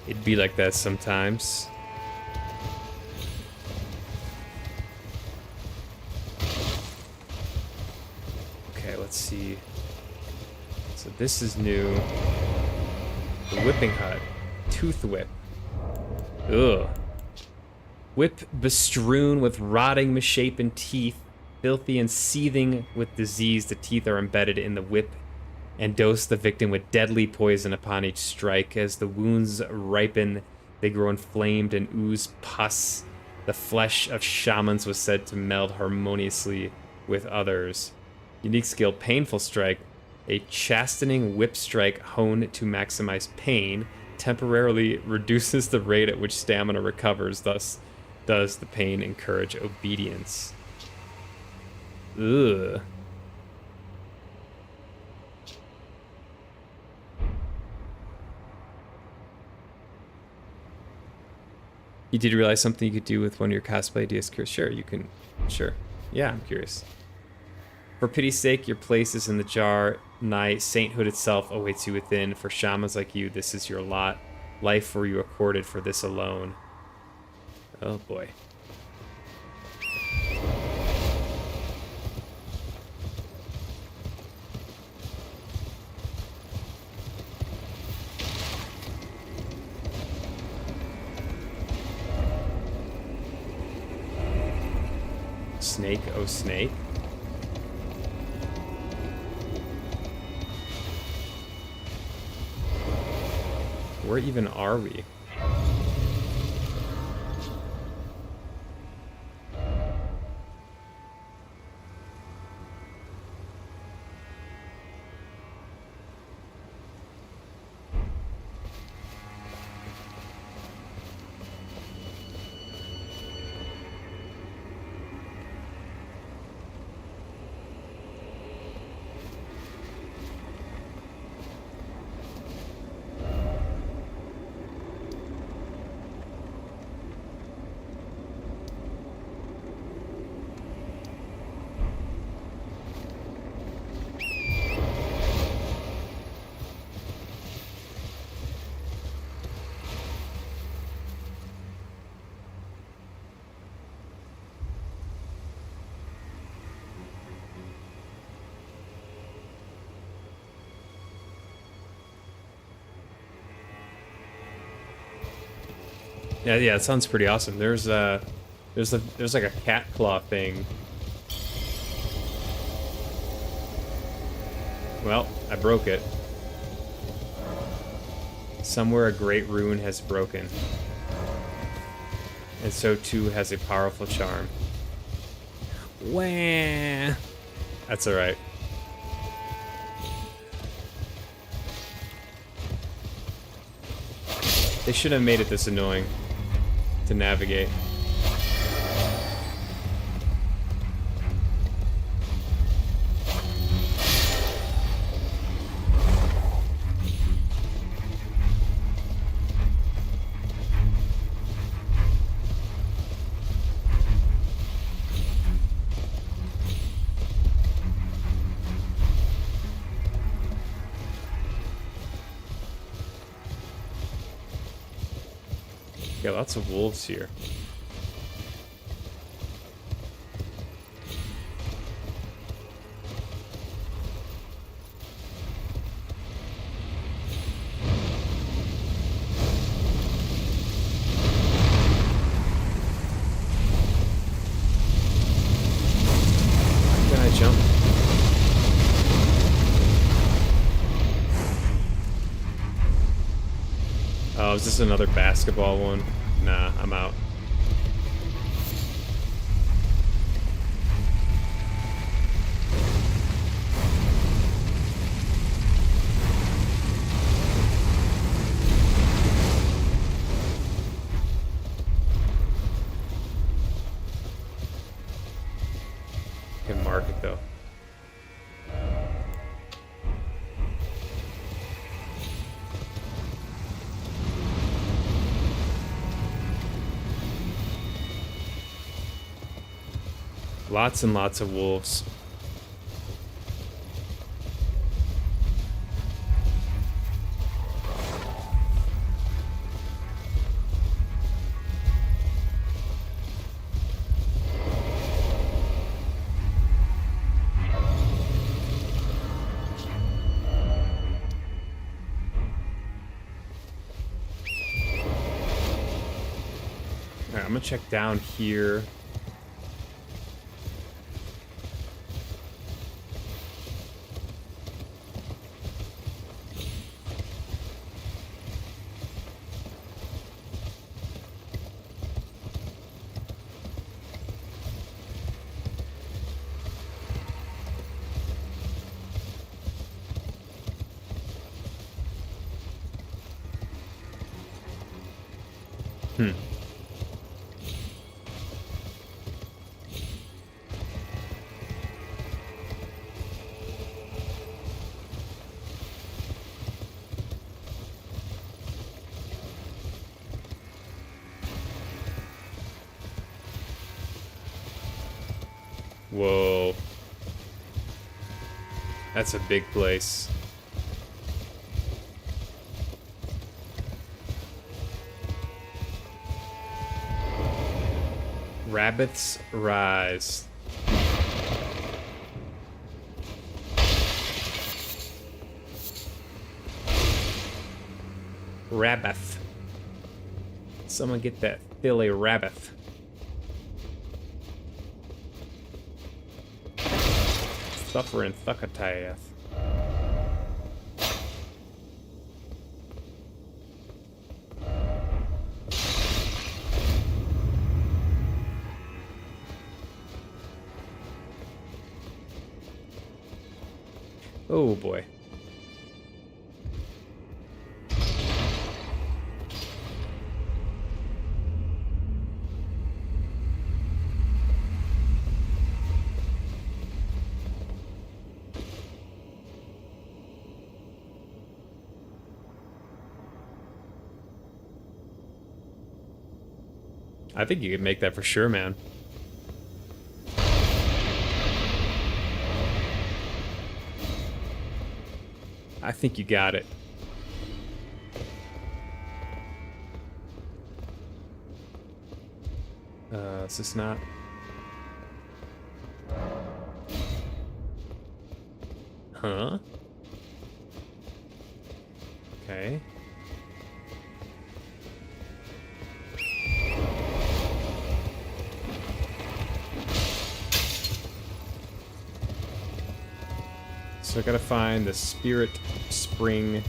It'd be like that sometimes. Let's see. So this is new. The whipping hut. Tooth whip. Ugh. Whip bestrewn with rotting, misshapen teeth. Filthy and seething with disease, the teeth are embedded in the whip and dose the victim with deadly poison upon each strike. As the wounds ripen, they grow inflamed and ooze pus. The flesh of shamans was said to meld harmoniously with others. Unique skill, Painful Strike. A chastening whip strike honed to maximize pain temporarily reduces the rate at which stamina recovers, thus does the pain encourage obedience. Ugh. You did realize something you could do with one of your cosplay ideas? Sure, you can. Sure. Yeah, I'm curious. For pity's sake, your place is in the jar. Nigh sainthood itself awaits you within. For shamans like you, this is your lot. Life were you accorded for this alone. Oh boy. Snake, oh snake. Where even are we? Yeah, it sounds pretty awesome. There's like a cat claw thing. Well, I broke it. Somewhere a great rune has broken. And so too has a powerful charm. Wah! That's alright. They shouldn't have made it this annoying to navigate. Yeah, lots of wolves here. How can I jump? Oh, is this another basketball one? Nah, I'm out. Can mark it though. Lots and lots of wolves. Alright, I'm gonna check down here. Whoa. That's a big place. Rabbits rise. Rabbit. Someone get that Philly rabbit. Suffering Thuckatath. Oh boy. I think you could make that for sure, man. I think you got it. Is this not? Huh? So I gotta find the Spirit Spring.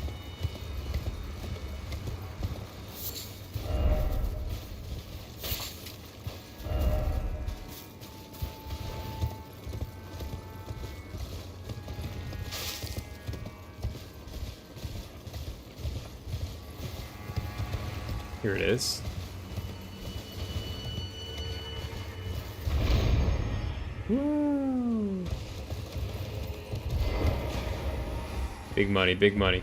Here it is. Woo! Big money, big money.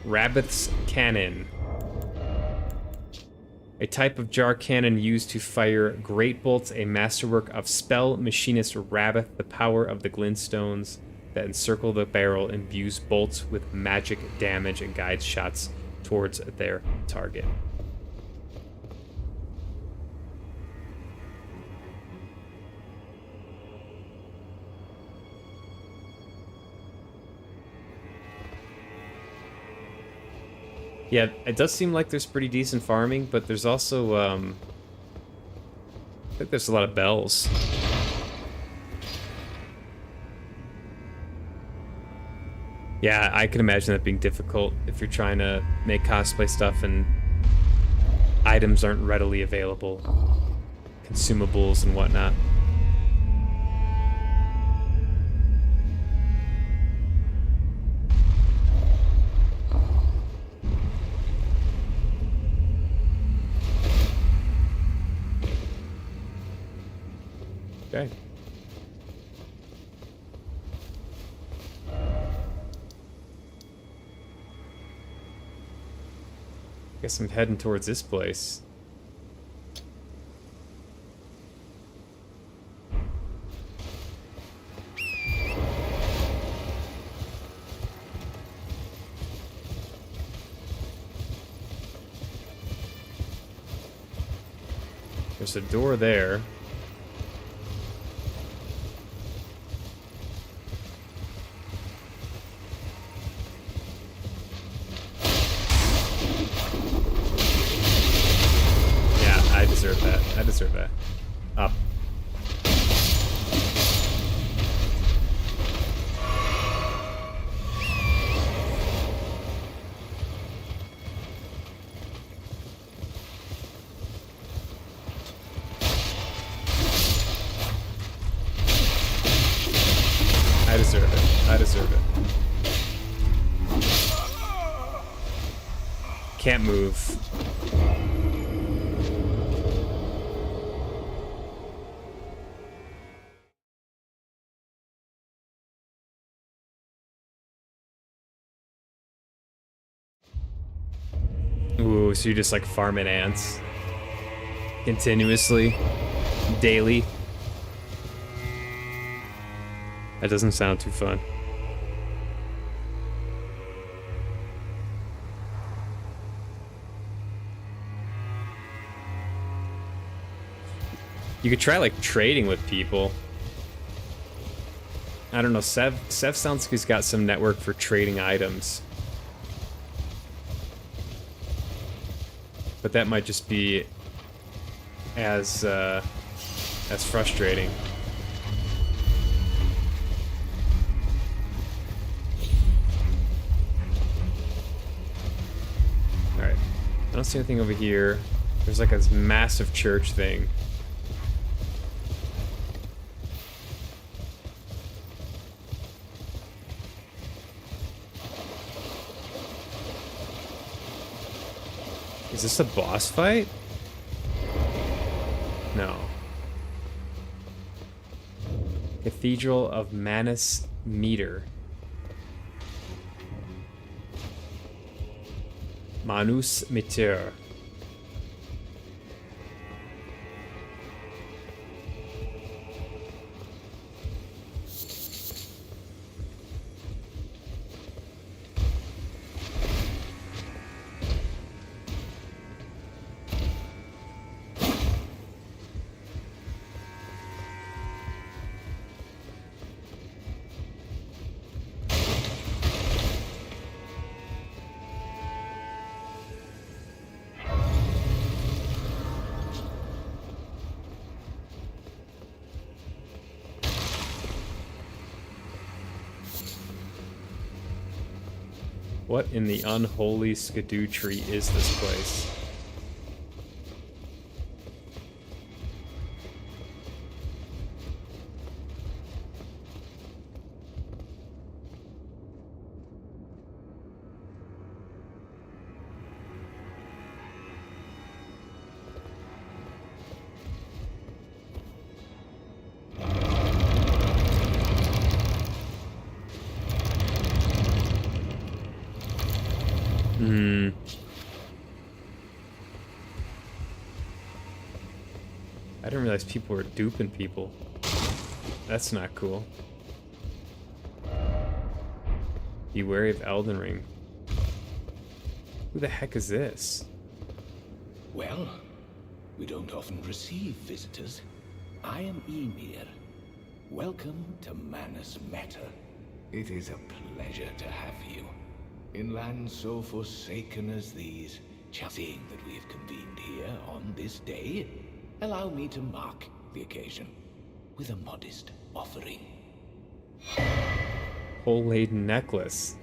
Rabbit's Cannon. A type of jar cannon used to fire great bolts, a masterwork of spell machinist Rabbit. The power of the glintstones that encircle the barrel imbues bolts with magic damage and guides shots towards their target. Yeah, it does seem like there's pretty decent farming, but there's also, I think there's a lot of bells. Yeah, I can imagine that being difficult if you're trying to make cosplay stuff and items aren't readily available. Consumables and whatnot. Okay. Guess I'm heading towards this place. There's a door there. I deserve that. Up. I deserve it. I deserve it. Can't move. Ooh, so you're just like farming ants continuously, daily. That doesn't sound too fun. You could try like trading with people. I don't know, Sev sounds like he's got some network for trading items. But that might just be as frustrating. Alright. I don't see anything over here. There's like this massive church thing. Is this a boss fight? No. Cathedral of Manus Meter. Manus Meter. What in the unholy skidoo tree is this place? I didn't realize people were duping people. That's not cool. Be wary of Elden Ring. Who the heck is this? Well, we don't often receive visitors. I am Ymir. Welcome to Manus Meta. It is a pleasure to have you. In lands so forsaken as these, seeing that we have convened here on this day, allow me to mark the occasion with a modest offering. Whole-laden necklace.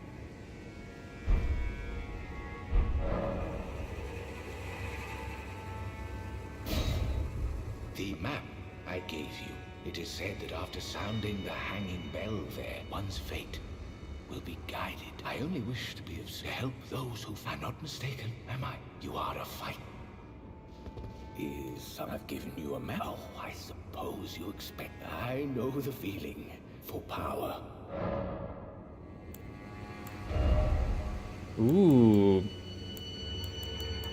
The map I gave you, it is said that after sounding the hanging bell there, one's fate will be guided. I only wish to be of help those who are not mistaken, am I? You are a fight. I've given you a map. Oh, I suppose you expect. I know the feeling for power. Ooh.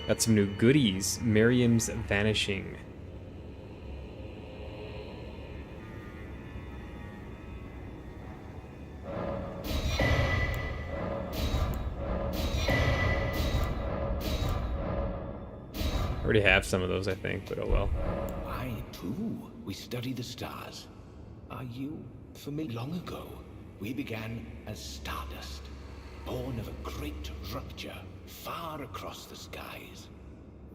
Got some new goodies. Miriam's Vanishing. Already have some of those, I think, but oh well. I, too, we study the stars. Are you familiar? Long ago, we began as stardust, born of a great rupture far across the skies.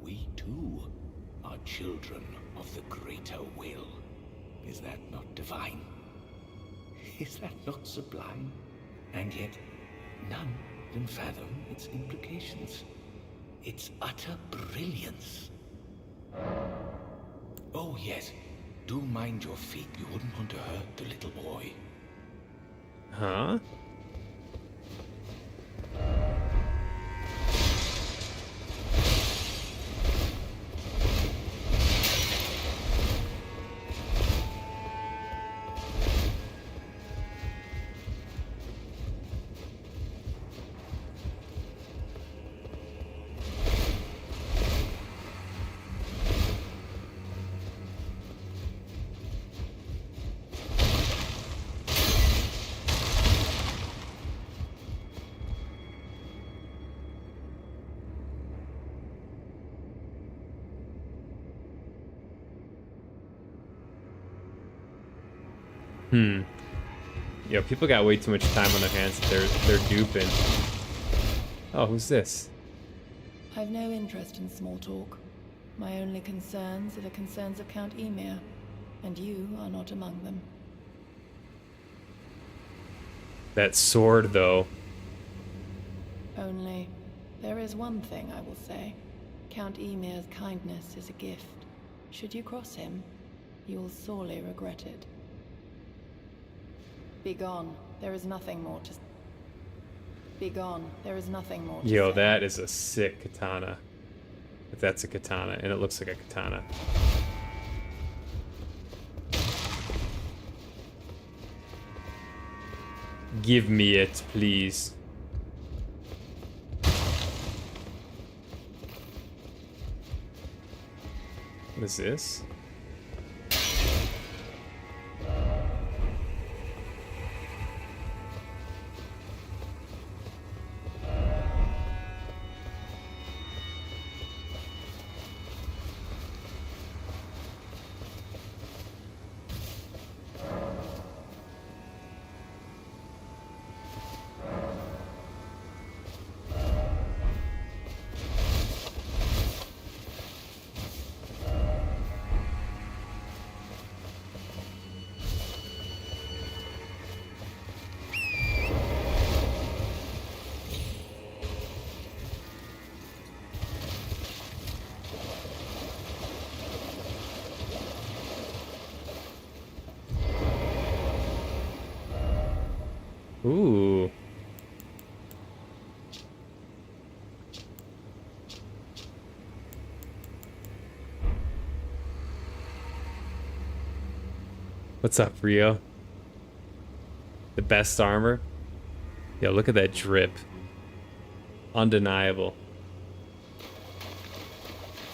We, too, are children of the greater will. Is that not divine? Is that not sublime? And yet, none can fathom its implications. Its utter brilliance. Oh yes, do mind your feet. You wouldn't want to hurt the little boy. Huh? Yo, people got way too much time on their hands. They're duping. Oh, who's this? I've no interest in small talk. My only concerns are the concerns of Count Ymir, and you are not among them. That sword, though. Only, there is one thing I will say. Count Ymir's kindness is a gift. Should you cross him, you will sorely regret it. Begone. There is nothing more to... Begone. There is nothing more to Yo, say. that is a sick katana. If that's a katana, and it looks like a katana. Give me it, please. What is this? Ooh. What's up, Rio? The best armor? Yo, look at that drip. Undeniable.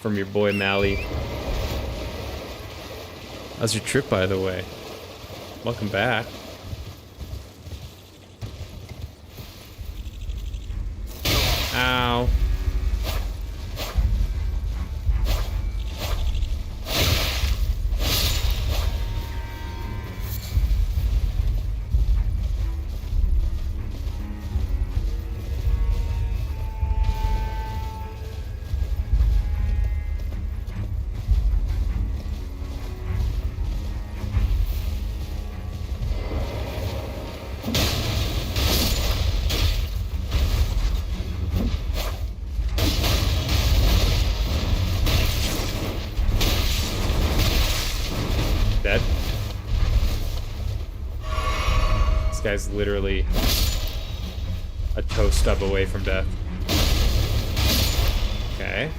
From your boy Mally. How's your trip, by the way? Welcome back. Ow. Dead? This guy's literally a toe stub away from death. Okay.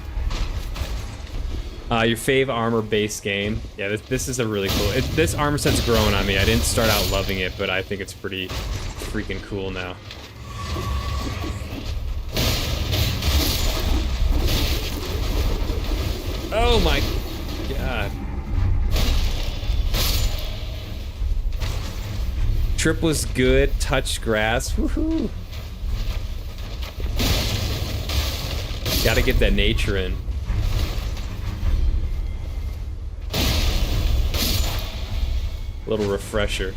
Your fave armor base game. Yeah, this is a really cool... this armor set's growing on me. I didn't start out loving it, but I think it's pretty freaking cool now. Oh my god. Trip was good. Touch grass. Woohoo. Gotta get that nature in. Little refresher.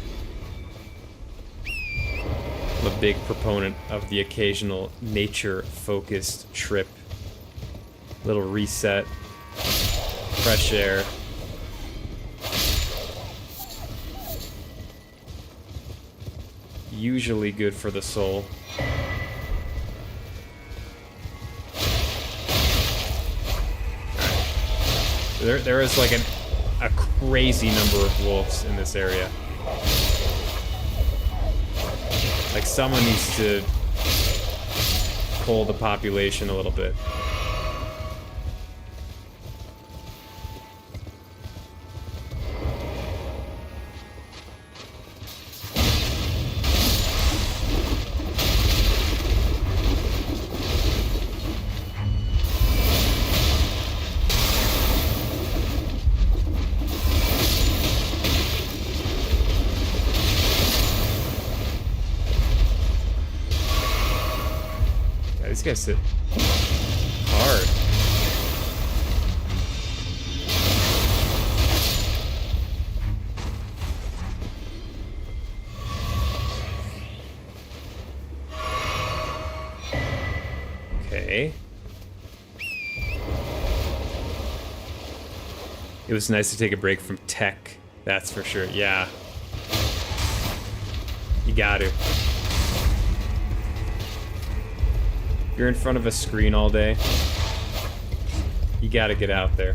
I'm a big proponent of the occasional nature-focused trip. Little reset. Fresh air. Usually good for the soul. There is like a crazy number of wolves in this area. Like someone needs to pull the population a little bit. These guys hit hard. Okay. It was nice to take a break from tech, that's for sure. Yeah. You got to. You're in front of a screen all day. You gotta get out there.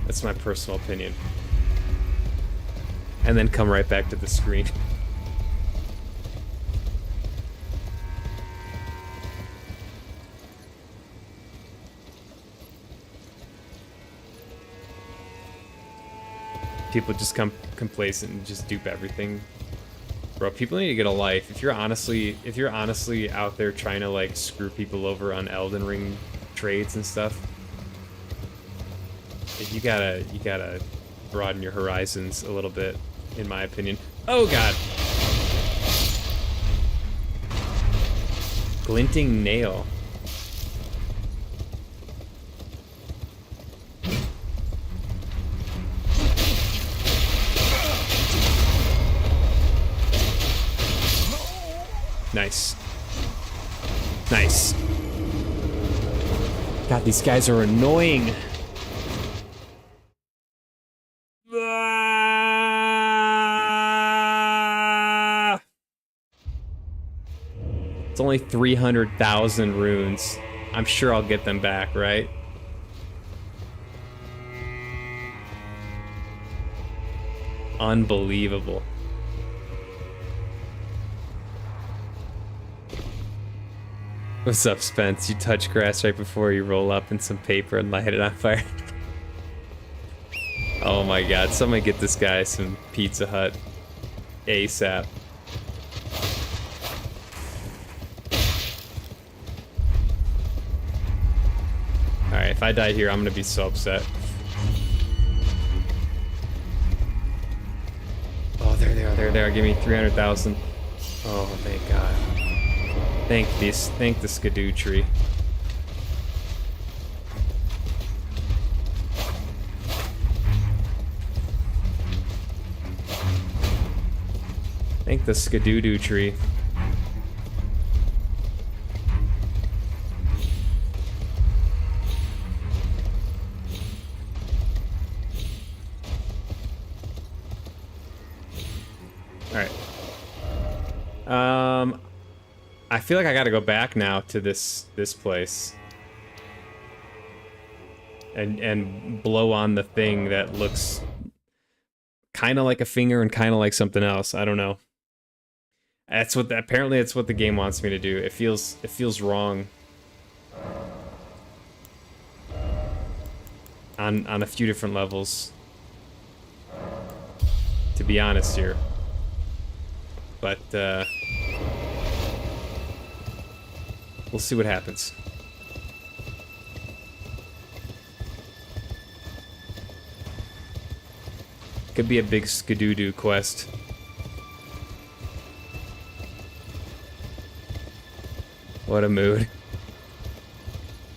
That's my personal opinion. And then come right back to the screen. People just come complacent and just dupe everything. Bro, people need to get a life. If you're honestly out there trying to like screw people over on Elden Ring trades and stuff, you gotta broaden your horizons a little bit, in my opinion. Oh god. Glinting nail. Nice. Nice. God, these guys are annoying. It's only 300,000 runes. I'm sure I'll get them back, right? Unbelievable. What's up, Spence? You touch grass right before you roll up in some paper and light it on fire. Oh my god, somebody get this guy some Pizza Hut ASAP. Alright, if I die here, I'm gonna be so upset. Oh, there they are, there they are. Give me 300,000. Oh, thank God. Thank the Skidoo tree. Thank the Skidoo tree. Alright. I feel like I gotta go back now to this place. And blow on the thing that looks kinda like a finger and kinda like something else. I don't know. That's what apparently it's what the game wants me to do. It feels wrong. On a few different levels. To be honest here. But we'll see what happens. Could be a big skidoo quest. What a mood.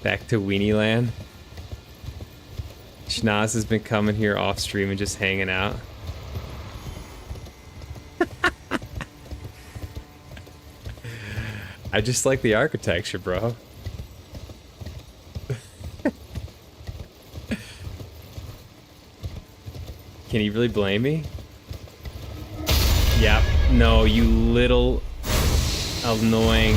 Back to Weenie Land. Schnoz has been coming here off stream and just hanging out. I just like the architecture, bro. Can you really blame me? Yep. No, you little annoying.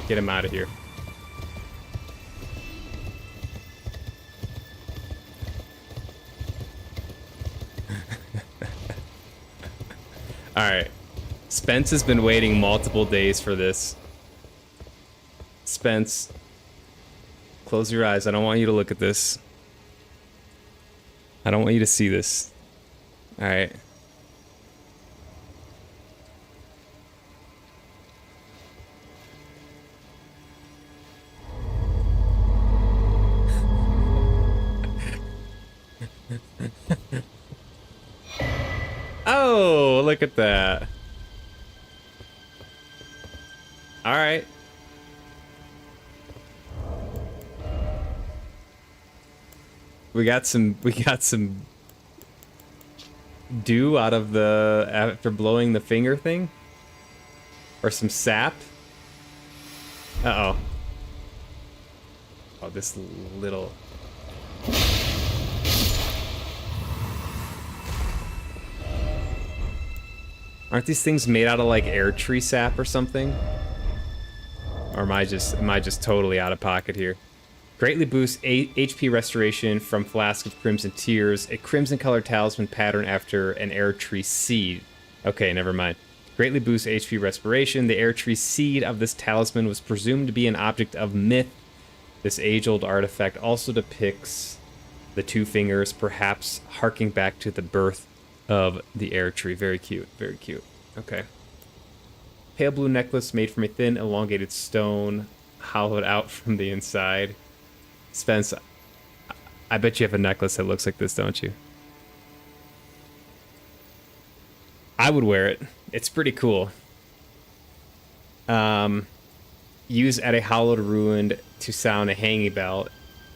Get him out of here. Alright. Spence has been waiting multiple days for this. Spence, close your eyes. I don't want you to look at this. I don't want you to see this. Alright. Oh, look at that. All right. We got some dew out of the after blowing the finger thing, or some sap. Uh-oh. Oh, this little. Aren't these things made out of like air tree sap or something? Or am I just totally out of pocket here? Greatly boosts HP restoration from Flask of Crimson Tears, a crimson colored talisman pattern after an air tree seed. Okay, never mind. Greatly boosts HP respiration. The air tree seed of this talisman was presumed to be an object of myth. This age-old artifact also depicts the two fingers, perhaps harking back to the birth of the air tree. Very cute, very cute. Okay. Pale blue necklace made from a thin, elongated stone, hollowed out from the inside. Spence, I bet you have a necklace that looks like this, don't you? I would wear it. It's pretty cool. Use at a hallowed ruin to sound a hanging bell.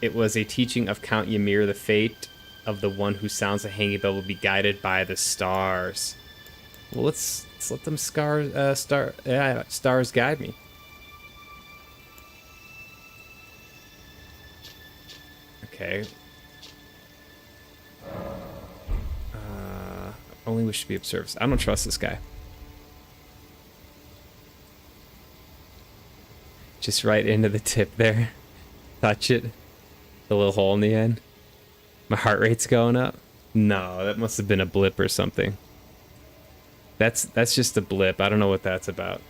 It was a teaching of Count Ymir. The fate of the one who sounds a hanging bell will be guided by the stars. Well, let's let them stars guide me. Okay. Only wish to be of service. I don't trust this guy. Just right into the tip there. Touch it. The little hole in the end. My heart rate's going up. No, that must have been a blip or something. That's just a blip. I don't know what that's about.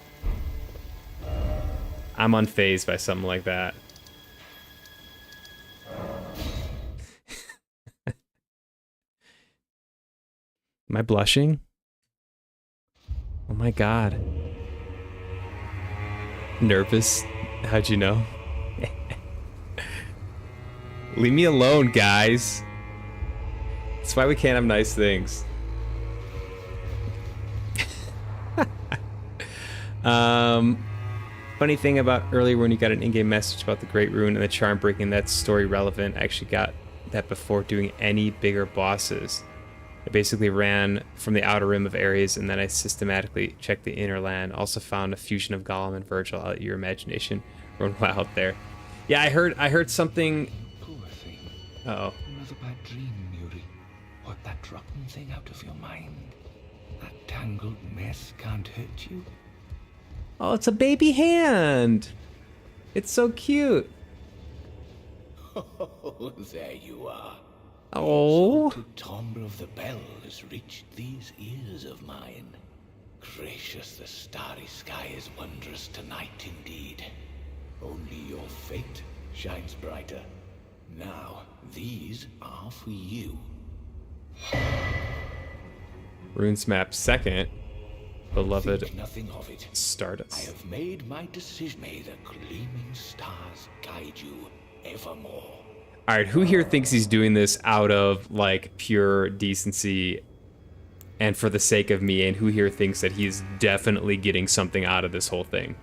I'm unfazed by something like that. Am I blushing? Oh my god. Nervous? How'd you know? Leave me alone, guys. That's why we can't have nice things. Funny thing about earlier when you got an in-game message about the Great Rune and the charm breaking, that's story relevant. I actually got that before doing any bigger bosses. I basically ran from the outer rim of areas and then I systematically checked the inner land. Also found a fusion of Gollum and Virgil. I'll let your imagination run wild there. Yeah, I heard something. Poor thing. Uh-oh. Another bad dream, Yuri. Wipe that rotten thing out of your mind. That tangled mess can't hurt you. Oh, it's a baby hand. It's so cute. Oh, there you are. Oh. The timbre of the bell has reached these ears of mine. Gracious, the starry sky is wondrous tonight indeed. Only your fate shines brighter. Now, these are for you. Runes map second. Beloved Think nothing of it. I Stardust. have made my decision. May the gleaming stars guide you evermore. All right, who here thinks he's doing this out of like pure decency and for the sake of me, and who here thinks that he's definitely getting something out of this whole thing?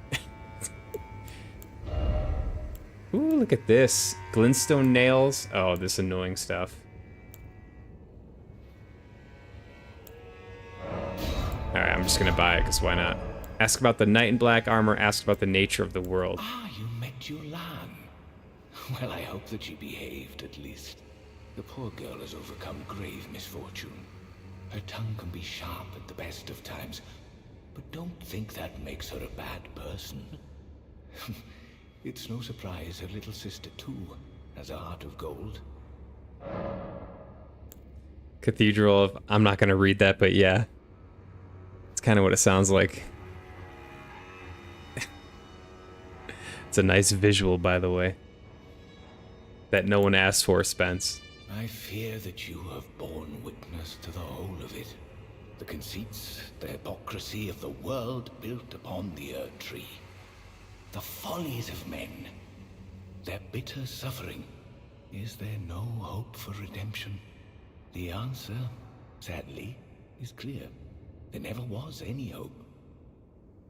Ooh, look at this. Glintstone nails. Oh, this annoying stuff. Alright, I'm just gonna buy it, because why not? Ask about the knight in black armor, ask about the nature of the world. Ah, you met your Lan. Well, I hope that she behaved, at least. The poor girl has overcome grave misfortune. Her tongue can be sharp at the best of times, but don't think that makes her a bad person. It's no surprise her little sister, too, has a heart of gold. Cathedral of... I'm not gonna read that, but yeah. It's kind of what it sounds like. It's a nice visual, by the way. That no one asked for, Spence. I fear that you have borne witness to the whole of it. The conceits, the hypocrisy of the world built upon the Earth Tree. The follies of men. Their bitter suffering. Is there no hope for redemption? The answer, sadly, is clear. There never was any hope.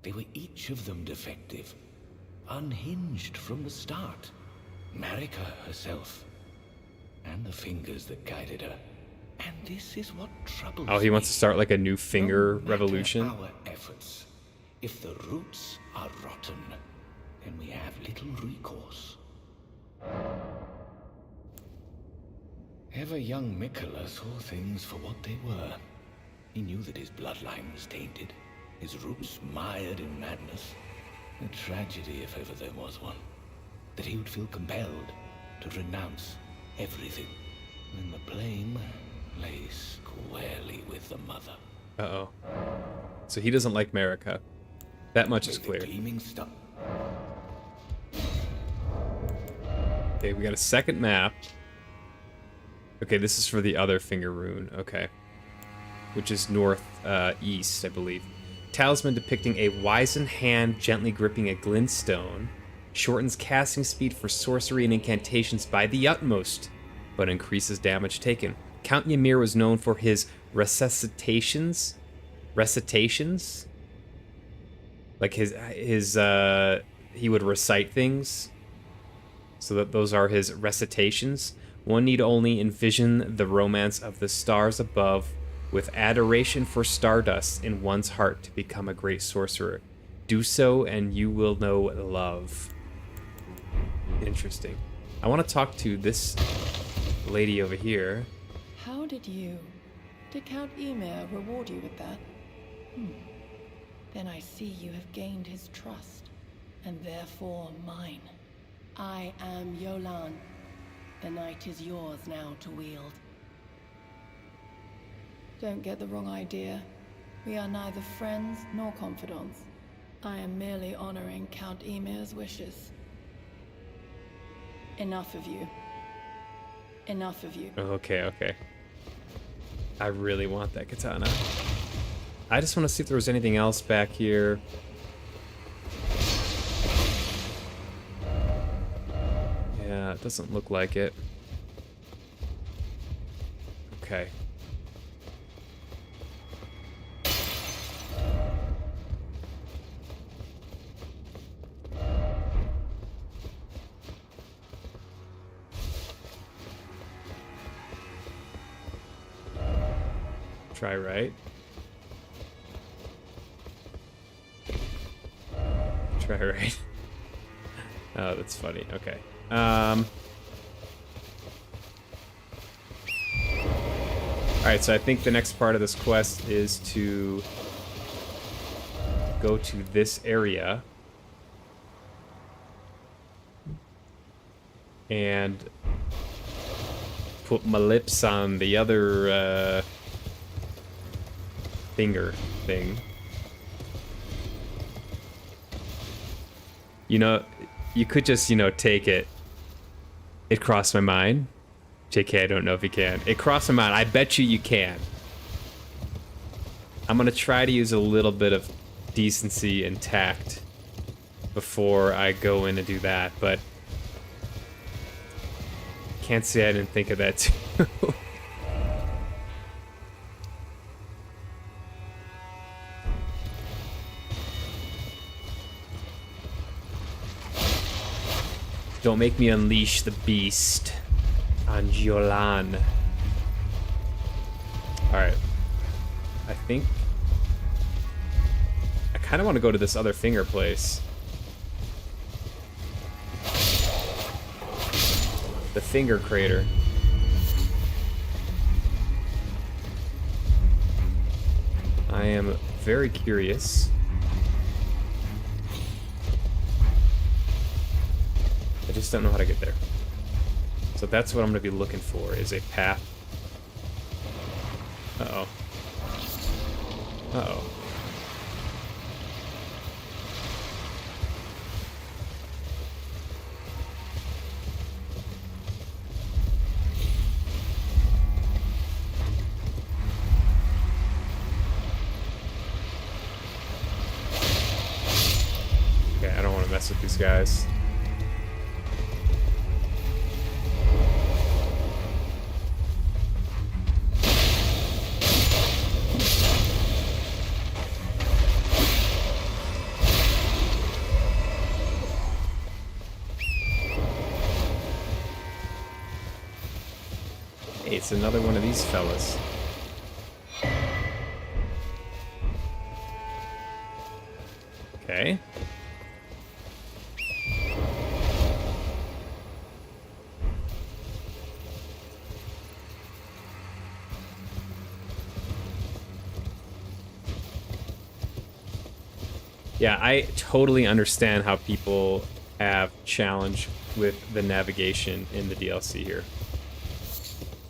They were each of them defective. Unhinged from the start. Marika herself. And the fingers that guided her. And this is what troubles me. Oh, he wants to start like a new finger revolution? Our efforts. If the roots are rotten, then we have little recourse. Ever young Mikola saw things for what they were. He knew that his bloodline was tainted, his roots mired in madness. A tragedy if ever there was one. That he would feel compelled to renounce everything. When the blame lay squarely with the mother. Uh-oh. So he doesn't like Marika. That much is May the clear. gleaming star- Okay, we got a second map. Okay, this is for the other finger rune. Okay. Which is north, east, I believe. Talisman depicting a wizened hand gently gripping a glintstone. Shortens casting speed for sorcery and incantations by the utmost, but increases damage taken. Count Ymir was known for his recitations? Like he would recite things. So that those are his recitations. One need only envision the romance of the stars above with adoration for stardust in one's heart to become a great sorcerer. Do so and you will know love. Interesting. I want to talk to this lady over here. How did Count Ymir reward you with that? Then I see you have gained his trust. and therefore mine. I am Yolan. The night is yours now to wield. Don't get the wrong idea. We are neither friends nor confidants. I am merely honoring Count Emir's wishes. Enough of you. Enough of you. Okay, okay. I really want that katana. I just want to see if there was anything else back here. Yeah, it doesn't look like it. Okay. Try right. Try right. Oh, that's funny. Okay. Alright, so I think the next part of this quest is to go to this area and put my lips on the other finger thing. You know, you could just, you know, take it. It crossed my mind. JK, I don't know if you can. It crossed my mind. I bet you can. I'm gonna try to use a little bit of decency and tact before I go in and do that, but can't say I didn't think of that too. Don't make me unleash the beast on Yolan. Alright. I think I kind of want to go to this other finger place. The finger crater. I am very curious. I just don't know how to get there. So that's what I'm going to be looking for, is a path. Uh-oh. Uh-oh. Okay, I don't want to mess with these guys. It's another one of these fellas. Okay. Yeah, I totally understand how people have challenge with the navigation in the DLC here.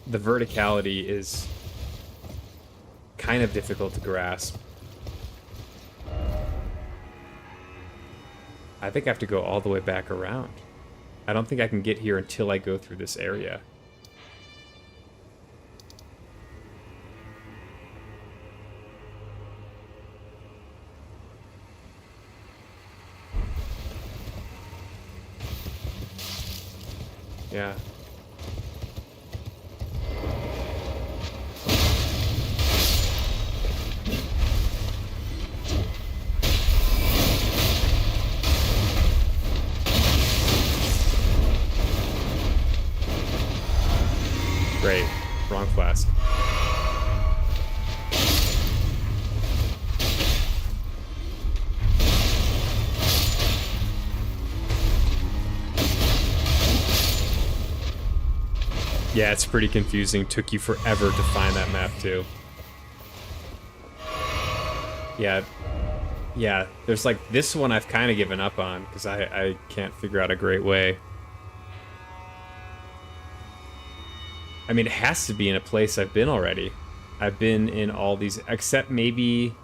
The verticality is kind of difficult to grasp. I think I have to go all the way back around. I don't think I can get here until I go through this area. Yeah. Great. Wrong flask. Yeah, it's pretty confusing. Took you forever to find that map, too. Yeah. Yeah, there's like this one I've kind of given up on because I can't figure out a great way. I mean, it has to be in a place I've been already. I've been in all these, except maybe...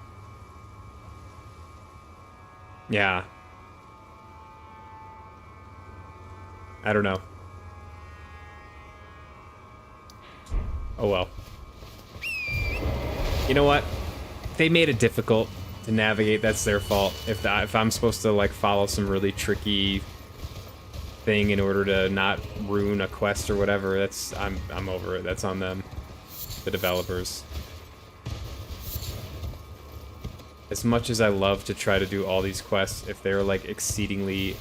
Yeah. I don't know. Oh well. You know what? They made it difficult to navigate. That's their fault. If I'm supposed to like follow some really tricky thing in order to not ruin a quest or whatever, that's I'm over it. That's on them, the developers. As much as I love to try to do all these quests, if they're like exceedingly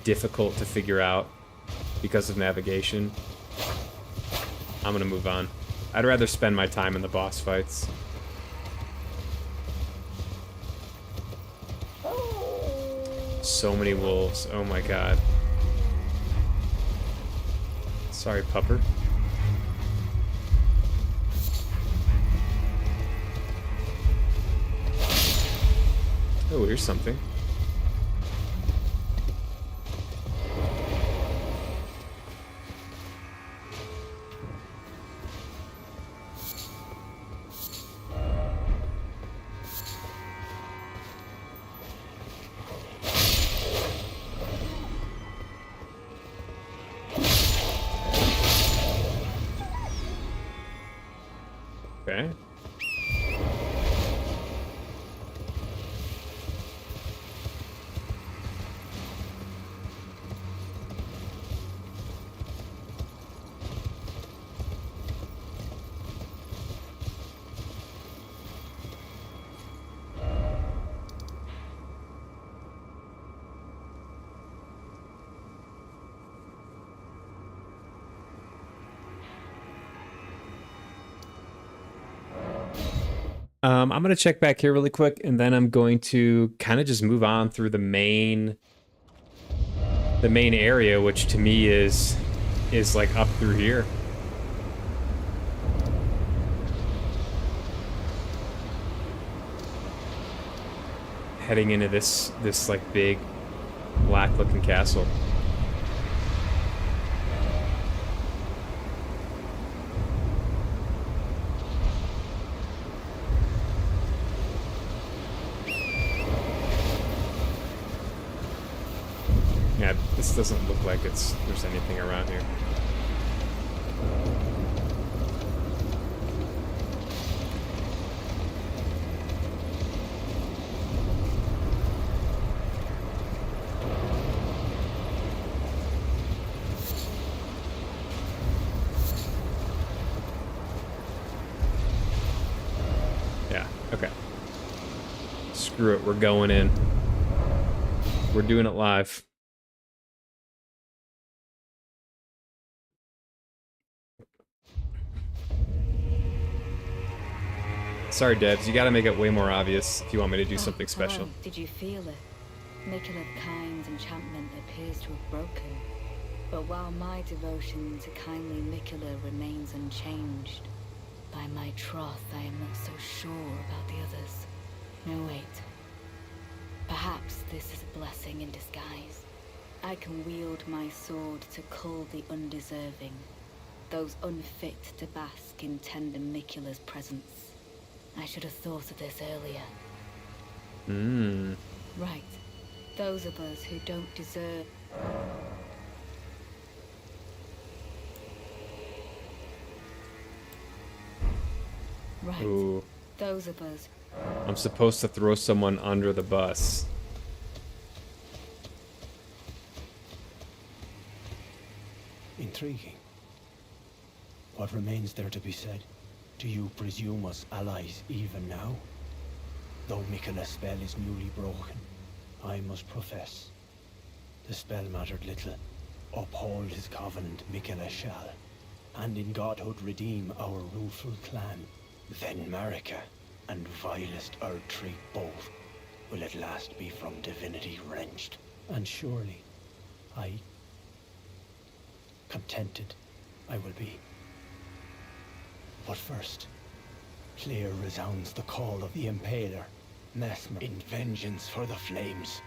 difficult to figure out because of navigation, I'm gonna move on. I'd rather spend my time in the boss fights. So many wolves. Oh my god. Sorry, pupper. Oh, here's something. Okay. I'm gonna check back here really quick, and then I'm going to kind of just move on through the main area, which to me is like up through here. Heading into this like big black looking castle. Yeah, this doesn't look like there's anything around here. Yeah, okay. Screw it, we're going in. We're doing it live. Sorry, Debs, you gotta make it way more obvious if you want me to do something special. Hello. Did you feel it? Mikula's kind enchantment appears to have broken. But while my devotion to kindly Mikula remains unchanged, by my troth I am not so sure about the others. No, wait. Perhaps this is a blessing in disguise. I can wield my sword to cull the undeserving, those unfit to bask in tender Mikula's presence. I should have thought of this earlier. Right. Those of us who don't deserve... Right. Ooh. Those of us... I'm supposed to throw someone under the bus. Intriguing. What remains there to be said? Do you presume us allies even now? Though Mikula's spell is newly broken, I must profess, the spell mattered little. Uphold his covenant, Mikula shall, and in godhood redeem our rueful clan. Then Marika and vilest Erdtree both will at last be from divinity wrenched. And surely, contented I will be. But first, clear resounds the call of the Impaler. Mesmer in vengeance for the flames.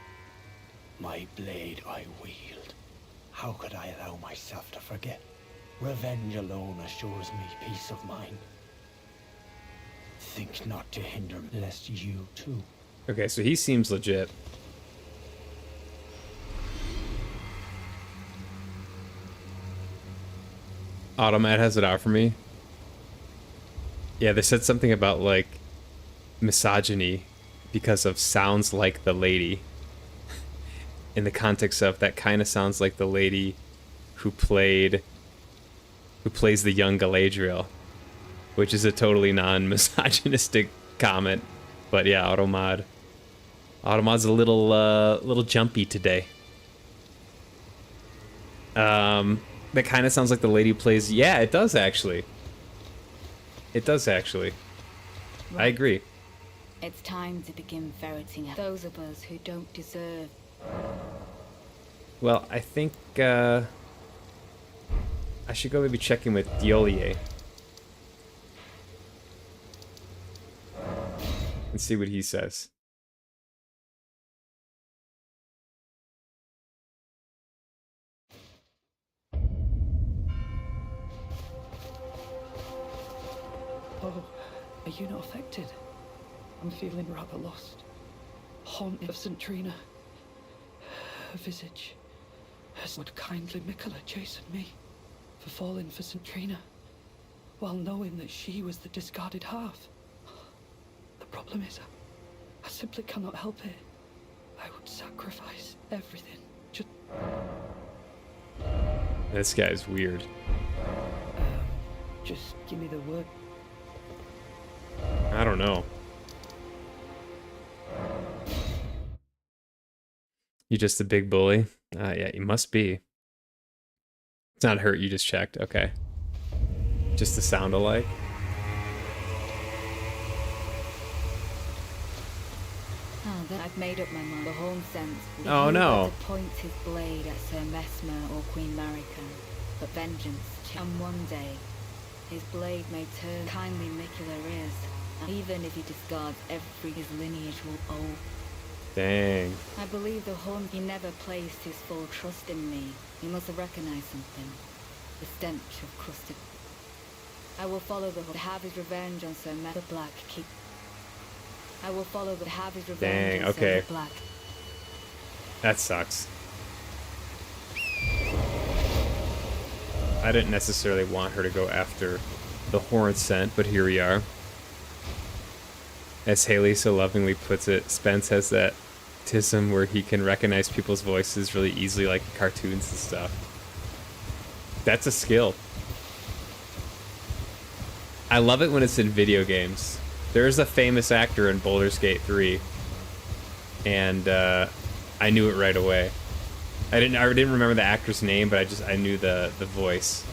My blade I wield. How could I allow myself to forget? Revenge alone assures me peace of mind. Think not to hinder me, lest you too. Okay, so he seems legit. Automat has it out for me. Yeah, they said something about, like, misogyny because of sounds like the lady. In the context of that kind of sounds like the lady who plays the young Galadriel, which is a totally non-misogynistic comment. But yeah, Automad's a little jumpy today. That kind of sounds like the lady who plays. Yeah, it does actually. It does actually. I agree. It's time to begin ferreting out those of us who don't deserve. Well, I think I should go maybe check in with Diolier and see what he says. Oh, are you not affected? I'm feeling rather lost. Haunted of St. Trina. Her visage. Would kindly Mikola chasten me for falling for St. Trina, while knowing that she was the discarded half. The problem is, I simply cannot help it. I would sacrifice everything. This guy's weird. Just give me the word. I don't know. You just a big bully? Yeah, you must be. It's not hurt, you just checked. Okay. Just the sound alike? Oh, then I've made up my mind. The Horn sense. Oh, no. To point his blade at Sir Mesmer or Queen Marika, but vengeance. And one day, his blade may turn kindly Mikola is, and even if he discards his lineage will owe. Dang. I believe the Horn, he never placed his full trust in me. He must have recognized something. The stench of crusted. I will follow the Horn to have his revenge on Sir Mesmer Black. I will follow the have his revenge Dang, on okay. Sir Black. That sucks. I didn't necessarily want her to go after the Horn scent, but here we are. As Haley so lovingly puts it, Spence has that tism where he can recognize people's voices really easily, like in cartoons and stuff. That's a skill. I love it when it's in video games. There's a famous actor in Baldur's Gate 3, and I knew it right away. I didn't remember the actor's name, but I knew the voice.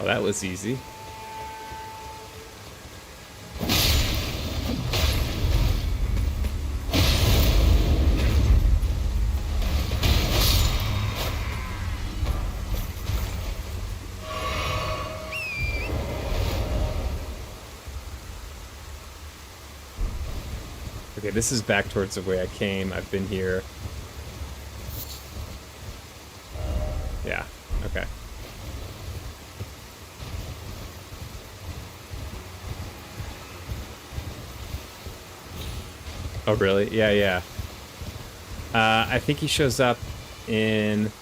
Oh, that was easy. Okay, this is back towards the way I came. I've been here. Yeah, okay. Oh, really? Yeah, yeah. I think he shows up in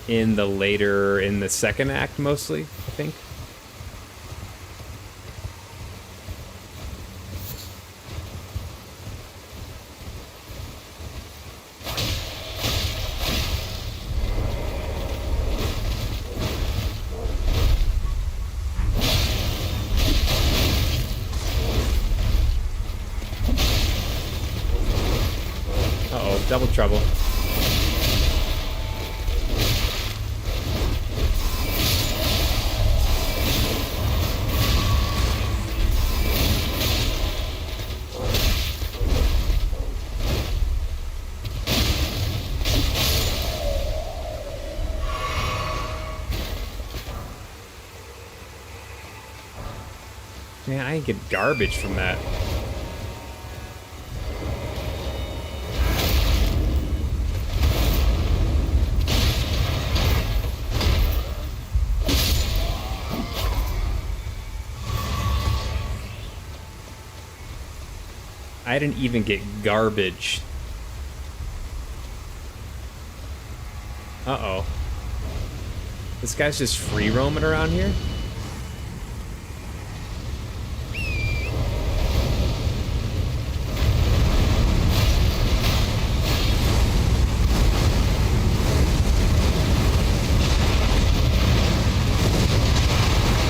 the second act, mostly, I think. trouble. Man, I get garbage from that. I didn't even get garbage. Uh-oh. This guy's just free roaming around here?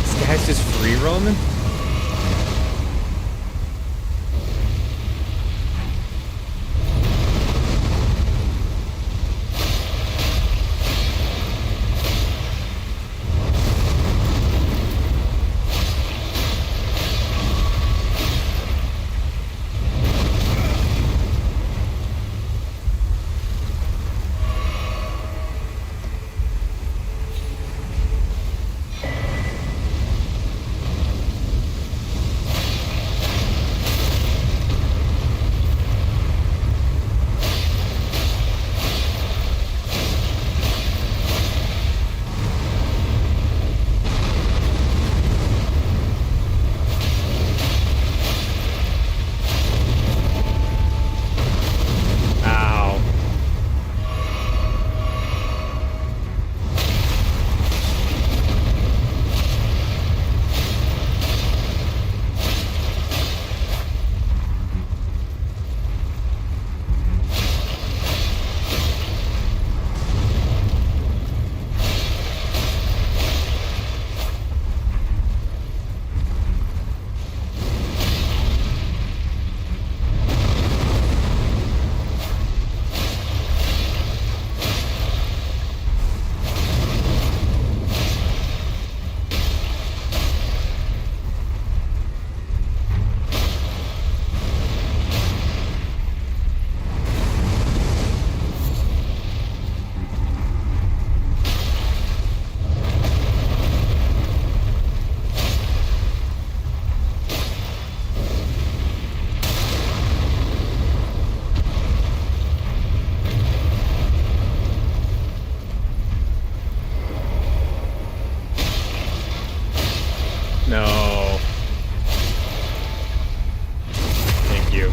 This guy's just free roaming? No. Thank you.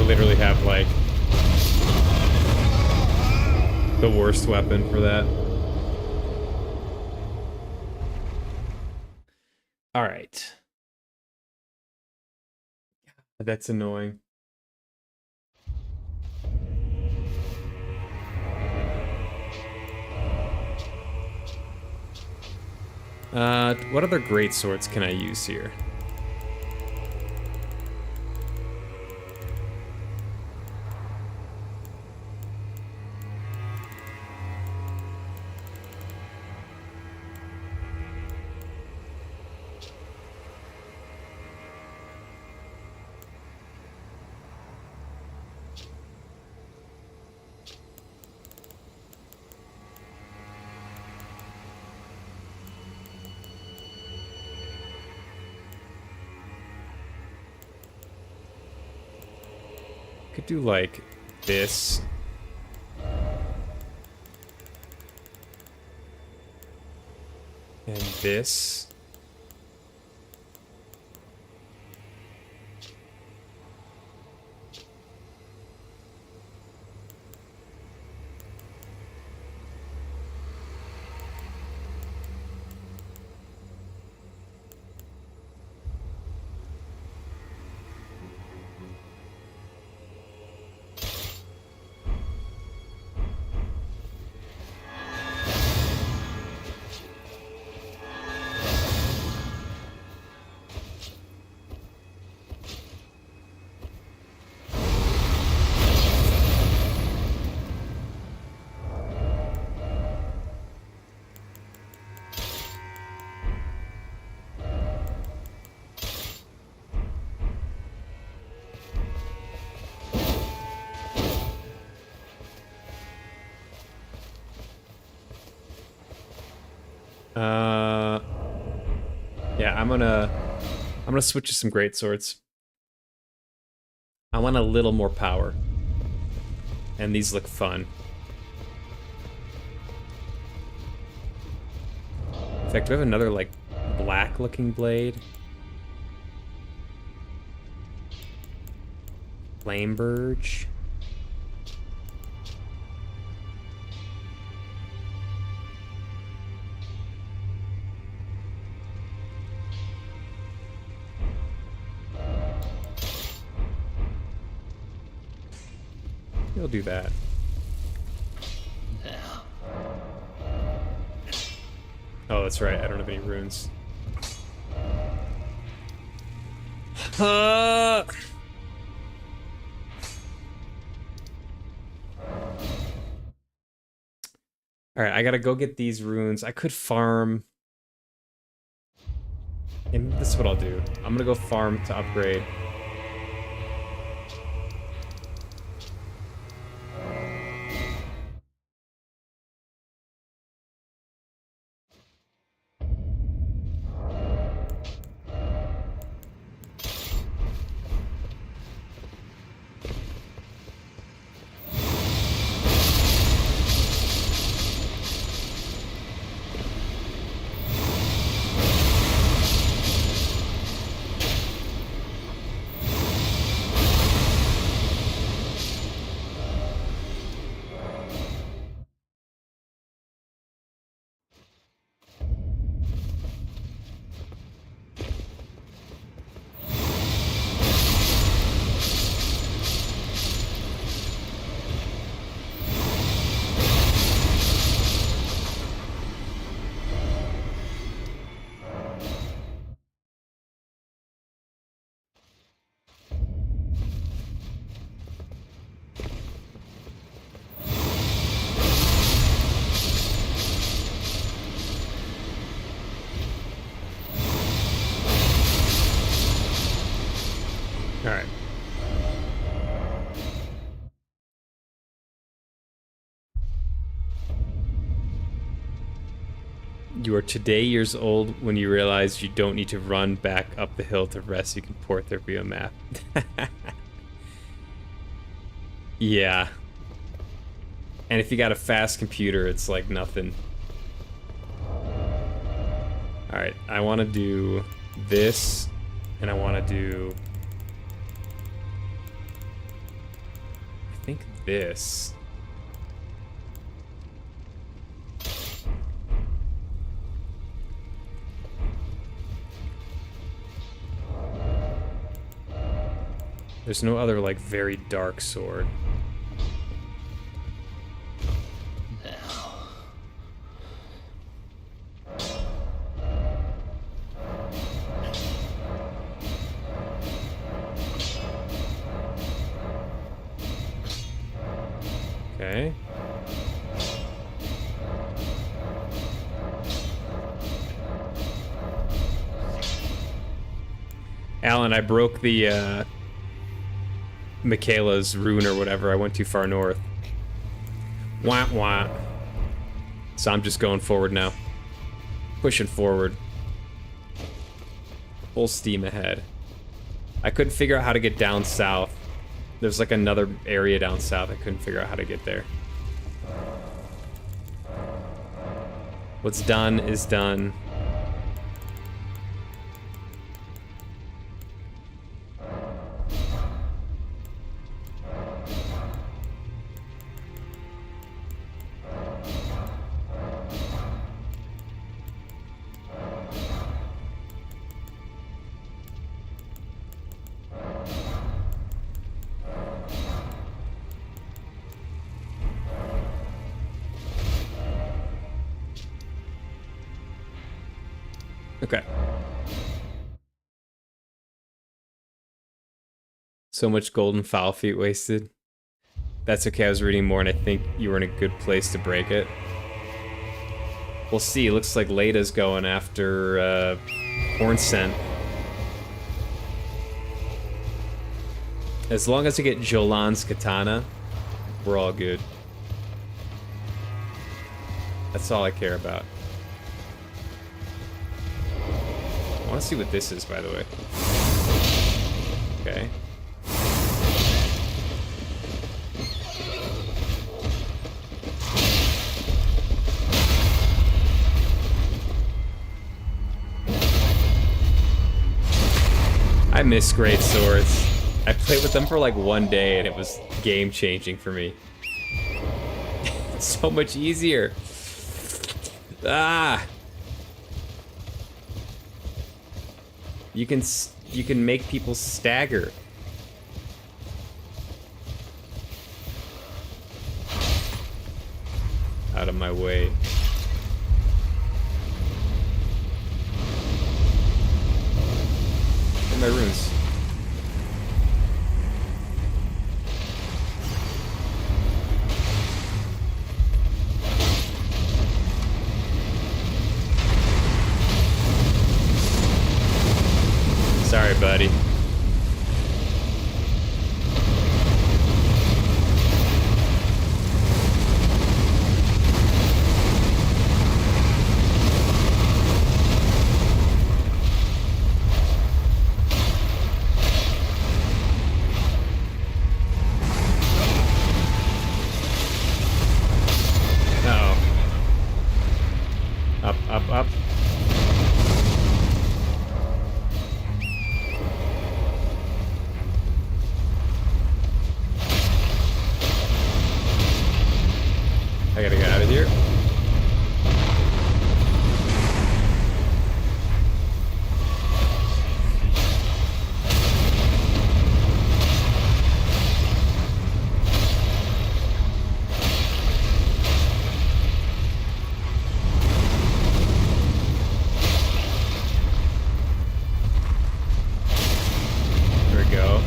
Literally have like the worst weapon for that. All right. That's annoying. What other great swords can I use here? could do like this. And this. Yeah, I'm gonna switch to some great swords. I want a little more power. And these look fun. In fact, we have another like black looking blade. Flame Burge. We'll do that. Oh, that's right. I don't have any runes. Alright, I gotta go get these runes. I could farm. And this is what I'll do. I'm gonna go farm to upgrade. Alright. You are today years old when you realize you don't need to run back up the hill to rest. You can port there via map. Yeah. And if you got a fast computer, it's like nothing. Alright, I want to do this, and I want to do... I think this. There's no other, like, very dark sword. Okay. Alan, I broke the, Michaela's rune or whatever. I went too far north. Wah wah. So I'm just going forward now. Pushing forward. Full steam ahead. I couldn't figure out how to get down south. There's like another area down south. I couldn't figure out how to get there. What's done is done. Okay. So much golden foul feet wasted. That's okay, I was reading more and I think you were in a good place to break it. We'll see, looks like Lada's going after Horn Scent. As long as I get Jolan's katana, we're all good. That's all I care about. I want to see what this is, by the way. Okay. I miss great swords. I played with them for like one day and it was game-changing for me. It's so much easier. Ah! You can make people stagger. Out of my way. And my runes. Sorry, buddy. Uh-oh. Up, up, up. I gotta get out of here. There we go.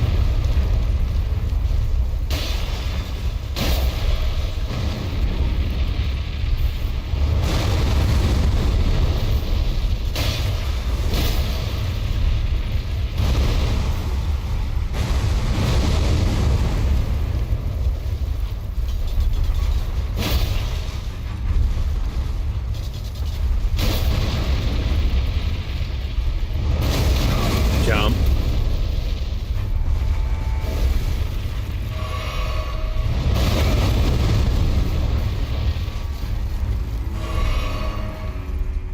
Jump.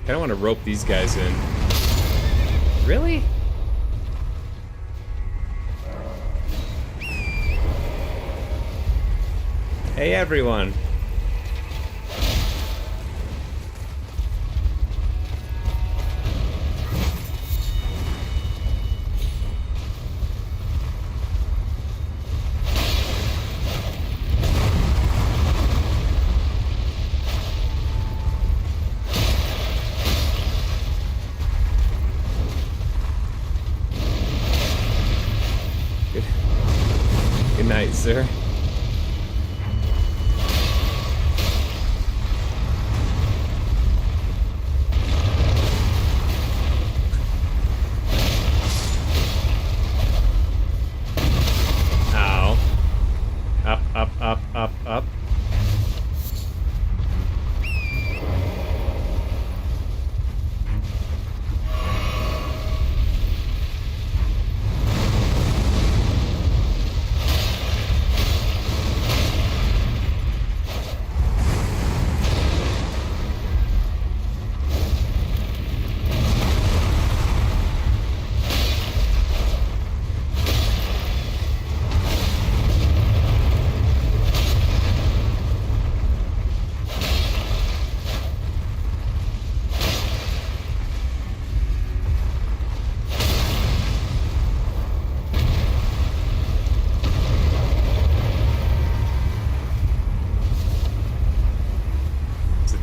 I don't want to rope these guys in. Really? Hey everyone. Good night, sir. Ow. Up, up, up, up, up.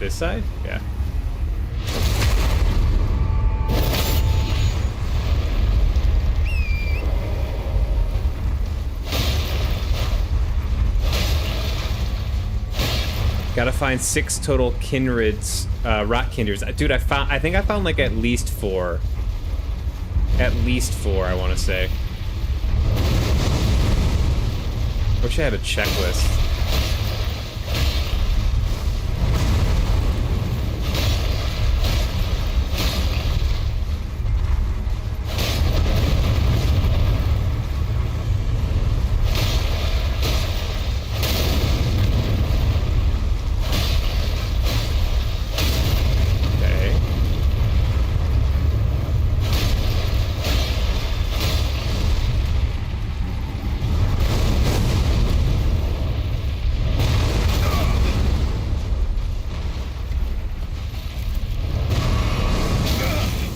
This side? Yeah. Gotta find 6 total kindreds, rock kindreds. Dude, I think I found like at least 4. At least 4, I want to say. Wish I had a checklist.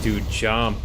Dude, jump.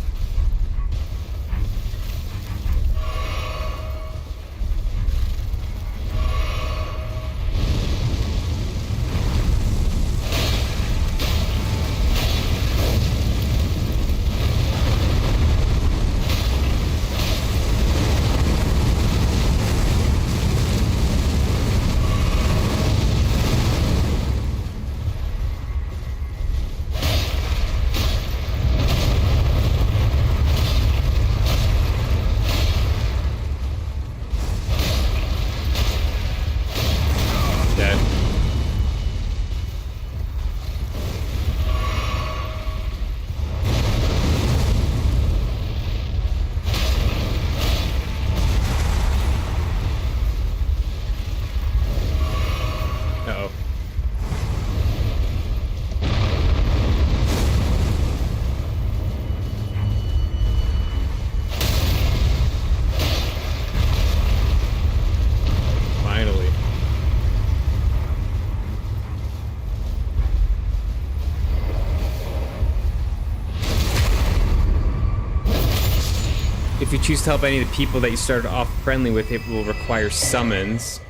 If you choose to help any of the people that you started off friendly with, it will require summons.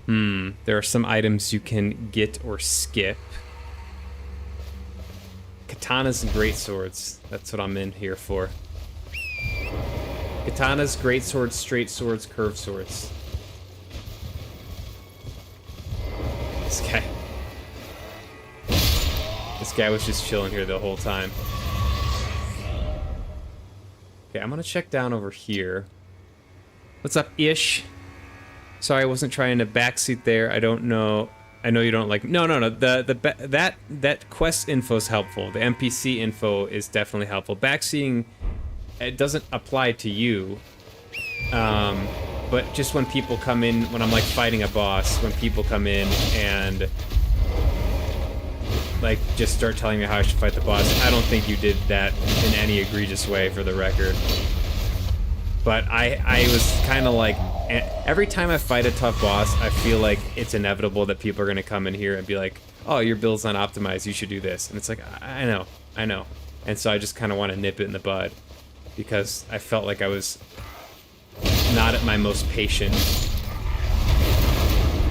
There are some items you can get or skip. Katanas and greatswords. That's what I'm in here for. Katanas, greatswords, straight swords, curved swords. This guy was just chilling here the whole time. Okay, I'm gonna check down over here. What's up, Ish? Sorry, I wasn't trying to backseat there. I don't know. I know you don't like. No. That quest info is helpful. The NPC info is definitely helpful. Backseating, it doesn't apply to you. But just when people come in, when I'm like fighting a boss, when people come in and like just start telling me how I should fight the boss, I don't think you did that in any egregious way, for the record. But I was kind of like, every time I fight a tough boss, I feel like it's inevitable that people are going to come in here and be like, oh, your build's not optimized, you should do this. And it's like, I know. And so I just kind of want to nip it in the bud, because I felt like I was not at my most patient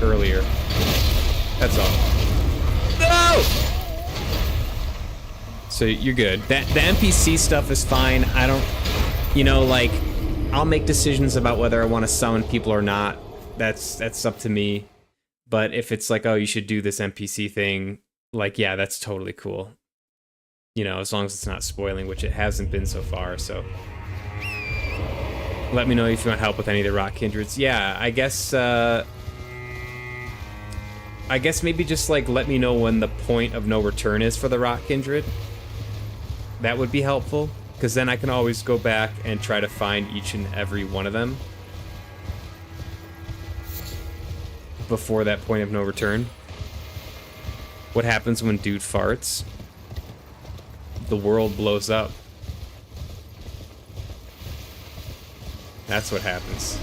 earlier. That's all. No! So you're good. The NPC stuff is fine. I don't, like, I'll make decisions about whether I want to summon people or not. That's up to me. But if it's like, oh, you should do this NPC thing, like, yeah, that's totally cool. As long as it's not spoiling, which it hasn't been so far, so. Let me know if you want help with any of the rock kindreds. Yeah, I guess maybe just, like, let me know when the point of no return is for the rock kindred. That would be helpful, because then I can always go back and try to find each and every one of them before that point of no return. What happens when dude farts? The world blows up. That's what happens.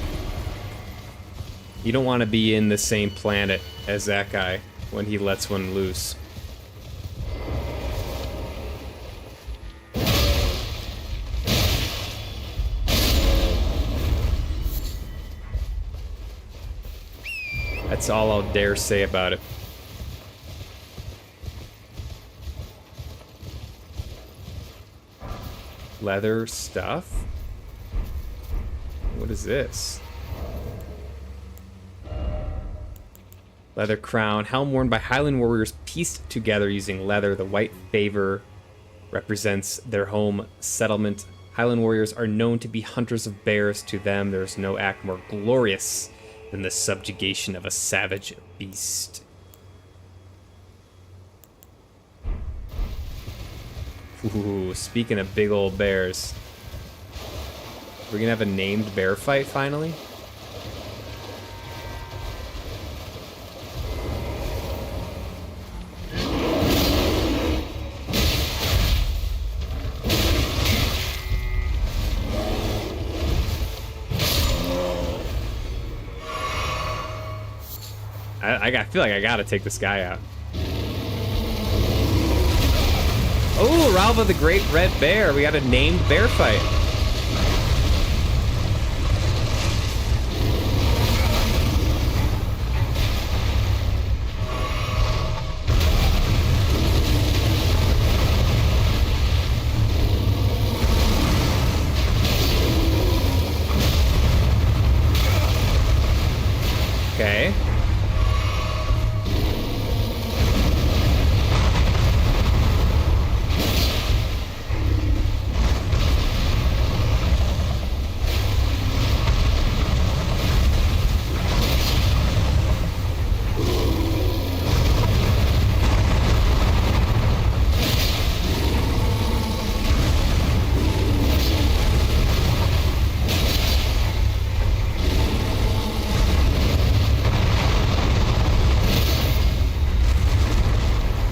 You don't want to be in the same planet as that guy when he lets one loose. That's all I'll dare say about it. leather stuff. What is this? Leather crown, helm worn by Highland warriors pieced together using leather. The white favor represents their home settlement. Highland warriors are known to be hunters of bears. To them, there is no act more glorious than the subjugation of a savage beast. Ooh, speaking of big old bears, we're gonna have a named bear fight finally. I feel like I gotta take this guy out. Oh, Ralva the Great Red Bear. We got a named bear fight. Okay.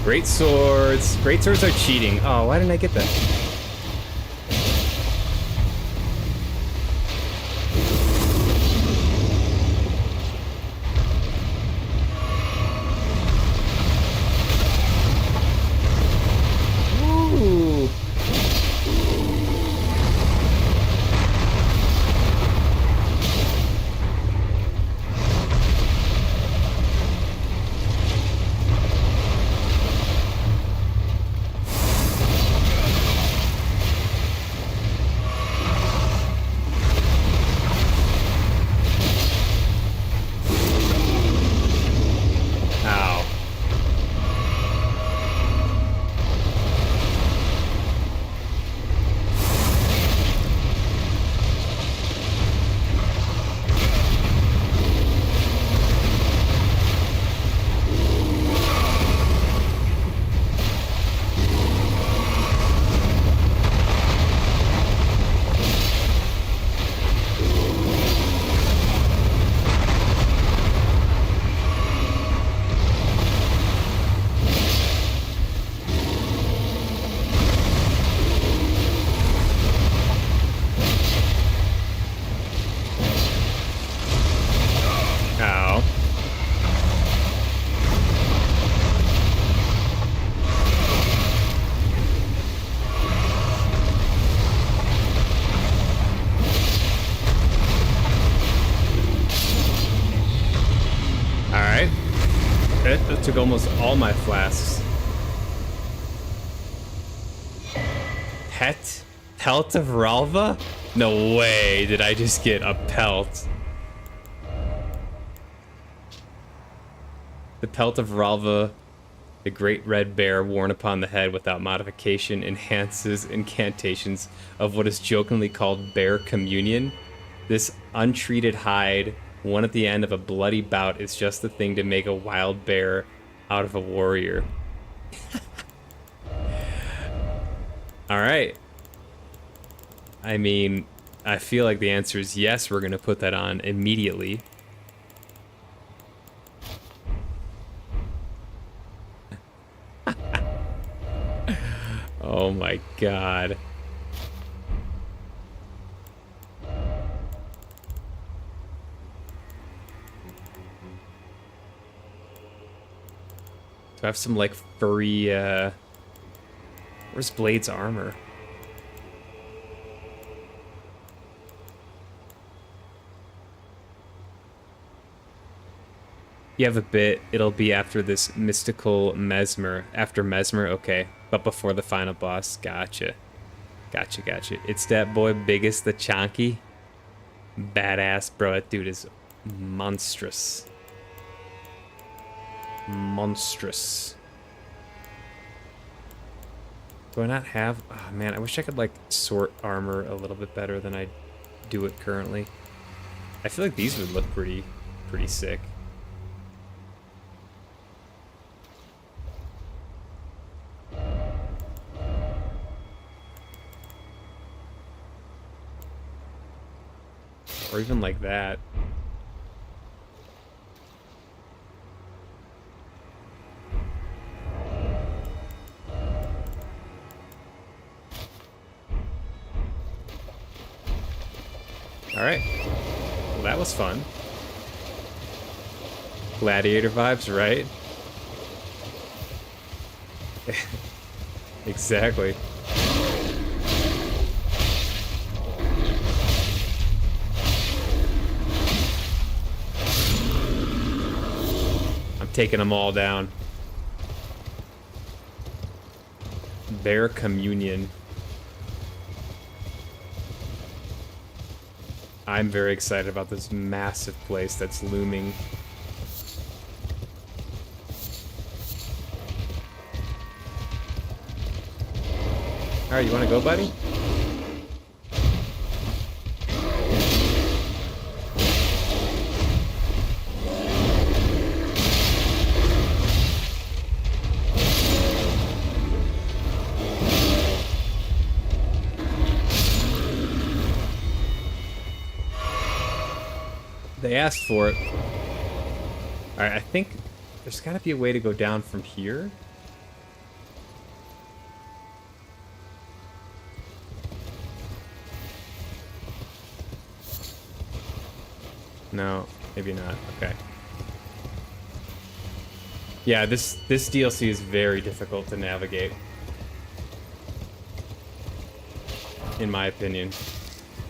Great swords. Great swords are cheating. Oh, why didn't I get that? Ooh. That took almost all my flasks. Pelt of Ralva? No way did I just get a pelt. The pelt of Ralva, the great red bear worn upon the head without modification, enhances incantations of what is jokingly called bear communion. This untreated hide, one at the end of a bloody bout, is just the thing to make a wild bear out of a warrior. Alright. I mean, I feel like the answer is yes, we're gonna put that on immediately. Oh my god. Do I have some, like, furry, where's Blade's armor? You have a bit. It'll be after this mystical Mesmer. After Mesmer, okay. But before the final boss. Gotcha. Gotcha, gotcha. It's that boy Biggest the Chonky. Badass, bro. That dude is monstrous. Monstrous. Do I not have... Oh, man, I wish I could, like, sort armor a little bit better than I do it currently. I feel like these would look pretty sick. Or even like that. Alright. Well, that was fun. Gladiator vibes, right? Exactly. I'm taking them all down. Bear Communion. I'm very excited about this massive place that's looming. Alright, you wanna go, buddy? They asked for it. Alright, I think there's gotta be a way to go down from here. No, maybe not. Okay. Yeah, this DLC is very difficult to navigate, in my opinion.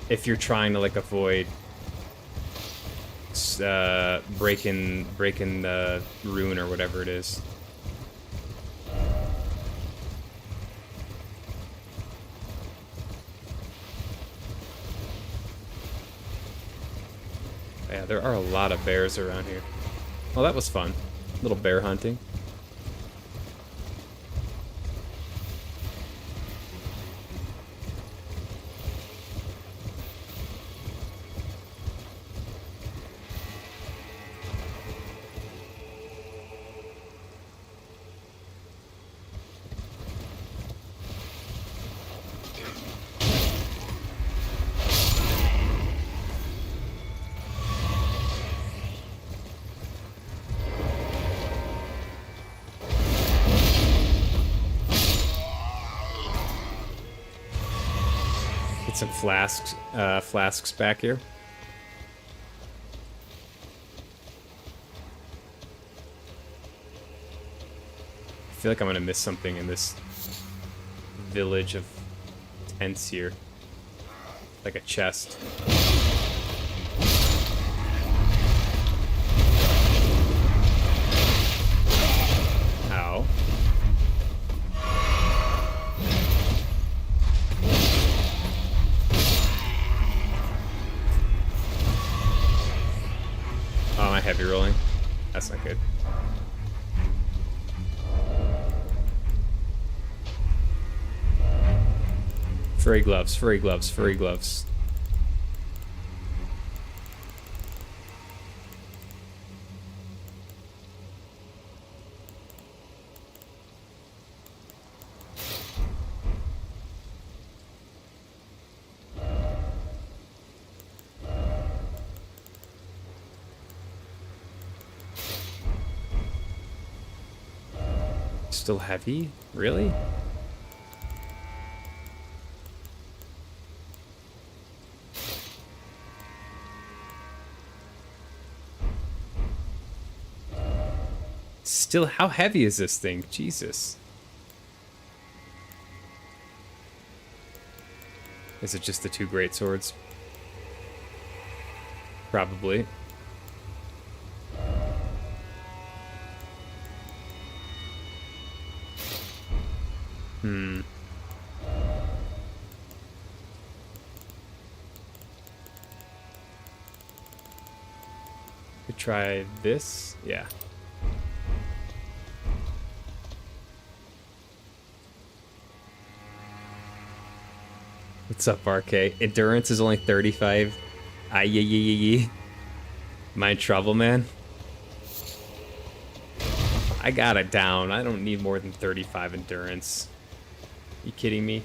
If you're trying to like avoid breaking the rune or whatever it is. Yeah, there are a lot of bears around here. Well, that was fun. A little bear hunting. Some flasks back here. I feel like I'm gonna miss something in this village of tents here. Like a chest. Ow. Heavy rolling. That's not good. Furry gloves, furry gloves, furry gloves. Still heavy? Really? Still, how heavy is this thing? Jesus. Is it just the two great swords? Probably. Try this. Yeah. What's up, RK? Endurance is only 35. Aye. Am I in trouble, man? I got it down. I don't need more than 35 endurance. You kidding me?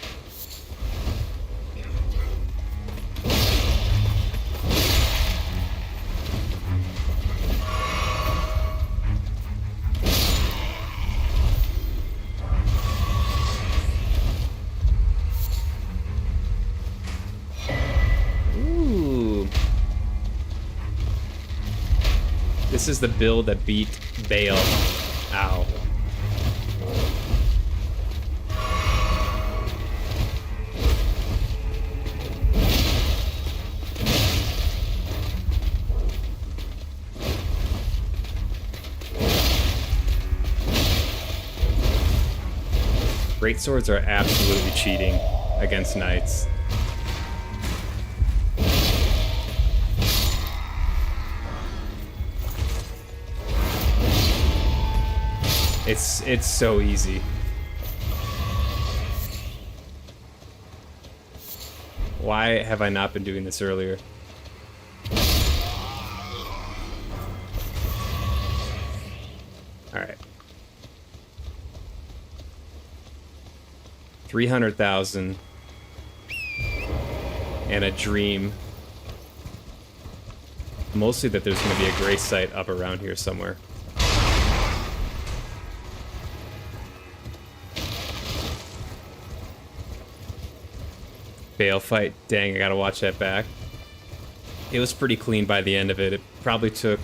Ooh. This is the build that beat Bayle. Ow. Great swords are absolutely cheating against knights. It's so easy. Why have I not been doing this earlier? All right. 300,000 and a dream. Mostly that there's going to be a grace site up around here somewhere. Bayle fight. Dang, I gotta watch that back. It was pretty clean by the end of it. It probably took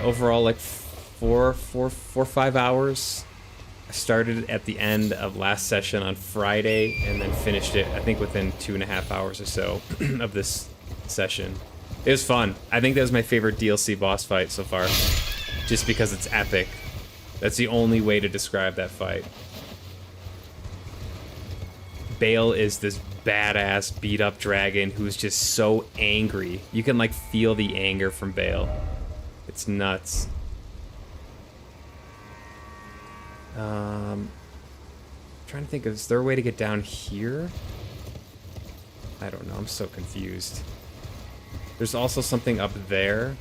overall like 5 hours. I started at the end of last session on Friday and then finished it, I think, within 2.5 hours or so of this session. It was fun. I think that was my favorite DLC boss fight so far, just because it's epic. That's the only way to describe that fight. Bayle is this badass beat-up dragon who's just so angry. You can like feel the anger from Bayle. It's nuts. Trying to think, is there a way to get down here? I don't know, I'm so confused. There's also something up there.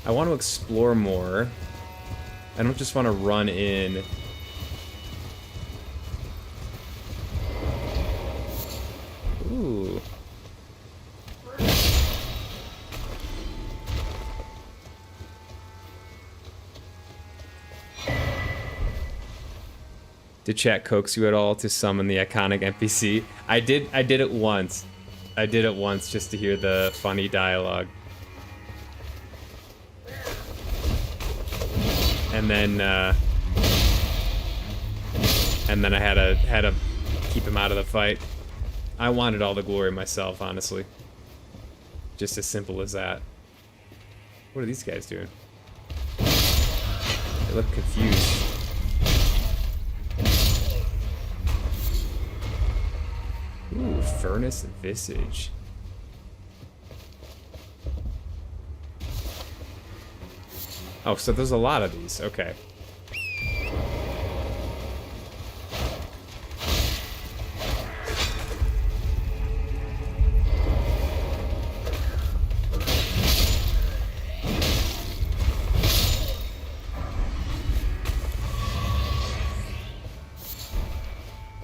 I want to explore more. I don't just want to run in. Ooh. Did chat coax you at all to summon the iconic NPC? I did it once. I did it once just to hear the funny dialogue. And then I had to keep him out of the fight. I wanted all the glory myself, honestly. Just as simple as that. What are these guys doing? They look confused. Ooh, Furnace Visage. Oh, so there's a lot of these. Okay.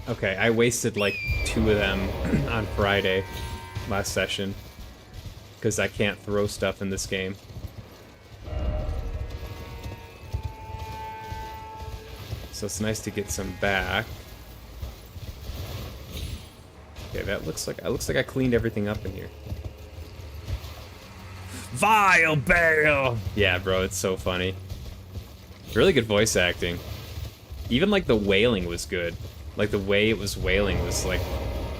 Okay, I wasted like 2 of them on Friday last session because I can't throw stuff in this game. So it's nice to get some back. Okay, that looks like I cleaned everything up in here. Vile Bayle! Yeah, bro, it's so funny. Really good voice acting. Even like the wailing was good. Like the way it was wailing was like,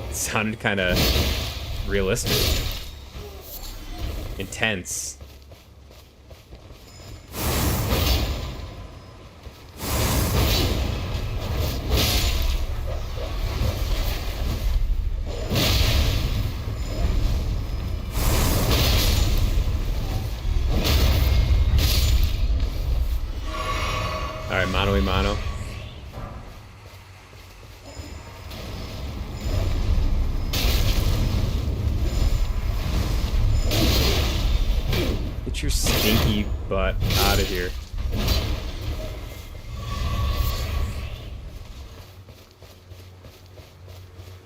it sounded kind of realistic. Intense. Alright, mano y mano. Get your stinky butt out of here.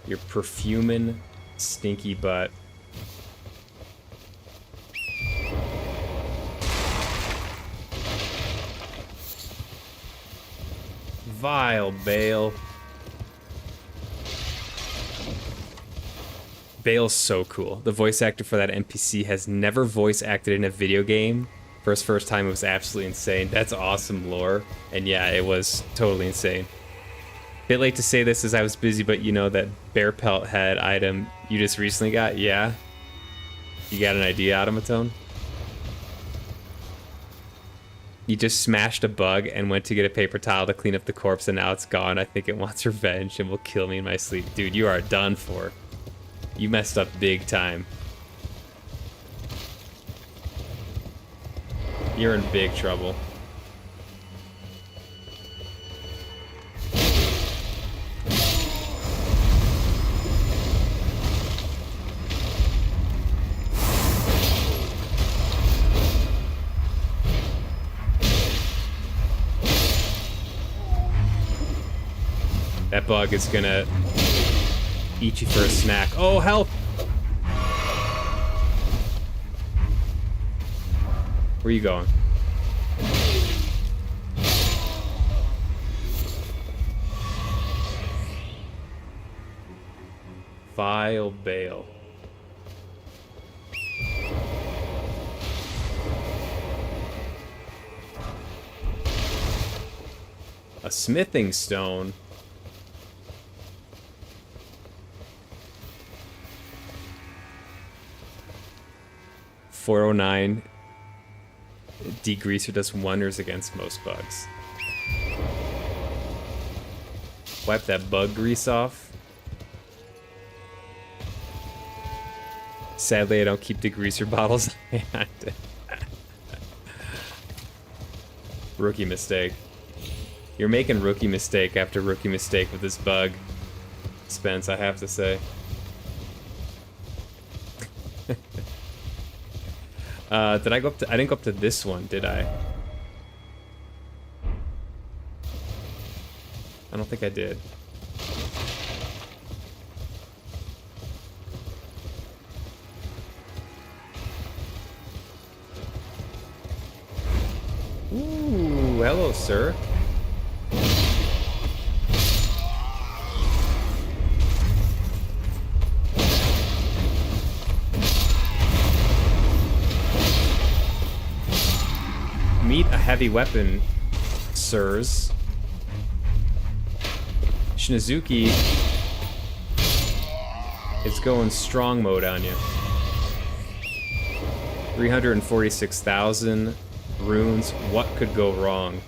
Your perfuming, stinky butt. Vile Bayle. Bayle's so cool. The voice actor for that NPC has never voice acted in a video game. For his first time, it was absolutely insane. That's awesome lore. And yeah, it was totally insane. Bit late to say this as I was busy, but you know that bear pelt head item you just recently got? Yeah? You got an idea, Automaton? You just smashed a bug and went to get a paper towel to clean up the corpse, and now it's gone. I think it wants revenge and will kill me in my sleep. Dude, you are done for. You messed up big time. You're in big trouble. That bug is gonna eat you for a snack. Oh, help! Where are you going? Vile Bayle. A smithing stone. .409 degreaser does wonders against most bugs. Wipe that bug grease off. Sadly, I don't keep degreaser bottles. Rookie mistake. You're making rookie mistake after rookie mistake with this bug, Spence, I have to say. Did I go up to... I didn't go up to this one, did I? I don't think I did. Ooh, hello, sir. Meet a heavy weapon, sirs. Shinazuki is going strong mode on you. 346,000 runes. What could go wrong?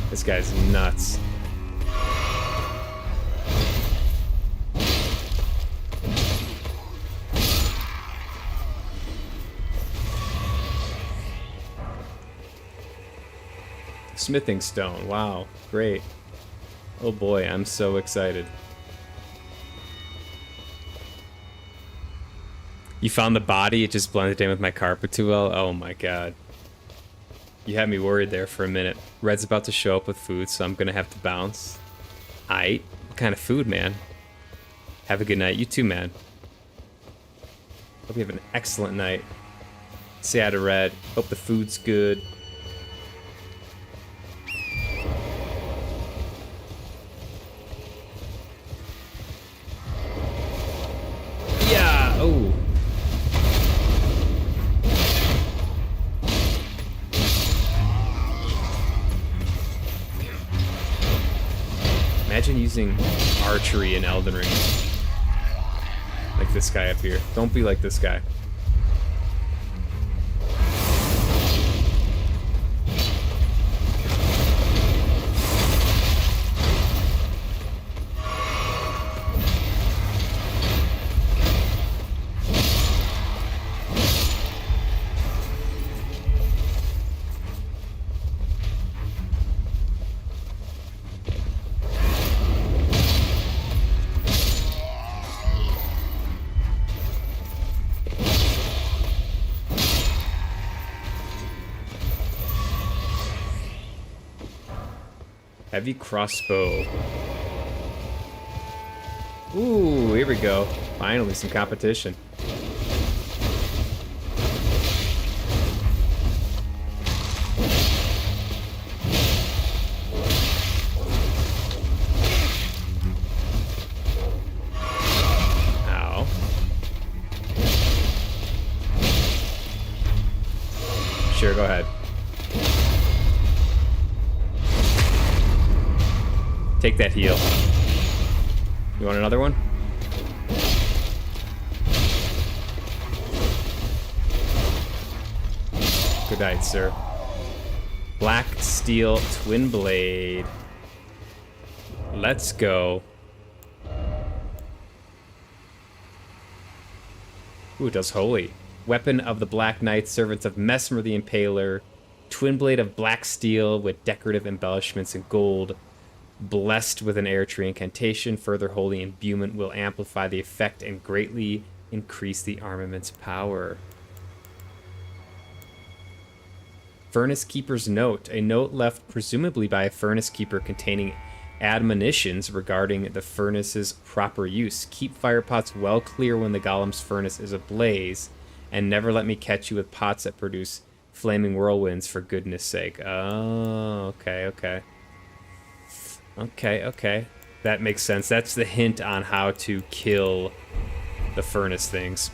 This guy's nuts. Smithing stone. Wow, great. Oh boy, I'm so excited. You found the body, it just blended in with my carpet too well? Oh my god. You had me worried there for a minute. Red's about to show up with food, so I'm gonna have to bounce. Aight. What kind of food, man? Have a good night. You too, man. Hope you have an excellent night. Say hi to Red. Hope the food's good. Oh. Imagine using archery in Elden Ring. Like this guy up here. Don't be like this guy. Heavy crossbow. Ooh, here we go. Finally, some competition. Ow. Sure, go ahead. Take that heal. You want another one? Good night, sir. Black Steel Twin Blade. Let's go. Ooh, it does holy. Weapon of the Black Knight, servants of Mesmer the Impaler. Twin Blade of black steel with decorative embellishments in gold. Blessed with an air tree incantation, further holy imbuement will amplify the effect and greatly increase the armament's power. Furnace Keeper's Note. A note left presumably by a Furnace Keeper containing admonitions regarding the furnace's proper use. Keep fire pots well clear when the golem's furnace is ablaze, and never let me catch you with pots that produce flaming whirlwinds for goodness sake. Oh, okay. Okay. That makes sense. That's the hint on how to kill the furnace things.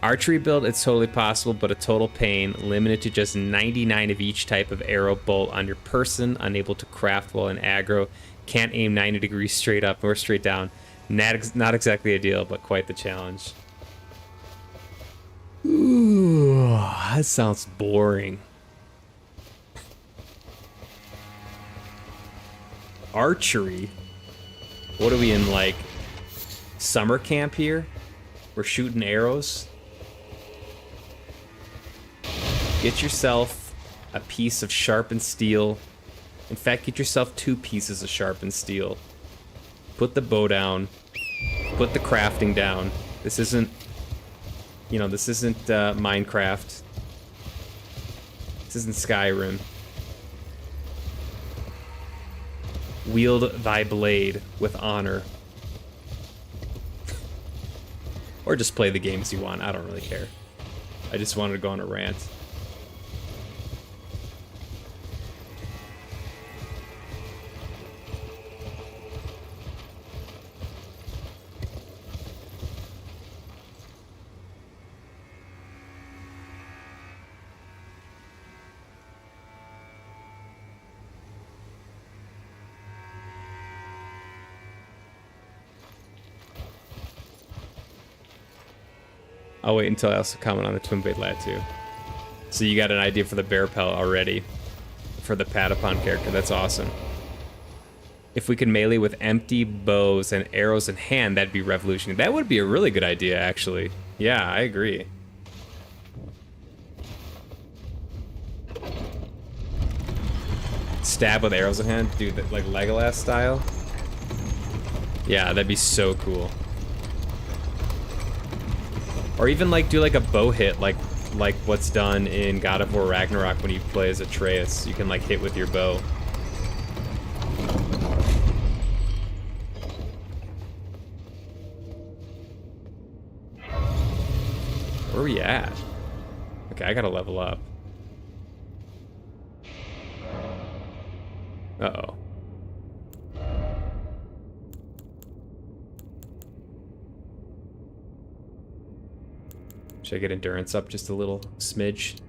Archery build, it's totally possible, but a total pain. Limited to just 99 of each type of arrow bolt on your person. Unable to craft while in aggro. Can't aim 90 degrees straight up or straight down. Not exactly ideal, but quite the challenge. Ooh, that sounds boring. Archery? What are we in, like, summer camp here? We're shooting arrows? Get yourself a piece of sharpened steel. In fact, get yourself 2 pieces of sharpened steel. Put the bow down. Put the crafting down. This isn't, you know, this isn't Minecraft. This isn't Skyrim. Wield thy blade with honor. Or just play the games you want. I don't really care. I just wanted to go on a rant. I'll wait until I also comment on the Twin Blade Lad too. So you got an idea for the bear pelt already. For the Patapon character, that's awesome. If we could melee with empty bows and arrows in hand, that'd be revolutionary. That would be a really good idea, actually. Yeah, I agree. Stab with arrows in hand? Dude, like Legolas style? Yeah, that'd be so cool. Or even like do like a bow hit, like what's done in God of War Ragnarok when you play as Atreus. You can like hit with your bow. Where are we at? Okay, I gotta level up. Uh-oh. Should I get endurance up just a little smidge?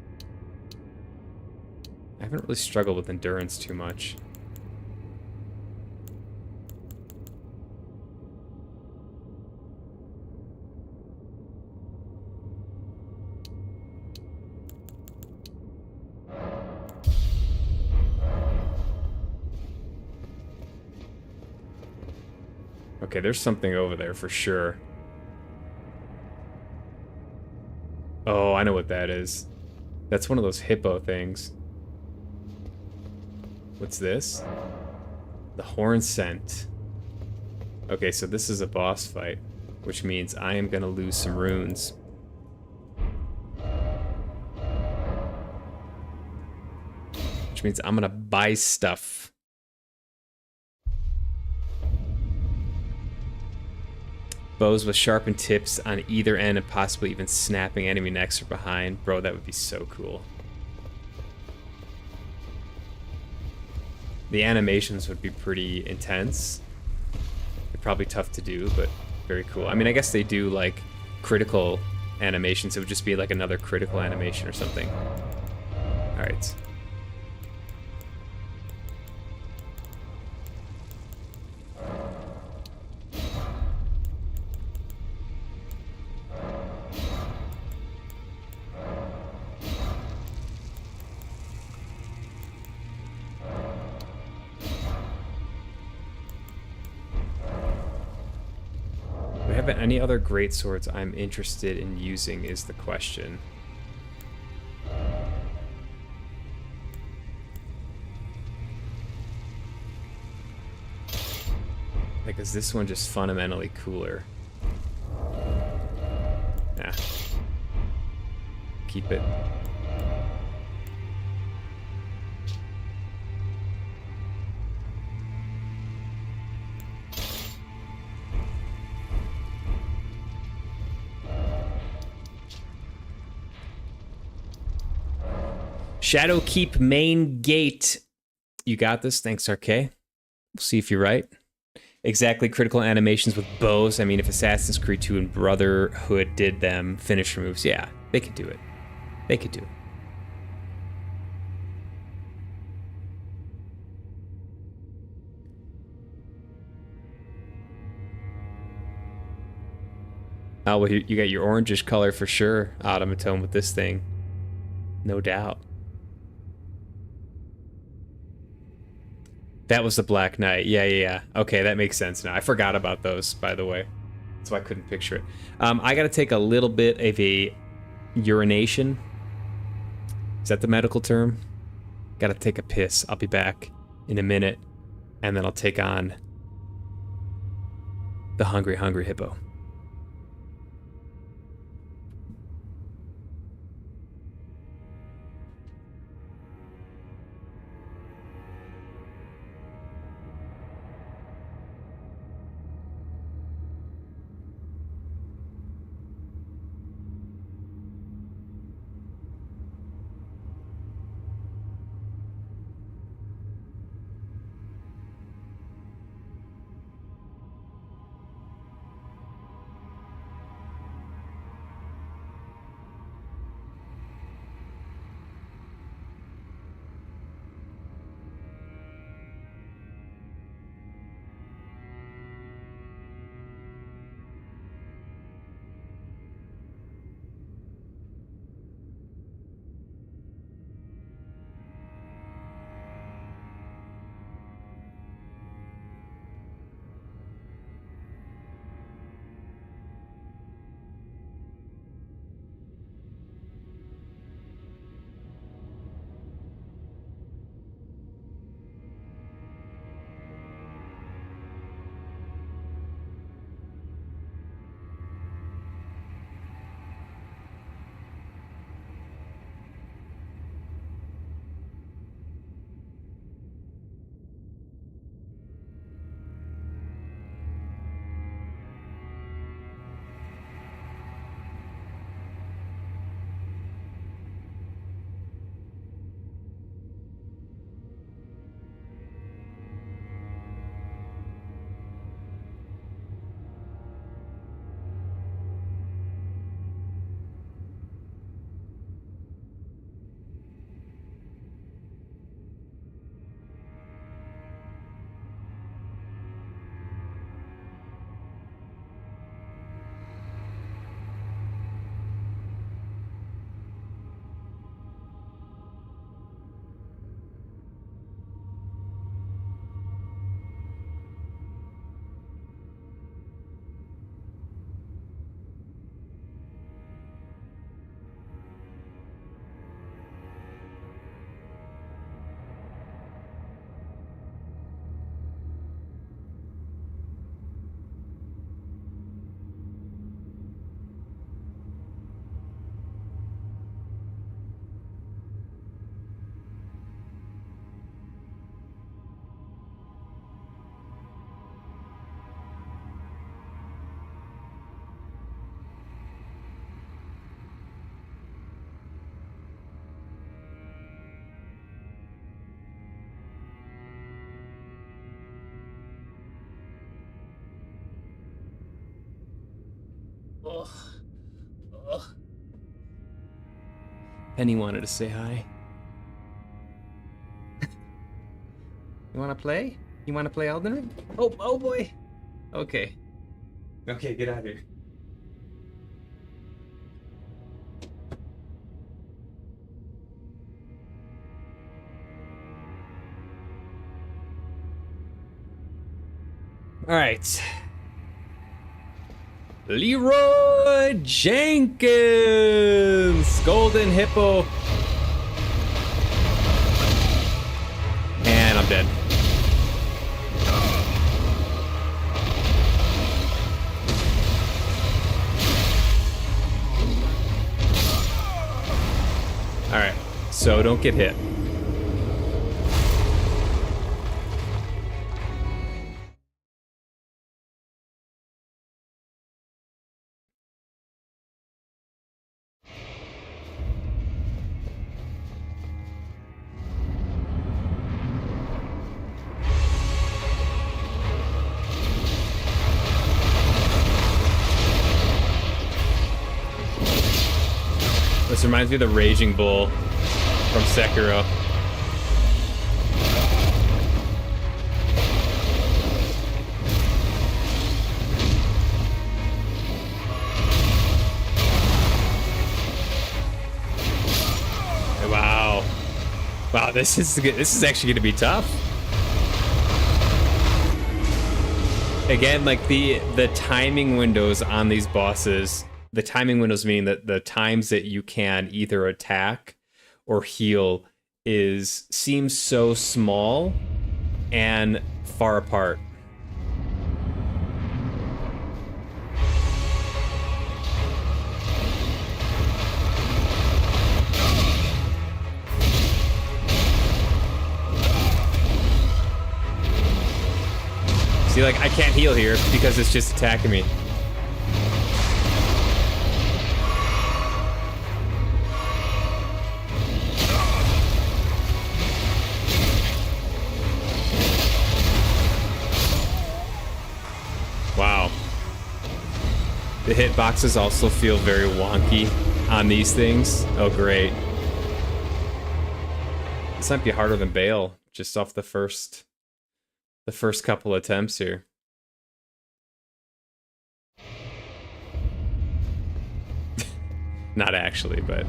I haven't really struggled with endurance too much. Okay, there's something over there for sure. Oh, I know what that is. That's one of those hippo things. What's this? The horn scent. Okay, so this is a boss fight, which means I am gonna lose some runes. Which means I'm gonna buy stuff. Bows with sharpened tips on either end and possibly even snapping enemy necks from behind. Bro, that would be so cool. The animations would be pretty intense. They're probably tough to do, but very cool. I mean, I guess they do like critical animations. It would just be like another critical animation or something. All right. Do we have any other great swords I'm interested in using is the question. Like, is this one just fundamentally cooler? Nah. Keep it. Shadowkeep main gate. You got this. Thanks, RK. We'll see if you're right. Exactly, critical animations with bows. I mean, if Assassin's Creed 2 and Brotherhood did them, finisher moves, yeah, they could do it. They could do it. Oh, well, you got your orangish color for sure, Automaton, with this thing. No doubt. That was the Black Knight. Yeah. Okay, that makes sense now. I forgot about those, by the way. That's why I couldn't picture it. I gotta take a little bit of a urination. Is that the medical term? Gotta take a piss. I'll be back in a minute. And then I'll take on the Hungry Hippo. Penny wanted to say hi. You want to play? You want to play Elden Ring? Oh boy. Okay. Okay, get out of here. All right. Leroy Jenkins, Golden Hippo. And I'm dead. All right, so don't get hit. This reminds me of the Raging Bull from Sekiro. Wow. Wow, this is actually going to be tough. Again, like the timing windows on these bosses, the timing windows meaning that the times that you can either attack or heal seems so small and far apart. See, like, I can't heal here because it's just attacking me. Wow. The hitboxes also feel very wonky on these things. Oh, great. This might be harder than Bayle, just off the first couple attempts here. Not actually, but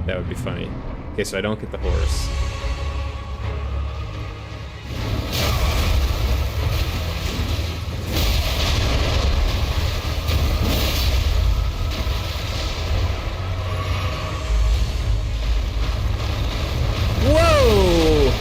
that would be funny. Okay, so I don't get the horse. Whoa!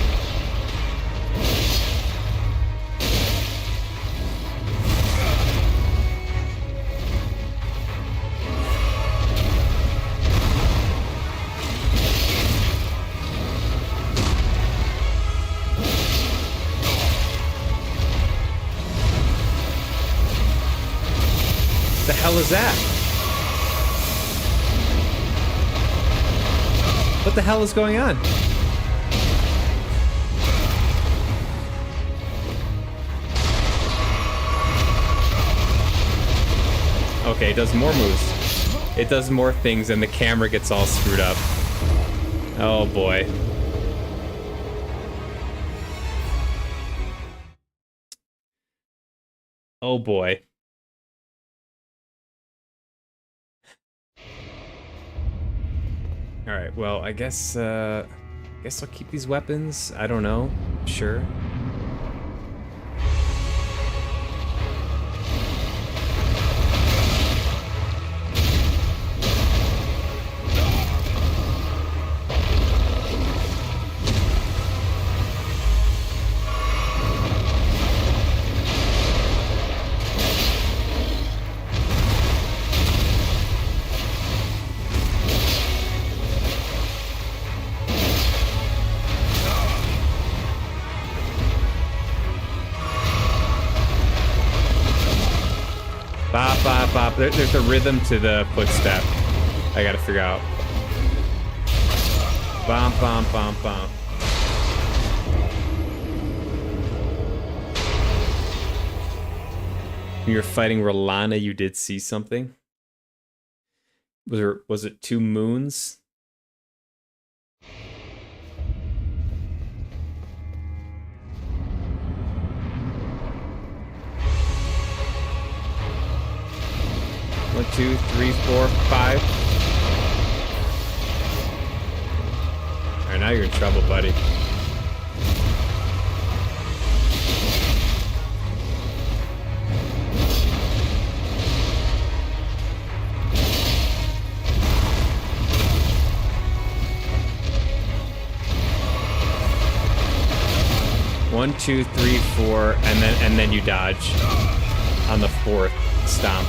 The hell is that? What the hell is going on? Okay, it does more moves. It does more things and the camera gets all screwed up. Oh boy. Oh boy. All right, well, I guess I'll keep these weapons. I don't know. Sure. Bop, bop, bop. There's a rhythm to the footstep. I gotta figure out. Bom, bom, bom, bom. When you're fighting Rolana, you did see something? Was it 2 moons? One, 2, 3, 4, 5. All right, now you're in trouble, buddy. One, 2, 3, 4, and then you dodge on the 4th stomp.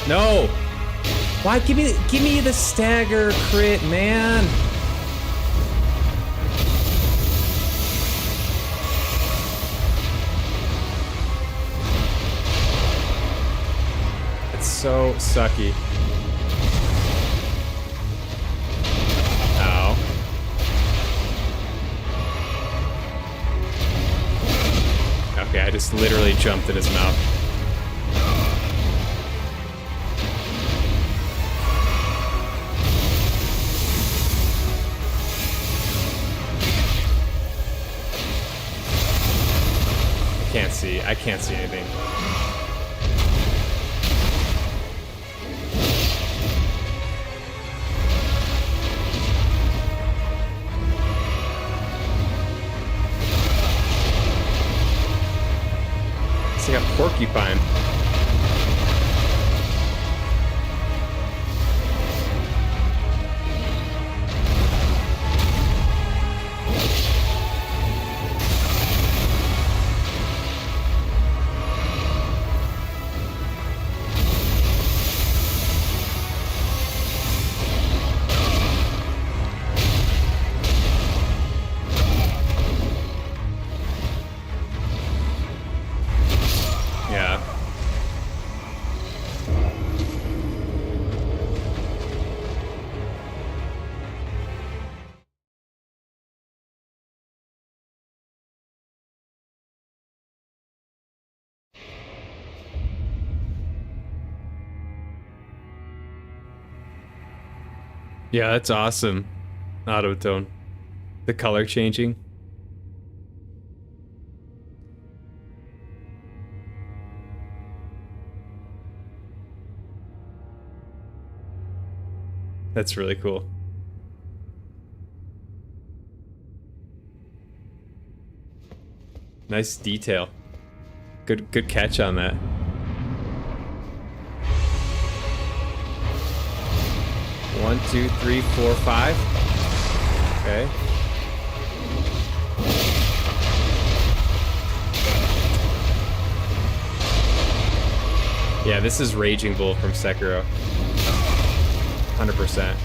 No! Why? Give me the stagger crit, man! It's so sucky. Ow. Okay, I just literally jumped in his mouth. I can't see anything. It's like a porcupine. Yeah, that's awesome. Auto-tone. The color changing. That's really cool. Nice detail. Good catch on that. One, 2, 3, 4, 5. Okay. Yeah, this is Raging Bull from Sekiro. 100%.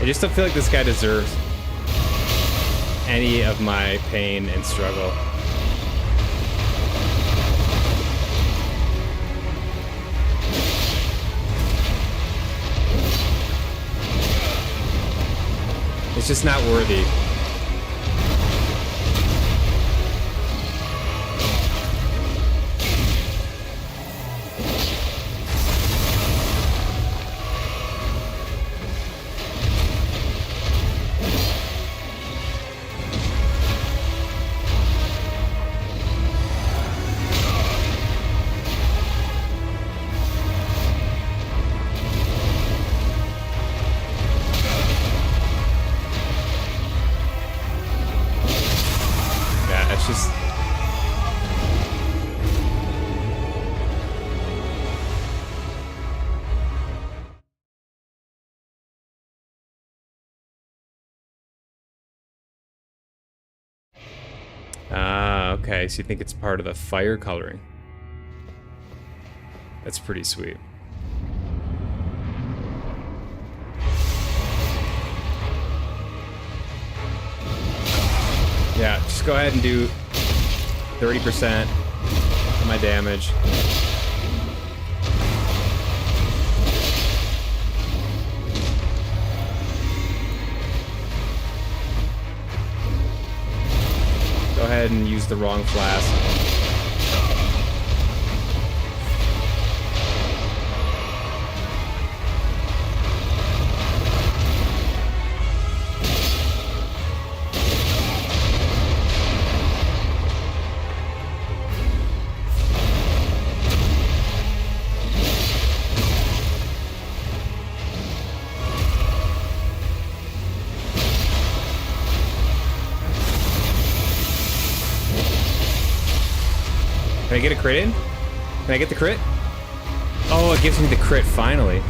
just don't feel like this guy deserves any of my pain and struggle. It's just not worthy. Okay, so you think it's part of the fire coloring. That's pretty sweet. Yeah, just go ahead and do 30% of my damage. Go ahead and use the wrong flask. Can I get a crit in? Can I get the crit? Oh, it gives me the crit finally.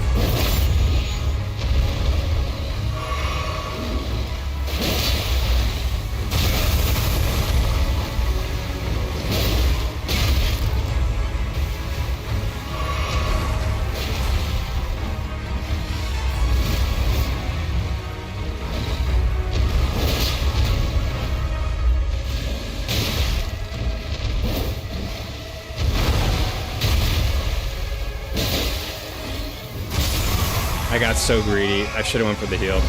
I got so greedy. I should have went for the heal.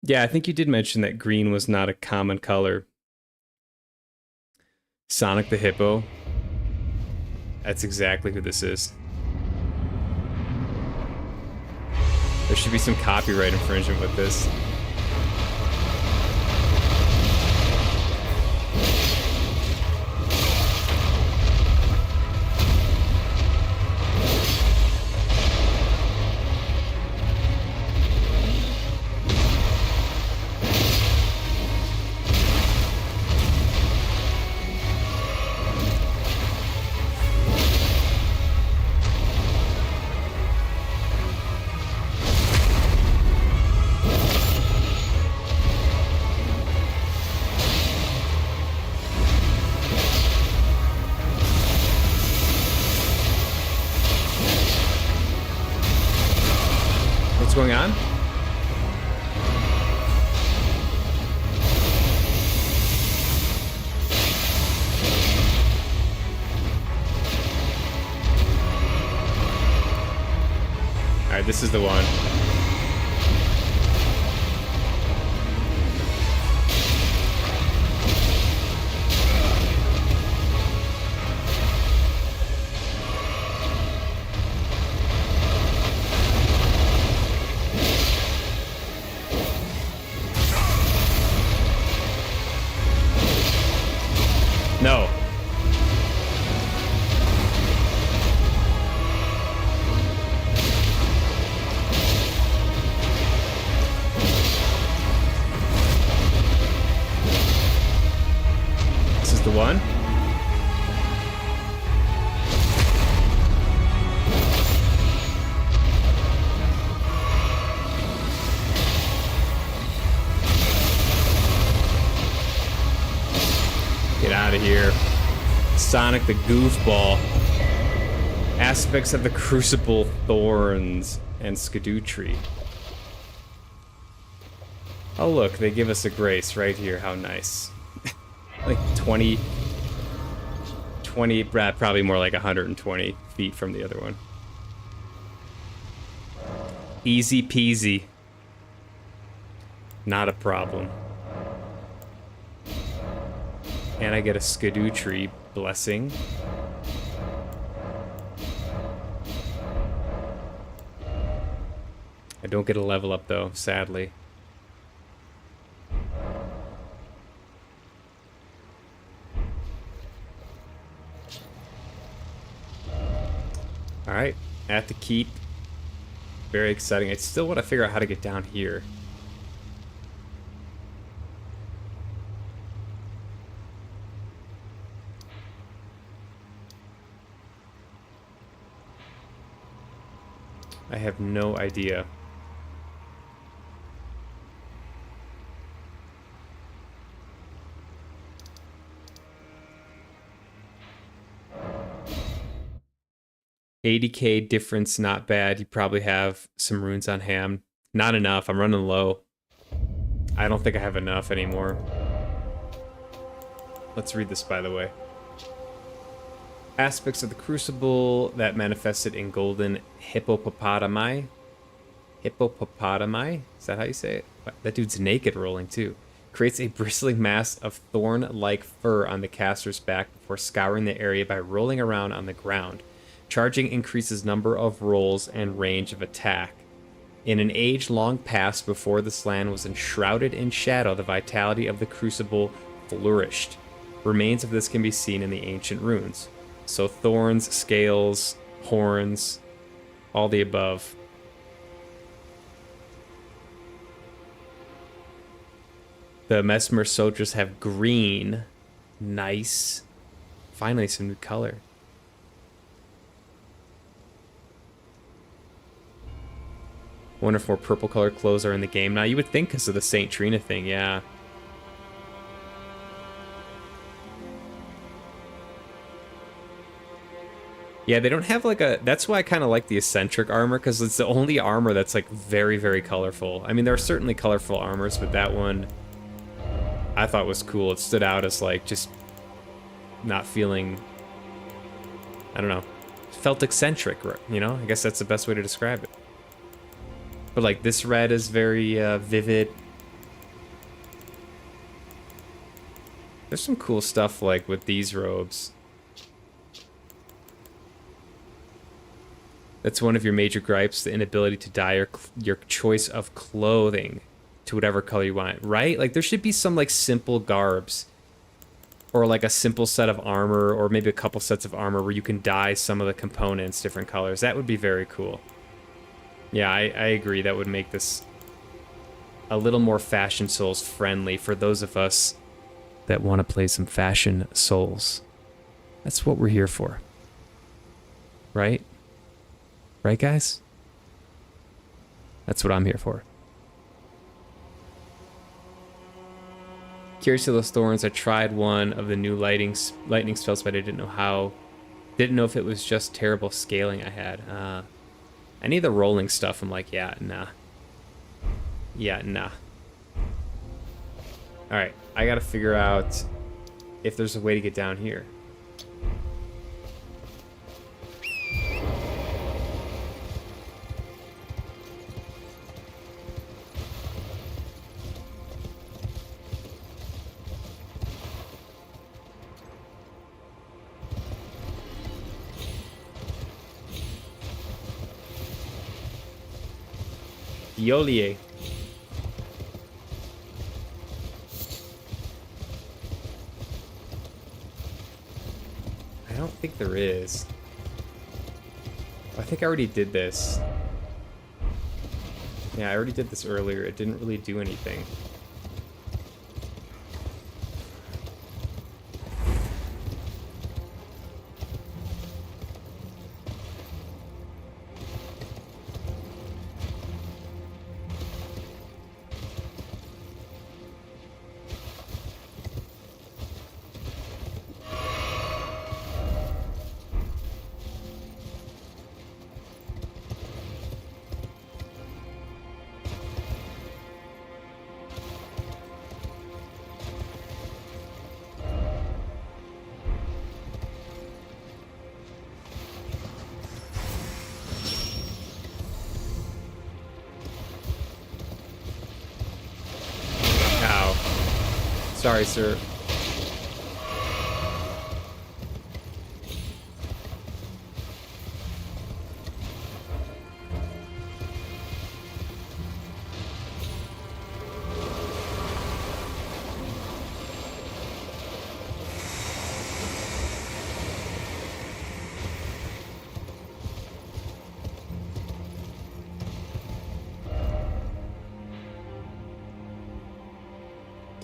Yeah, I think you did mention that green was not a common color. Sonic the Hippo. That's exactly who this is. There should be some copyright infringement with this. Going on? All right, this is the one. No. This is the one. Get out of here. Sonic the Goofball. Aspects of the Crucible, Thorns, and Skidoo Tree. Oh look, they give us a grace right here. How nice. Like 20, probably more like 120 feet from the other one. Easy peasy. Not a problem. And I get a Skidoo Tree blessing. I don't get a level up though, sadly. Alright, at the keep. Very exciting. I still want to figure out how to get down here. I have no idea. $80K difference, not bad. You probably have some runes on Ham. Not enough. I'm running low. I don't think I have enough anymore. Let's read this, by the way. Aspects of the Crucible that manifested in golden hippopotami. Hippopotami? Is that how you say it? That dude's naked rolling, too. Creates a bristling mass of thorn-like fur on the caster's back before scouring the area by rolling around on the ground. Charging increases number of rolls and range of attack. In an age long past before this land was enshrouded in shadow, the vitality of the Crucible flourished. Remains of this can be seen in the ancient runes. So thorns, scales, horns, all the above. The Mesmer soldiers have green. Nice. Finally, some new color. Wonder if more purple colored clothes are in the game now. You would think because of the Saint Trina thing, yeah. Yeah, they don't have like a... That's why I kind of like the eccentric armor, because it's the only armor that's like very, very colorful. I mean, there are certainly colorful armors, but that one I thought was cool. It stood out as like just not feeling... I don't know. Felt eccentric, you know? I guess that's the best way to describe it. But like this red is very vivid. There's some cool stuff like with these robes. That's one of your major gripes, the inability to dye your choice of clothing to whatever color you want, right? Like there should be some like simple garbs or like a simple set of armor or maybe a couple sets of armor where you can dye some of the components different colors. That would be very cool. Yeah, I agree. That would make this a little more Fashion Souls friendly for those of us that want to play some Fashion Souls. That's what we're here for. Right? Right, guys? That's what I'm here for. Curious to those thorns. I tried one of the new lightning spells, but I didn't know how. Didn't know if it was just terrible scaling I had. Any of the rolling stuff, I'm like, yeah, nah. Yeah, nah. Alright, I gotta figure out if there's a way to get down here. Yolier. I don't think there is. I think I already did this. Yeah, I already did this earlier. It didn't really do anything. Sorry, sir.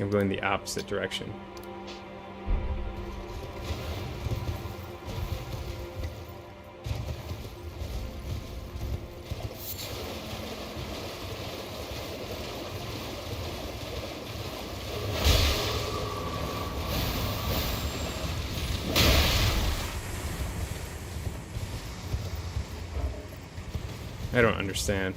I'm going the opposite direction. I don't understand.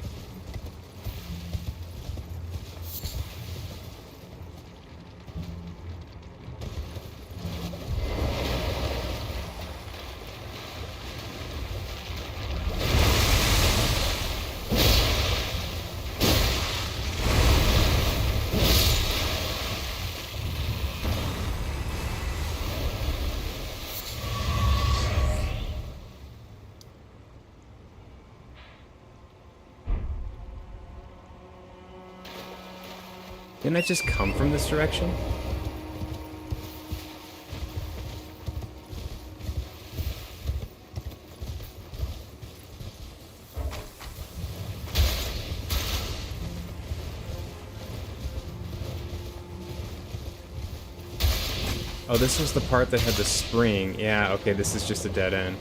Didn't I just come from this direction? Oh, this was the part that had the spring. Yeah, okay, this is just a dead end.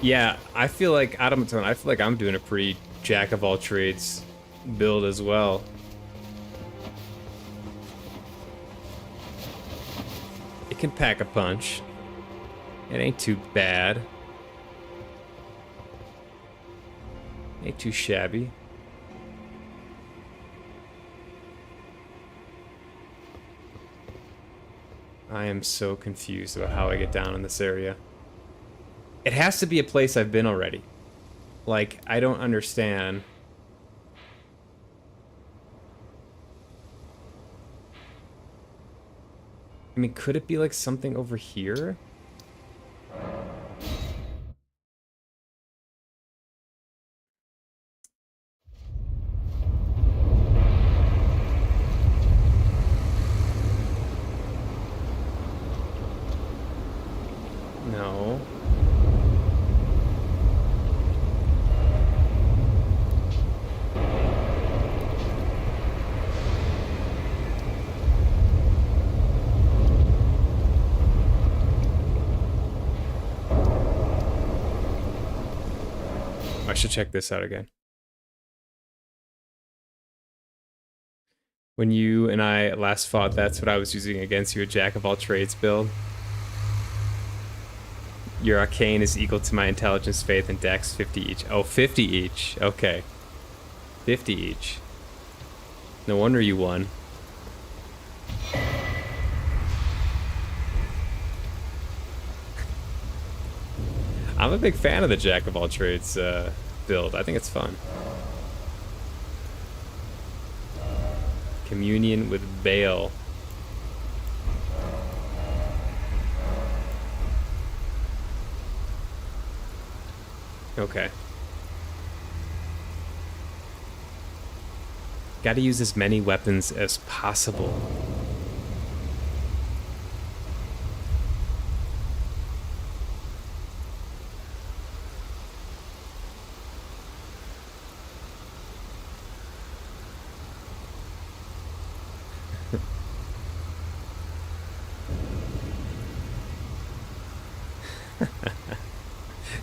Yeah, I feel like Automaton, I feel like I'm doing a pretty jack of all trades build as well. It can pack a punch. It ain't too bad. Ain't too shabby. I am so confused about how I get down in this area. It has to be a place I've been already. Like, I don't understand. I mean, could it be like something over here? No. I should check this out again. When you and I last fought, that's what I was using against you, a jack of all trades build. Your arcane is equal to my intelligence, faith, and dex, 50 each. Oh, 50 each. Okay. 50 each. No wonder you won. I'm a big fan of the Jack of all trades build. I think it's fun. Communion with Bayle. Okay. Gotta use as many weapons as possible.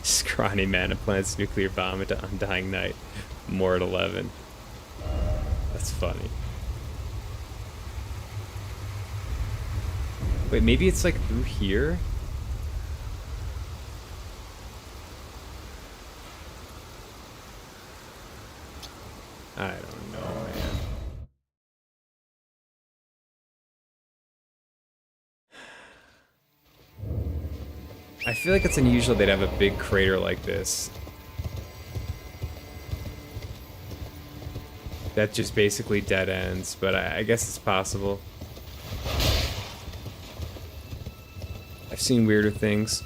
Scrawny man who plants nuclear bomb into Undying Night. More at 11. That's funny. Wait, maybe it's like through here? I don't know, man. I feel like it's unusual they'd have a big crater like this. That just basically dead ends, but I guess it's possible. I've seen weirder things.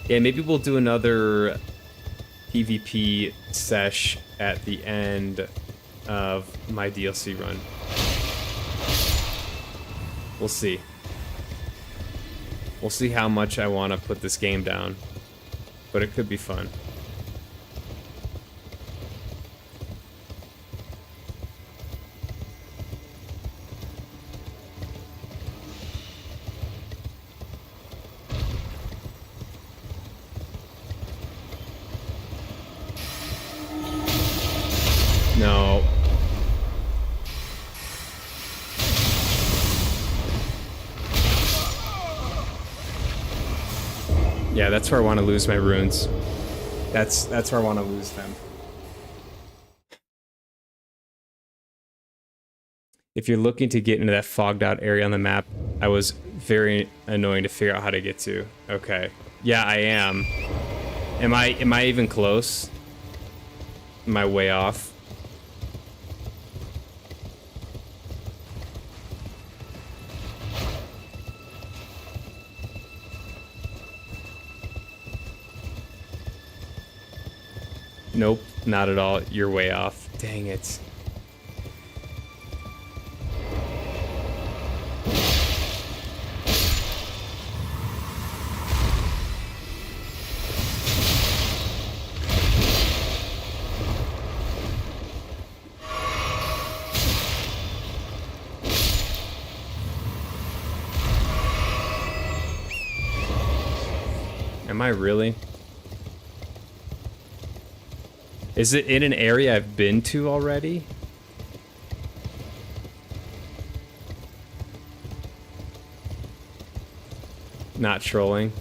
Yeah, maybe we'll do another PvP sesh at the end of my DLC run. We'll see. We'll see how much I want to put this game down, but it could be fun. No. Yeah, that's where I want to lose my runes. That's where I want to lose them. If you're looking to get into that fogged out area on the map, I was very annoying to figure out how to get to. Okay. Yeah, I am. Am I even close? Am I way off? Nope, not at all. You're way off. Dang it. Am I really? Is it in an area I've been to already? Not trolling.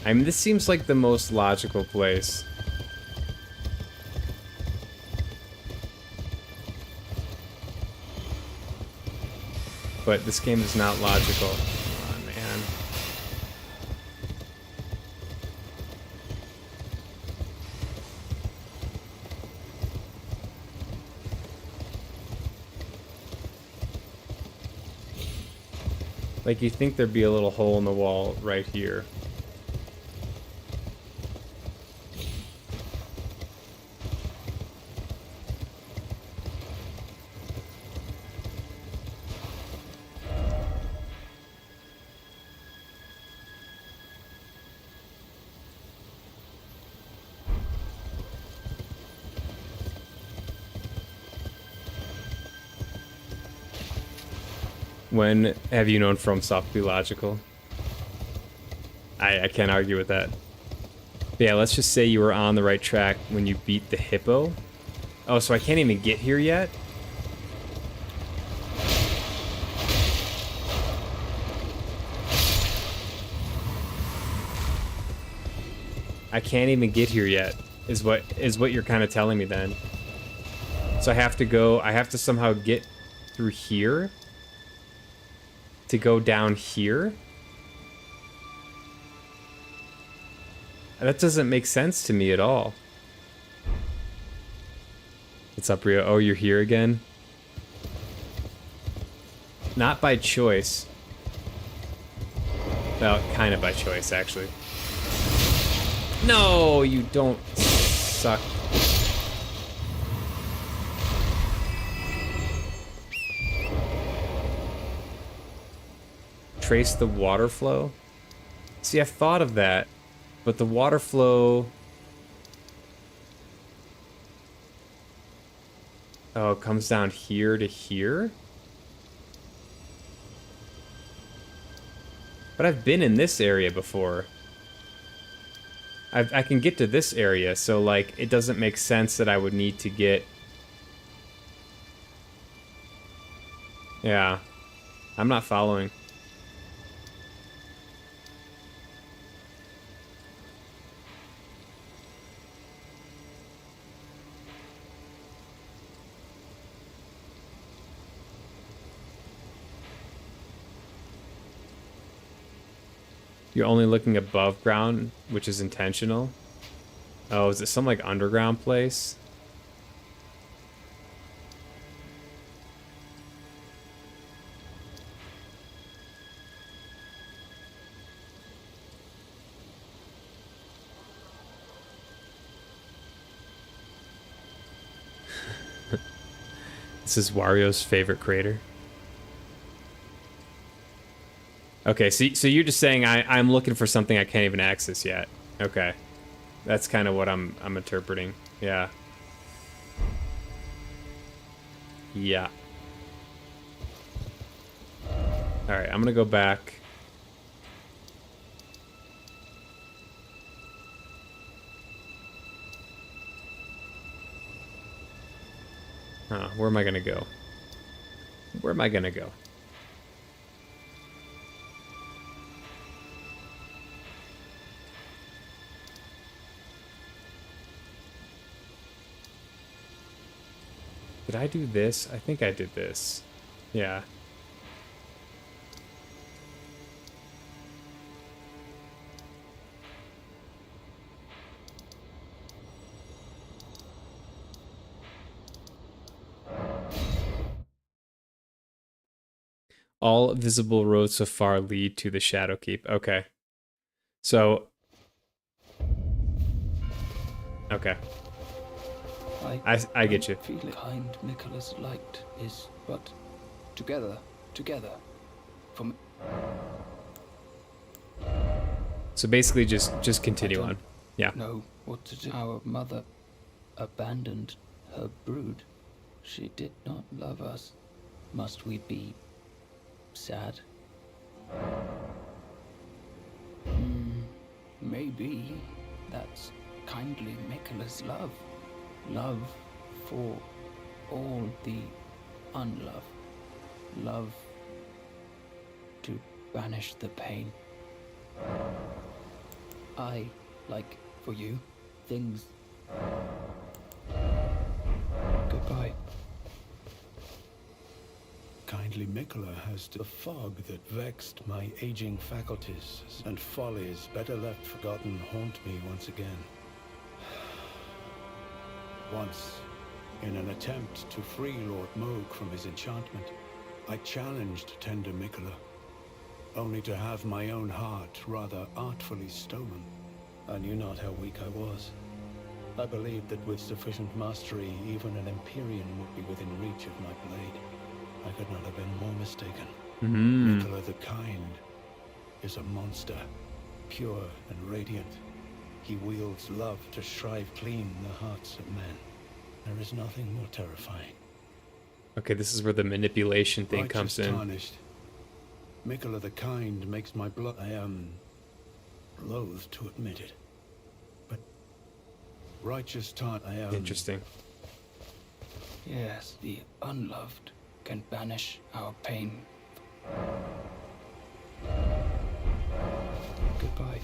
I mean, this seems like the most logical place. But this game is not logical. Come on, man. Like, you think there'd be a little hole in the wall right here. When have you known FromSoft to be logical? I can't argue with that. But yeah, let's just say you were on the right track when you beat the hippo. Oh, so I can't even get here yet? I can't even get here yet, is what you're kind of telling me then. So I have to somehow get through here to go down here? That doesn't make sense to me at all. What's up, Rio? Oh, you're here again? Not by choice. Well, kind of by choice, actually. No, you don't suck. Trace the water flow? See, I've thought of that, but the water flow... Oh, it comes down here to here? But I've been in this area before. I can get to this area, so, like, it doesn't make sense that I would need to get... Yeah. I'm not following. You're only looking above ground, which is intentional. Oh, is it some, like, underground place? This is Wario's favorite crater. Okay, so you're just saying I'm looking for something I can't even access yet. Okay. That's kind of what I'm interpreting. Yeah. Yeah. Alright, I'm gonna go back. Huh, where am I gonna go? Where am I gonna go? Did I do this? I think I did this. Yeah. All visible roads so far lead to the Shadow Keep. Okay. So... Okay. I get you. Feel kind Nicholas liked is, but together, from... So basically just continue on. Yeah. Know what to do. Our mother abandoned her brood. She did not love us. Must we be sad? Maybe that's kindly Nicholas' love. Love for all the unloved. Love to banish the pain. I, like for you, things. Goodbye. Kindly Mikola has the fog that vexed my aging faculties, and follies better left forgotten haunt me once again. Once, in an attempt to free Lord Moog from his enchantment, I challenged tender Mikola, only to have my own heart rather artfully stolen. I knew not how weak I was. I believed that with sufficient mastery, even an Empyrean would be within reach of my blade. I could not have been more mistaken. Mikola the Kind is a monster, pure and radiant. He wields love to shrive clean the hearts of men. There is nothing more terrifying. Okay, this is where the manipulation thing comes in. Tarnished. Mikola the Kind makes my blood... I am loath to admit it. But righteous I am... Interesting. Yes, the unloved can banish our pain. Goodbye.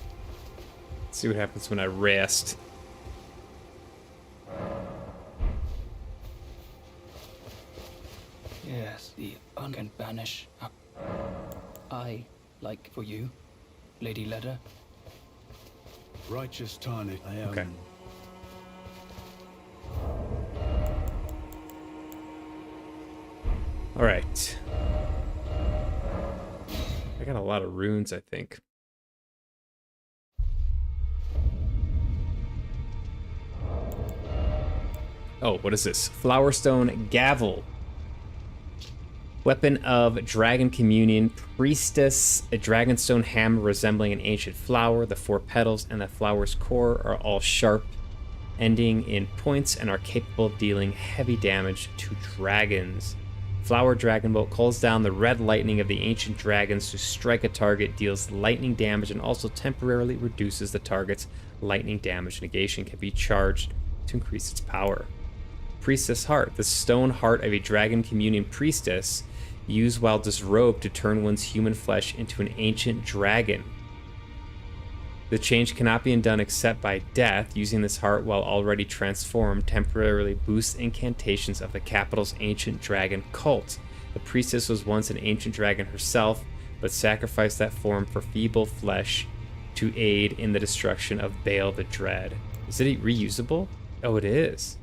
Let's see what happens when I rest. Yes, the can banish our... I like for you, Lady Leda. Righteous Tarnish, I am. Okay. All right. I got a lot of runes, I think. Oh, what is this? Flowerstone Gavel. Weapon of Dragon Communion. Priestess. A dragonstone hammer resembling an ancient flower. The 4 petals and the flower's core are all sharp, ending in points, and are capable of dealing heavy damage to dragons. Flower Dragon Bolt calls down the red lightning of the ancient dragons to strike a target, deals lightning damage, and also temporarily reduces the target's lightning damage. Negation can be charged to increase its power. Priestess Heart, the stone heart of a Dragon Communion priestess, used while disrobed to turn one's human flesh into an ancient dragon. The change cannot be undone except by death. Using this heart while already transformed temporarily boosts incantations of the capital's ancient dragon cult. The priestess was once an ancient dragon herself, but sacrificed that form for feeble flesh to aid in the destruction of Bayle the Dread. Is it reusable? Oh, it is.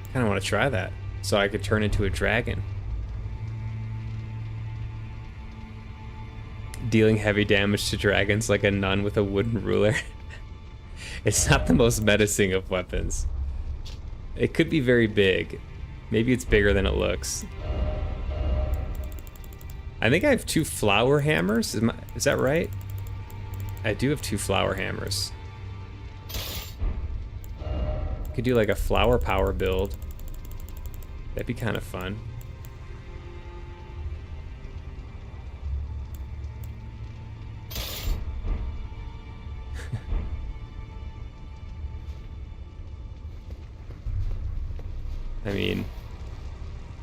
I kind of want to try that so I could turn into a dragon. Dealing heavy damage to dragons like a nun with a wooden ruler. It's not the most menacing of weapons. It could be very big. Maybe it's bigger than it looks. I think I have 2 flower hammers. Is that right? I do have 2 flower hammers. Could do like a flower power build. That'd be kind of fun. I mean,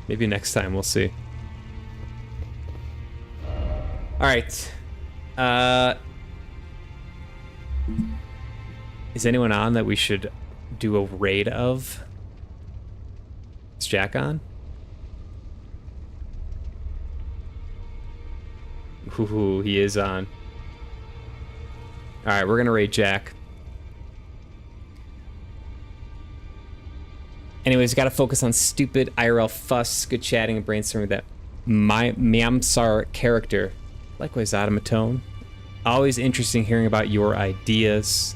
maybe next time, we'll see. All right. Is anyone on that we should do a raid of? Is Jack on? Ooh, he is on. All right, we're gonna raid Jack. Anyways, got to focus on stupid IRL fuss, good chatting, and brainstorming with that Miamsar character. Likewise, Automatone. Always interesting hearing about your ideas.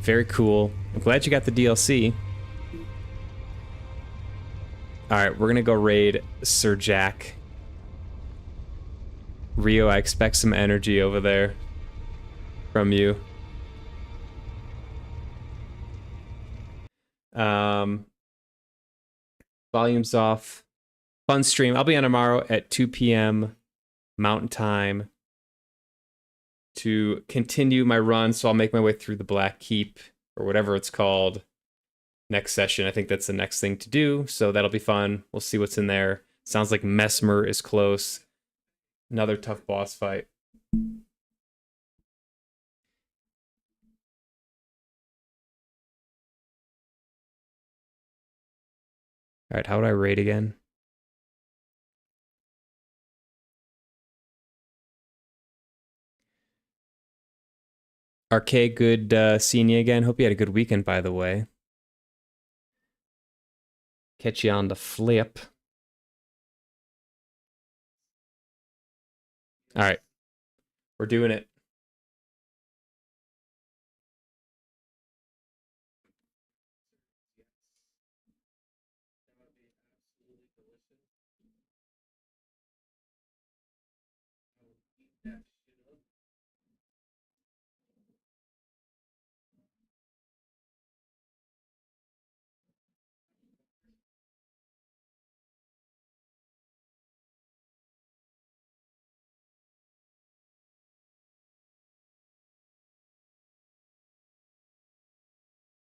Very cool. I'm glad you got the DLC. Alright, we're gonna go raid Sir Jack. Rio, I expect some energy over there from you. Volume's off. Fun stream. I'll be on tomorrow at 2 p.m. Mountain Time to continue my run, so I'll make my way through the Black Keep, or whatever it's called, next session. I think that's the next thing to do, so that'll be fun. We'll see what's in there. Sounds like Mesmer is close. Another tough boss fight. All right, how would I rate again? RK, good seeing you again. Hope you had a good weekend, by the way. Catch you on the flip. All right, we're doing it.